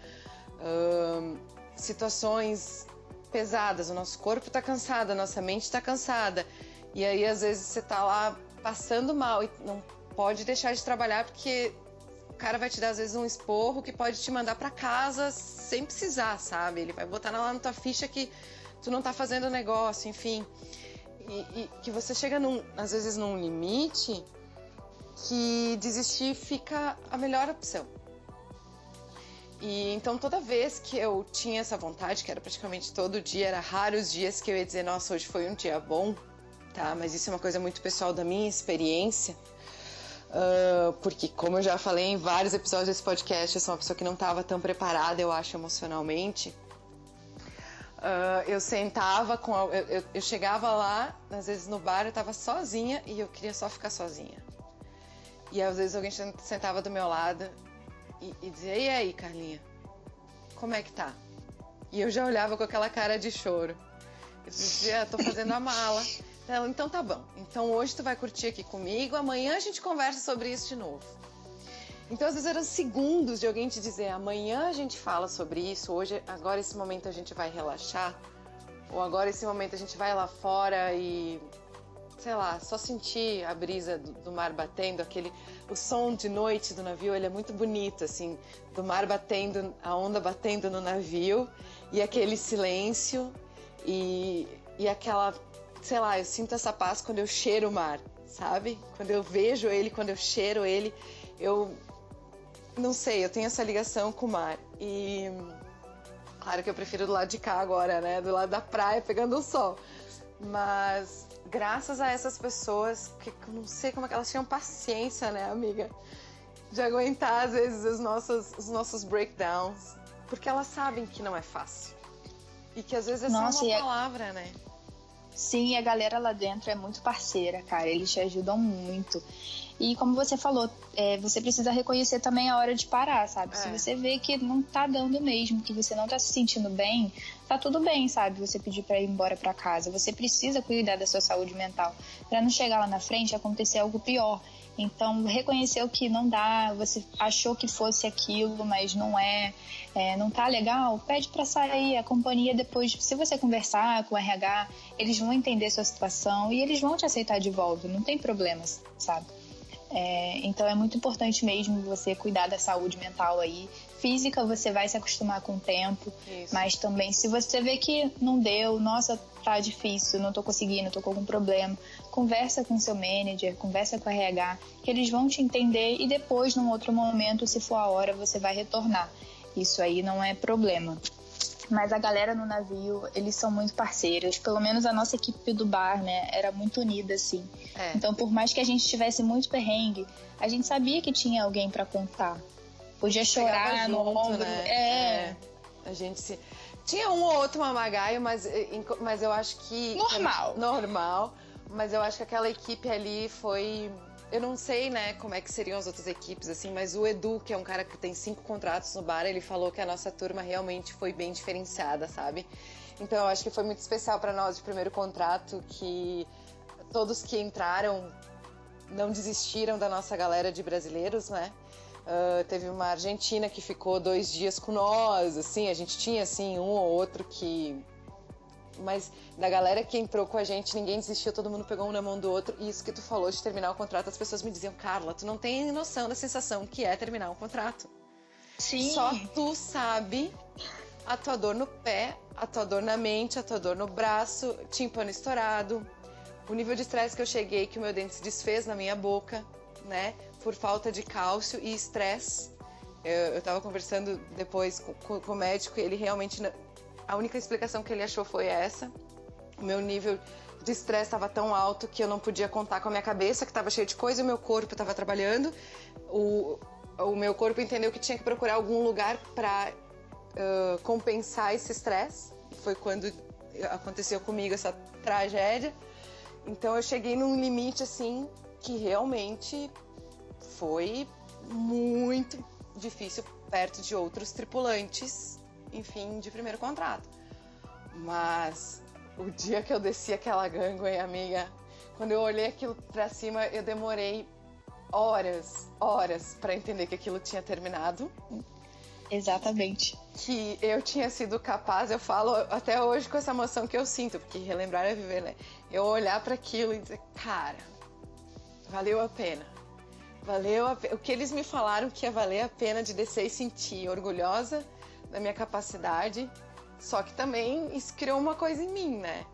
situações pesadas, o nosso corpo tá cansado, a nossa mente tá cansada. E aí, às vezes, você tá lá passando mal e não pode deixar de trabalhar porque o cara vai te dar, às vezes, um esporro que pode te mandar pra casa sem precisar, sabe? Ele vai botar lá na tua ficha que tu não tá fazendo negócio, enfim. E que você chega, às vezes, num limite que desistir fica a melhor opção. E então, toda vez que eu tinha essa vontade, que era praticamente todo dia, era raros dias que eu ia dizer, nossa, hoje foi um dia bom, tá? Mas isso é uma coisa muito pessoal da minha experiência, porque, como eu já falei em vários episódios desse podcast, eu sou uma pessoa que não estava tão preparada, eu acho, emocionalmente. Eu sentava eu chegava lá, às vezes no bar, eu estava sozinha e eu queria só ficar sozinha. E às vezes alguém sentava do meu lado e dizia, e aí, Carlinha, como é que tá? E eu já olhava com aquela cara de choro. Eu dizia, tô fazendo a mala. Ela, então tá bom. Então hoje tu vai curtir aqui comigo, amanhã a gente conversa sobre isso de novo. Então às vezes eram segundos de alguém te dizer, amanhã a gente fala sobre isso, hoje, agora esse momento a gente vai relaxar, ou agora esse momento a gente vai lá fora e, sei lá, só sentir a brisa do mar batendo, o som de noite do navio, ele é muito bonito, assim, do mar batendo, a onda batendo no navio, e aquele silêncio, e aquela, sei lá, eu sinto essa paz quando eu cheiro o mar, sabe? Quando eu vejo ele, quando eu cheiro ele, eu não sei, eu tenho essa ligação com o mar. E claro que eu prefiro do lado de cá agora, né? Do lado da praia, pegando o sol. Mas graças a essas pessoas, que eu não sei como é que elas tinham paciência, né, amiga? De aguentar, às vezes, os nossos breakdowns. Porque elas sabem que não é fácil. E que às vezes é só uma palavra, né? Sim, a galera lá dentro é muito parceira, cara. Eles te ajudam muito. E como você falou, você precisa reconhecer também a hora de parar, sabe? Se você vê que não tá dando mesmo, que você não tá se sentindo bem, tá tudo bem, sabe? Você pedir pra ir embora pra casa. Você precisa cuidar da sua saúde mental, pra não chegar lá na frente e acontecer algo pior. Então, reconhecer o que não dá, você achou que fosse aquilo, mas não não tá legal, pede pra sair. A companhia depois, se você conversar com o RH, eles vão entender sua situação e eles vão te aceitar de volta, não tem problemas, sabe? Então é muito importante mesmo você cuidar da saúde mental aí. Física você vai se acostumar com o tempo. Isso. Mas também se você vê que não deu, nossa, tá difícil, não tô conseguindo, tô com algum problema, conversa com seu manager, conversa com a RH, que eles vão te entender e depois, num outro momento, se for a hora, você vai retornar. Isso aí não é problema. Mas a galera no navio, eles são muito parceiros. Pelo menos a nossa equipe do bar, né, era muito unida, assim. Então, por mais que a gente tivesse muito perrengue, a gente sabia que tinha alguém pra contar. Podia chorar no ombro. Né? A gente tinha um ou outro mamagaio, mas eu acho que... Normal. Mas eu acho que aquela equipe ali foi... Eu não sei, né, como é que seriam as outras equipes, assim, mas o Edu, que é um cara que tem 5 contratos no bar, ele falou que a nossa turma realmente foi bem diferenciada, sabe? Então eu acho que foi muito especial para nós de primeiro contrato, que todos que entraram não desistiram da nossa galera de brasileiros, né? Teve uma argentina que ficou 2 dias com nós, assim, a gente tinha, assim, um ou outro que... Mas da galera que entrou com a gente, ninguém desistiu, todo mundo pegou um na mão do outro. E isso que tu falou de terminar o contrato, as pessoas me diziam, Carla, tu não tem noção da sensação que é terminar um contrato. Sim. Só tu sabe a tua dor no pé, a tua dor na mente, a tua dor no braço, tímpano estourado, o nível de estresse que eu cheguei, que o meu dente se desfez na minha boca, né? Por falta de cálcio e estresse. Eu tava conversando depois com o médico e ele realmente... A única explicação que ele achou foi essa. O meu nível de estresse estava tão alto que eu não podia contar com a minha cabeça, que estava cheia de coisa, e o meu corpo estava trabalhando. o meu corpo entendeu que tinha que procurar algum lugar para compensar esse estresse. Foi quando aconteceu comigo essa tragédia. Então eu cheguei num limite assim que realmente foi muito difícil perto de outros tripulantes, enfim, de primeiro contrato. Mas o dia que eu desci aquela gangway, amiga, quando eu olhei aquilo pra cima, eu demorei horas pra entender que aquilo tinha terminado. Exatamente. Que eu tinha sido capaz, eu falo até hoje com essa emoção que eu sinto, porque relembrar é viver, né? Eu olhar para aquilo e dizer, cara, valeu a pena. Valeu a pena. O que eles me falaram que ia valer a pena de descer e sentir orgulhosa da minha capacidade, só que também isso criou uma coisa em mim, né?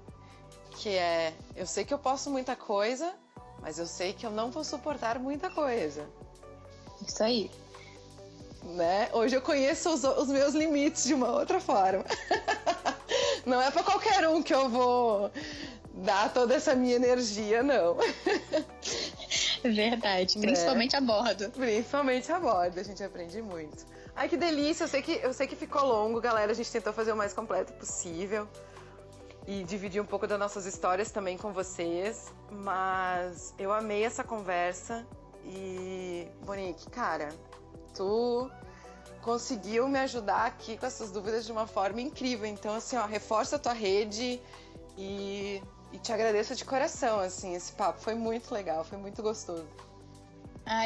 Que é, eu sei que eu posso muita coisa, mas eu sei que eu não vou suportar muita coisa. Isso aí. Né? Hoje eu conheço os meus limites de uma outra forma. Não é para qualquer um que eu vou dar toda essa minha energia, não. Verdade, principalmente a bordo. Principalmente a bordo, a gente aprende muito. Ai, que delícia, eu sei que ficou longo, galera, a gente tentou fazer o mais completo possível e dividir um pouco das nossas histórias também com vocês, mas eu amei essa conversa e, Monique, cara, tu conseguiu me ajudar aqui com essas dúvidas de uma forma incrível. Então, assim, ó, reforça a tua rede e te agradeço de coração, assim, esse papo foi muito legal, foi muito gostoso.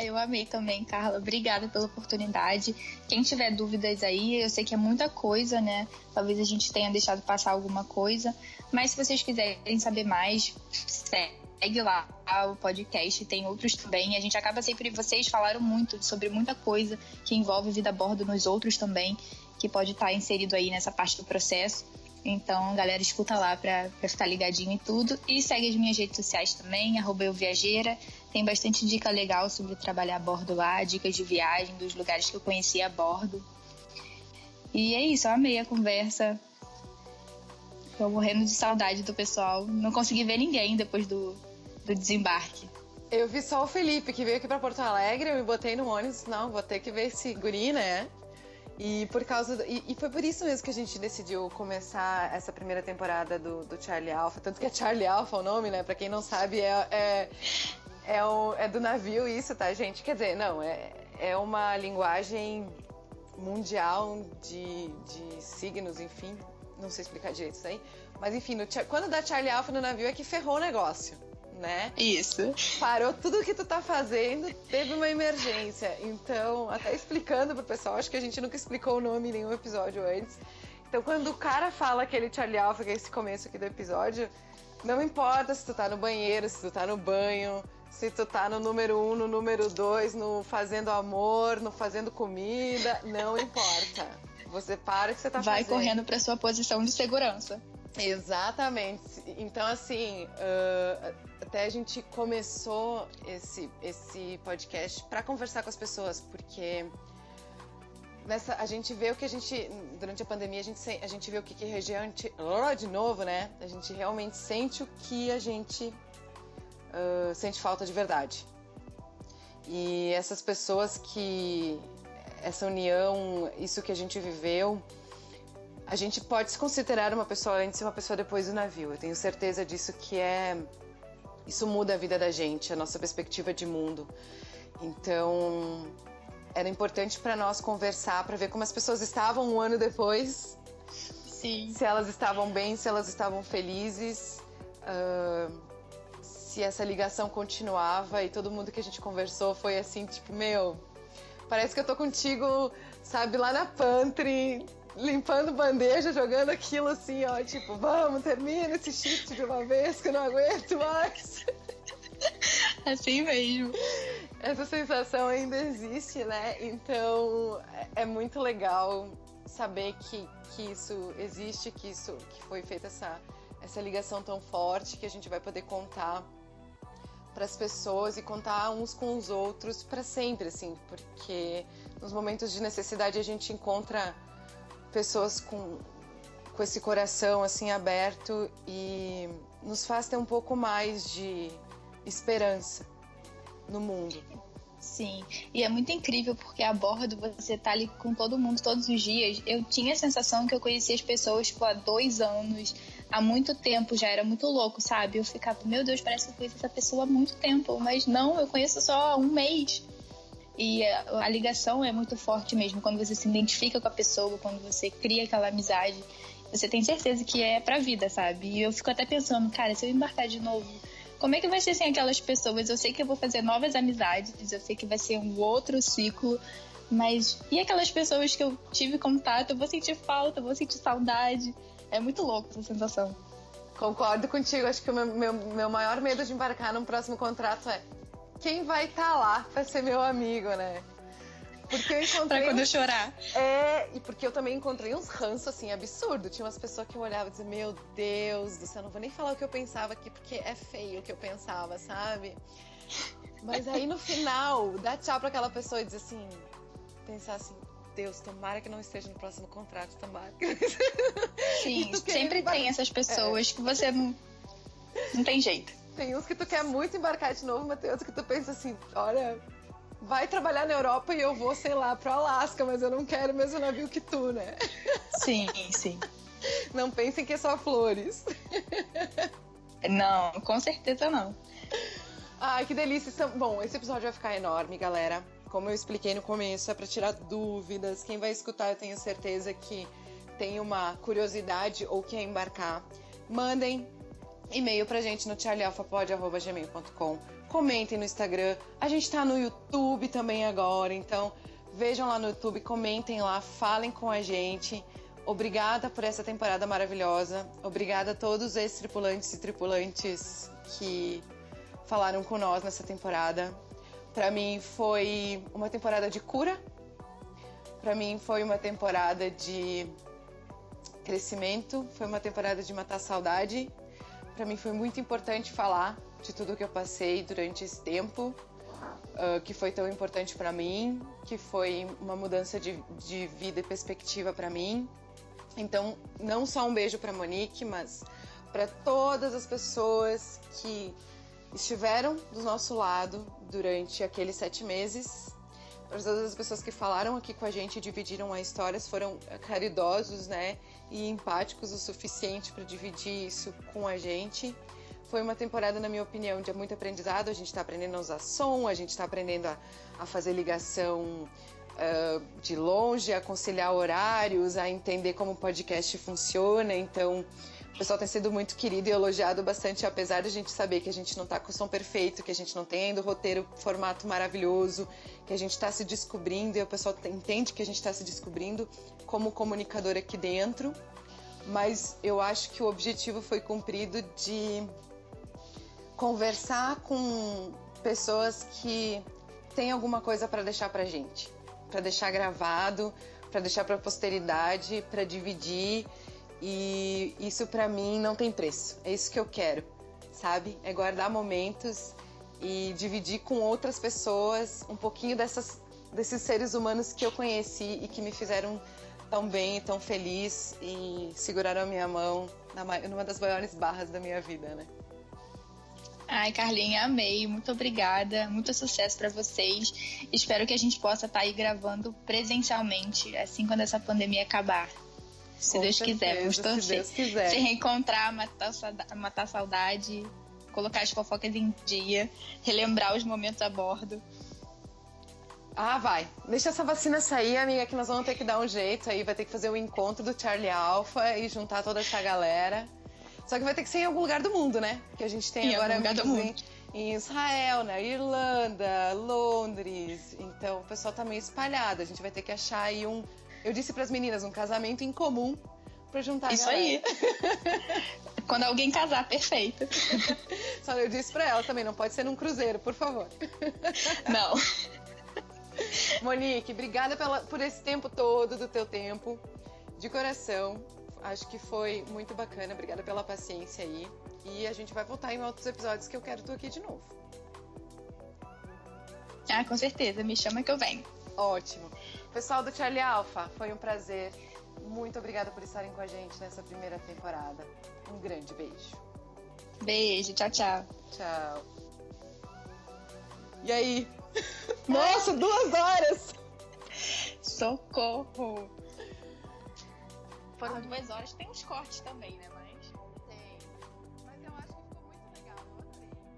Eu amei também, Carla. Obrigada pela oportunidade. Quem tiver dúvidas aí, eu sei que é muita coisa, né? Talvez a gente tenha deixado passar alguma coisa, mas se vocês quiserem saber mais, segue lá o podcast, tem outros também. A gente acaba sempre, vocês falaram muito sobre muita coisa que envolve vida a bordo nos outros também, que pode estar inserido aí nessa parte do processo. Então, galera, escuta lá pra ficar ligadinho em tudo. E segue as minhas redes sociais também, @euviajeira. Tem bastante dica legal sobre trabalhar a bordo lá, dicas de viagem, dos lugares que eu conheci a bordo. E é isso, eu amei a conversa. Tô morrendo de saudade do pessoal. Não consegui ver ninguém depois do desembarque. Eu vi só o Felipe, que veio aqui pra Porto Alegre, eu me botei no ônibus, não, vou ter que ver esse guri, né? E foi por isso mesmo que a gente decidiu começar essa primeira temporada do Charlie Alpha. Tanto que é Charlie Alpha o nome, né? Pra quem não sabe, é do navio isso, tá, gente? Quer dizer, não, é uma linguagem mundial de signos, enfim. Não sei explicar direito isso aí. Mas enfim, quando dá Charlie Alpha no navio é que ferrou o negócio, né? Isso. Parou tudo que tu tá fazendo, teve uma emergência. Então, até explicando pro pessoal, acho que a gente nunca explicou o nome em nenhum episódio antes. Então, quando o cara fala aquele Charlie Alpha, que é esse começo aqui do episódio, não importa se tu tá no banheiro, se tu tá no banho, se tu tá no número 1, no número 2, no fazendo amor, no fazendo comida, não importa. Você para o que você tá Vai fazendo. Vai correndo pra sua posição de segurança. Exatamente. Então, assim, até a gente começou esse podcast para conversar com as pessoas, porque a gente vê o que durante a pandemia, a gente vê o que de novo, né? A gente realmente sente o que a gente sente falta de verdade. E essas pessoas essa união, isso que a gente viveu, a gente pode se considerar uma pessoa antes e uma pessoa depois do navio. Eu tenho certeza disso, isso muda a vida da gente, a nossa perspectiva de mundo. Então, era importante para nós conversar, para ver como as pessoas estavam um ano depois. Sim. Se elas estavam bem, se elas estavam felizes, se essa ligação continuava. E todo mundo que a gente conversou foi assim, tipo, parece que eu tô contigo, sabe, lá na pantry, limpando bandeja, jogando aquilo assim, ó, tipo, vamos, termina esse shift de uma vez que eu não aguento mais. Assim mesmo. Essa sensação ainda existe, né? Então, é muito legal saber que isso existe, que foi feita essa ligação tão forte, que a gente vai poder contar para as pessoas e contar uns com os outros para sempre, assim, porque nos momentos de necessidade a gente encontra pessoas com esse coração assim aberto e nos faz ter um pouco mais de esperança no mundo. Sim, e é muito incrível porque a bordo você tá ali com todo mundo todos os dias. Eu tinha a sensação que eu conhecia as pessoas, tipo, há 2 anos, há muito tempo, já era muito louco, sabe? Eu ficava, meu Deus, parece que eu conheço essa pessoa há muito tempo, mas não, eu conheço só há um mês. E a ligação é muito forte mesmo, quando você se identifica com a pessoa, quando você cria aquela amizade, você tem certeza que é pra vida, sabe? E eu fico até pensando, cara, se eu embarcar de novo, como é que vai ser sem aquelas pessoas? Eu sei que eu vou fazer novas amizades, eu sei que vai ser um outro ciclo, mas e aquelas pessoas que eu tive contato? Eu vou sentir falta, eu vou sentir saudade. É muito louco essa sensação. Concordo contigo, acho que o meu maior medo de embarcar num próximo contrato é quem vai estar lá pra ser meu amigo, né? Porque eu encontrei... Pra quando eu chorar. E porque eu também encontrei uns ranços, assim, absurdo. Tinha umas pessoas que eu olhava e dizia, meu Deus do céu, não vou nem falar o que eu pensava aqui, porque é feio o que eu pensava, sabe? Mas aí no final, dá tchau pra aquela pessoa e dizer assim, pensar assim, Deus, tomara que não esteja no próximo contrato, tomara. Sim, sempre tem essas pessoas que você não tem jeito. Tem uns que tu quer muito embarcar de novo, mas tem outros que tu pensa assim, olha... Vai trabalhar na Europa e eu vou, sei lá, pro Alasca, mas eu não quero o mesmo navio que tu, né? Sim, sim. Não pensem que é só flores. Não, com certeza não. Ai, que delícia. Bom, esse episódio vai ficar enorme, galera. Como eu expliquei no começo, é pra tirar dúvidas. Quem vai escutar, eu tenho certeza que tem uma curiosidade ou quer embarcar. Mandem e-mail pra gente no charliealfapod@gmail.com. Comentem no Instagram. A gente tá no YouTube também agora, então vejam lá no YouTube, comentem lá, falem com a gente. Obrigada por essa temporada maravilhosa. Obrigada a todos esses tripulantes e tripulantes que falaram com nós nessa temporada. Pra mim foi uma temporada de cura. Pra mim foi uma temporada de crescimento. Foi uma temporada de matar a saudade. Pra mim foi muito importante falar de tudo que eu passei durante esse tempo, que foi tão importante pra mim, que foi uma mudança de vida e perspectiva pra mim. Então, não só um beijo pra Monique, mas pra todas as pessoas que estiveram do nosso lado durante aqueles 7 meses, para todas as pessoas que falaram aqui com a gente e dividiram a história, foram caridosos, né, e empáticos o suficiente para dividir isso com a gente. Foi uma temporada, na minha opinião, de muito aprendizado. A gente está aprendendo a usar som, a gente está aprendendo a fazer ligação de longe, a conciliar horários, a entender como o podcast funciona. Então, o pessoal tem sido muito querido e elogiado bastante, apesar de a gente saber que a gente não está com o som perfeito, que a gente não tem ainda o roteiro, formato maravilhoso, que a gente está se descobrindo e o pessoal entende que a gente está se descobrindo como comunicador aqui dentro. Mas eu acho que o objetivo foi cumprido de conversar com pessoas que têm alguma coisa para deixar pra gente, para deixar gravado, para deixar para a posteridade, para dividir, e isso pra mim não tem preço. É isso que eu quero, sabe? É guardar momentos e dividir com outras pessoas um pouquinho desses seres humanos que eu conheci e que me fizeram tão bem e tão feliz e seguraram a minha mão numa das maiores barras da minha vida, né? Ai, Carlinha, amei. Muito obrigada. Muito sucesso para vocês. Espero que a gente possa estar aí gravando presencialmente, assim quando essa pandemia acabar. Se Deus quiser, vamos torcer. Se Deus quiser. Se reencontrar, matar a saudade, colocar as fofocas em dia, relembrar os momentos a bordo. Ah, vai. Deixa essa vacina sair, amiga, que nós vamos ter que dar um jeito aí. Vai ter que fazer o encontro do Charlie Alpha e juntar toda essa galera. Só que vai ter que ser em algum lugar do mundo, né? Que a gente tem agora amigos em Israel, na Irlanda, Londres. Então o pessoal tá meio espalhado. A gente vai ter que achar aí eu disse pras meninas, um casamento em comum pra juntar isso a galera. Aí. Quando alguém casar, perfeito. Só eu disse pra ela também, não pode ser num cruzeiro, por favor. Não. Monique, obrigada por esse tempo todo do teu tempo, de coração. Acho que foi muito bacana, obrigada pela paciência aí. E a gente vai voltar em outros episódios que eu quero tu aqui de novo. Ah, com certeza, me chama que eu venho. Ótimo. Pessoal do Charlie Alpha, foi um prazer. Muito obrigada por estarem com a gente nessa primeira temporada. Um grande beijo. Beijo, tchau, tchau. Tchau. E aí? Nossa, 2 horas! Socorro! Foram 2 horas, tem uns cortes também, né? Mas.